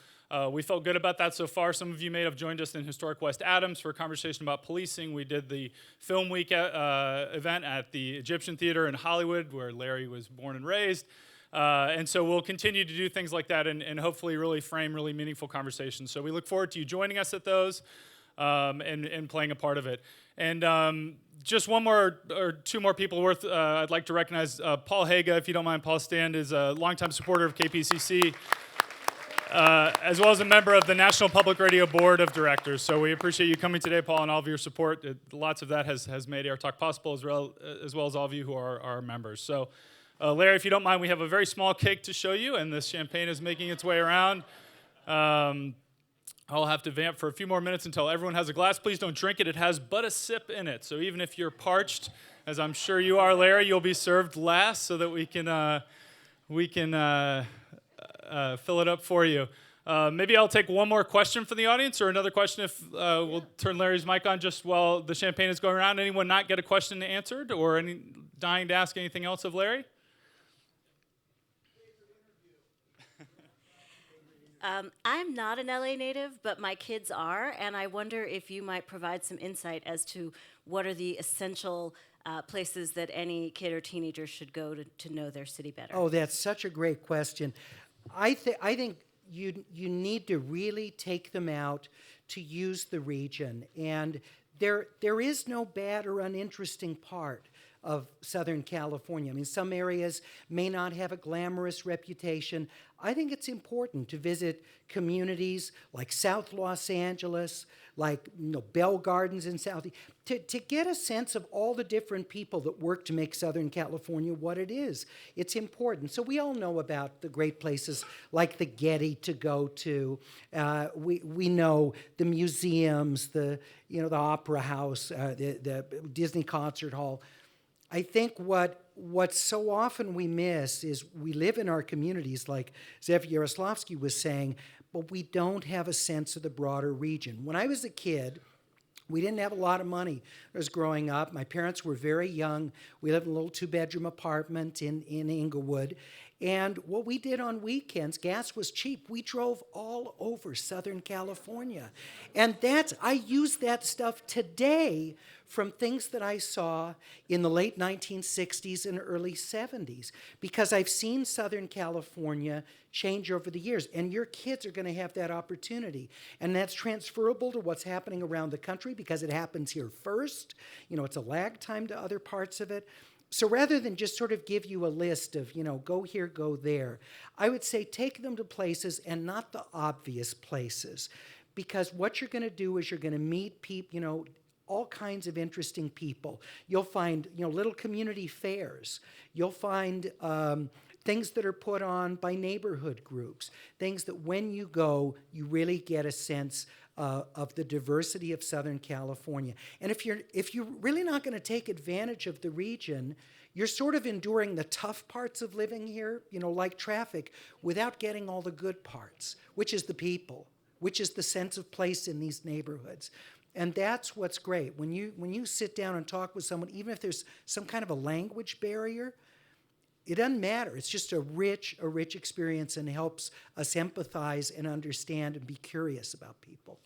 we felt good about that so far. Some of you may have joined us in historic West Adams for a conversation about policing. We did the Film Week event at the Egyptian Theater in Hollywood, where Larry was born and raised. And so we'll continue to do things like that and hopefully really frame really meaningful conversations. So we look forward to you joining us at those and playing a part of it. And just one more or two more people worth I'd like to recognize. Paul Haga, if you don't mind, Paul Stand, is a longtime supporter of KPCC, as well as a member of the National Public Radio Board of Directors. So we appreciate you coming today, Paul, and all of your support. Lots of that has made AirTalk possible, as well as all of you who are our members. So Larry, if you don't mind, we have a very small cake to show you, and this champagne is making its way around. I'll have to vamp for a few more minutes until everyone has a glass. Please don't drink it. It has but a sip in it. So even if you're parched, as I'm sure you are, Larry, you'll be served last so that we can fill it up for you. Maybe I'll take one more question from the audience, or another question if we'll turn Larry's mic on just while the champagne is going around. Anyone not get a question answered, or any dying to ask anything else of Larry? I'm not an LA native, but my kids are, and I wonder if you might provide some insight as to what are the essential places that any kid or teenager should go to know their city better? Oh, that's such a great question. I think you need to really take them out to use the region. And there is no bad or uninteresting part of Southern California. I mean, some areas may not have a glamorous reputation. I think it's important to visit communities like South Los Angeles, like Bell Gardens in South, to get a sense of all the different people that work to make Southern California what it is. It's important. So we all know about the great places like the Getty to go to. We know the museums, the Opera House, the Disney Concert Hall. I think what so often we miss is we live in our communities, like Zev Yaroslavsky was saying, but we don't have a sense of the broader region. When I was a kid, we didn't have a lot of money. I was growing up. My parents were very young. We lived in a little two-bedroom apartment in Inglewood. And what we did on weekends, gas was cheap. We drove all over Southern California. And I use that stuff today from things that I saw in the late 1960s and early 70s, because I've seen Southern California change over the years, and your kids are going to have that opportunity. And that's transferable to what's happening around the country because it happens here first. It's a lag time to other parts of it. So rather than just sort of give you a list of, go here, go there, I would say take them to places and not the obvious places, because what you're going to do is you're going to meet people, all kinds of interesting people. You'll find, little community fairs. You'll find things that are put on by neighborhood groups, things that when you go, you really get a sense of the diversity of Southern California. And if you're really not going to take advantage of the region, you're sort of enduring the tough parts of living here, like traffic, without getting all the good parts, which is the people, which is the sense of place in these neighborhoods. And that's what's great. When you sit down and talk with someone, even if there's some kind of a language barrier, it doesn't matter. It's just a rich experience and helps us empathize and understand and be curious about people.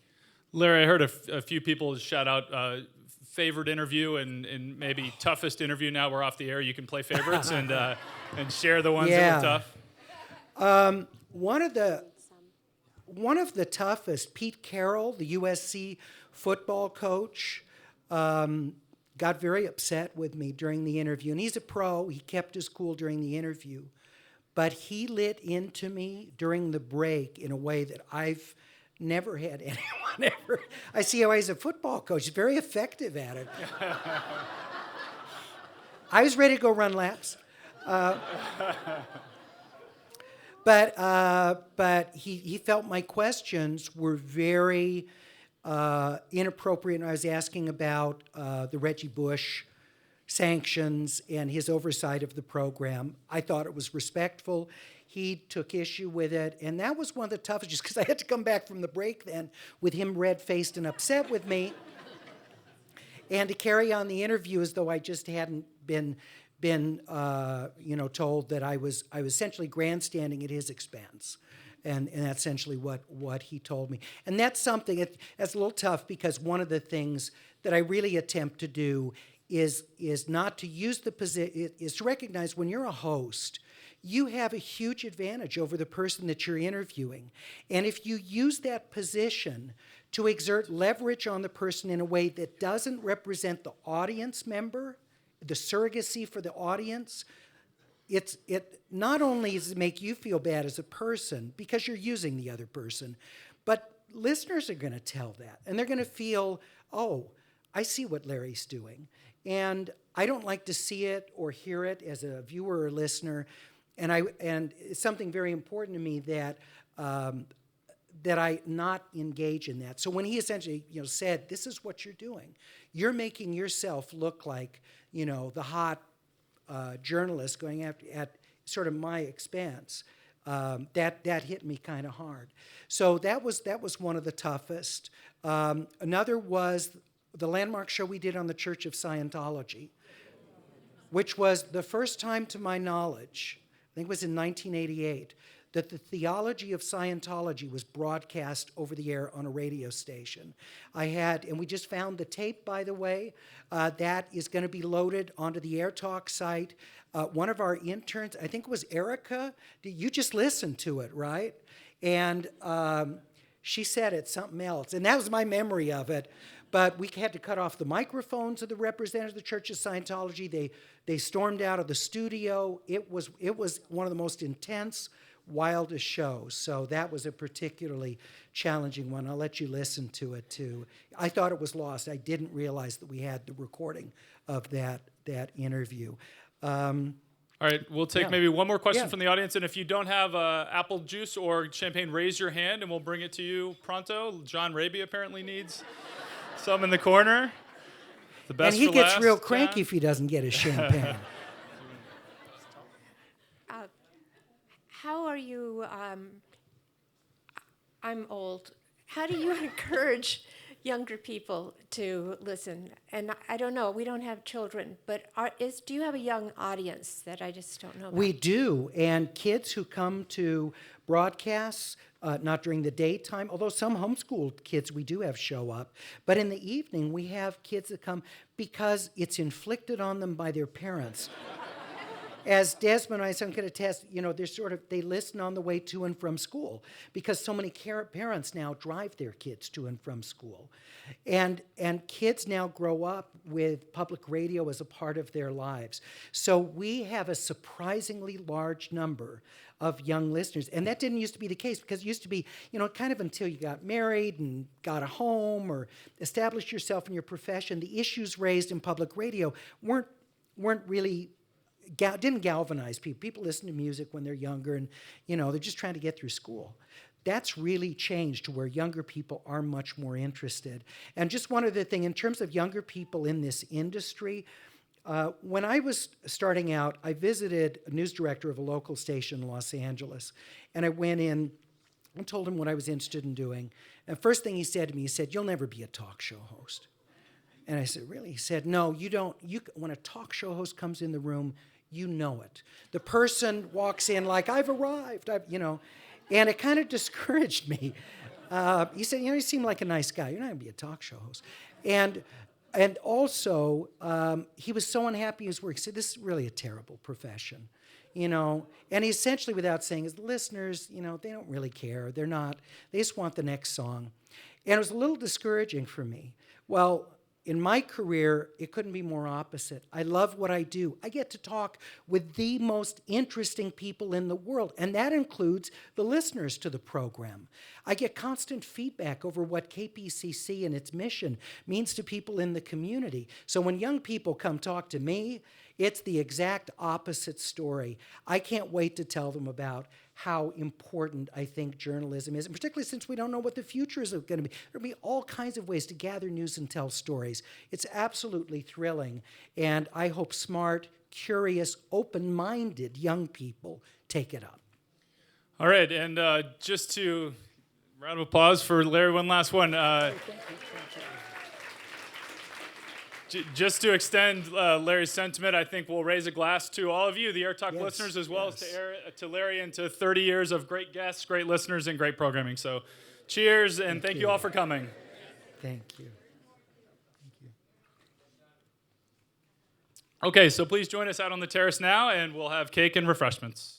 Larry, I heard a few people shout out favorite interview and maybe toughest interview. Now we're off the air. You can play favorites and share the ones that were tough. One of the toughest, Pete Carroll, the USC football coach, got very upset with me during the interview. And he's a pro. He kept his cool during the interview. But he lit into me during the break in a way that I've never had anyone ever. I see how he's a football coach. He's very effective at it. I was ready to go run laps. But he felt my questions were very inappropriate. And I was asking about the Reggie Bush sanctions and his oversight of the program. I thought it was respectful. He took issue with it, and that was one of the toughest, just because I had to come back from the break then with him red-faced and upset with me, and to carry on the interview as though I just hadn't been told that I was essentially grandstanding at his expense. And that's essentially what he told me. And that's something that's a little tough, because one of the things that I really attempt to do is not to use the position, is to recognize when you're a host, you have a huge advantage over the person that you're interviewing. And if you use that position to exert leverage on the person in a way that doesn't represent the audience member, the surrogacy for the audience, it not only does it make you feel bad as a person because you're using the other person, but listeners are going to tell that. And they're going to feel, oh, I see what Larry's doing. And I don't like to see it or hear it as a viewer or listener. And it's something very important to me that I not engage in that. So when he essentially said, this is what you're doing, you're making yourself look like the hot journalist going after at sort of my expense, that hit me kind of hard. So that was one of the toughest. Another was the landmark show we did on the Church of Scientology, which was the first time to my knowledge, I think it was in 1988, that the theology of Scientology was broadcast over the air on a radio station. And we just found the tape, by the way, that is going to be loaded onto the AirTalk site. One of our interns, I think it was Erica, you just listened to it, right? And she said it's something else. And that was my memory of it. But we had to cut off the microphones of the representatives of the Church of Scientology. They stormed out of the studio. It was one of the most intense, wildest shows. So that was a particularly challenging one. I'll let you listen to it too. I thought it was lost. I didn't realize that we had the recording of that interview. All right, we'll take maybe one more question from the audience. And if you don't have apple juice or champagne, raise your hand and we'll bring it to you pronto. John Raby apparently needs some in the corner. The best and he for gets last, real cranky if he doesn't get his champagne. How are you, I'm old, how do you encourage younger people to listen? And I don't know, we don't have children, but do you have a young audience that I just don't know about? We do, and kids who come to broadcasts, not during the daytime, although some homeschooled kids we do have show up, but in the evening we have kids that come because it's inflicted on them by their parents. As Desmond and I can attest, they listen on the way to and from school because so many parents now drive their kids to and from school. And kids now grow up with public radio as a part of their lives. So we have a surprisingly large number of young listeners. And that didn't used to be the case because it used to be, kind of until you got married and got a home or established yourself in your profession, the issues raised in public radio weren't really didn't galvanize people. People listen to music when they're younger and, they're just trying to get through school. That's really changed to where younger people are much more interested. And just one other thing, in terms of younger people in this industry, when I was starting out, I visited a news director of a local station in Los Angeles. And I went in and told him what I was interested in doing. And the first thing he said to me, he said, "You'll never be a talk show host." And I said, "Really?" He said, "No, you don't. When a talk show host comes in the room, you know it. The person walks in like, I've arrived, and it kind of discouraged me. He said, you seem like a nice guy. You're not going to be a talk show host. And also, he was so unhappy with his work. He said, this is really a terrible profession, And he essentially, without saying, his listeners, they don't really care. They just want the next song. And it was a little discouraging for me. Well, in my career, it couldn't be more opposite. I love what I do. I get to talk with the most interesting people in the world, and that includes the listeners to the program. I get constant feedback over what KPCC and its mission means to people in the community. So when young people come talk to me, it's the exact opposite story. I can't wait to tell them about how important I think journalism is, and particularly since we don't know what the future is going to be. There'll be all kinds of ways to gather news and tell stories. It's absolutely thrilling, and I hope smart, curious, open-minded young people take it up. All right, and just to round of applause for Larry, one last one. Just to extend Larry's sentiment, I think we'll raise a glass to all of you, the AirTalk listeners, as well as to Larry and to 30 years of great guests, great listeners, and great programming. So cheers, and thank you all for coming. Thank you. Okay, so please join us out on the terrace now, and we'll have cake and refreshments.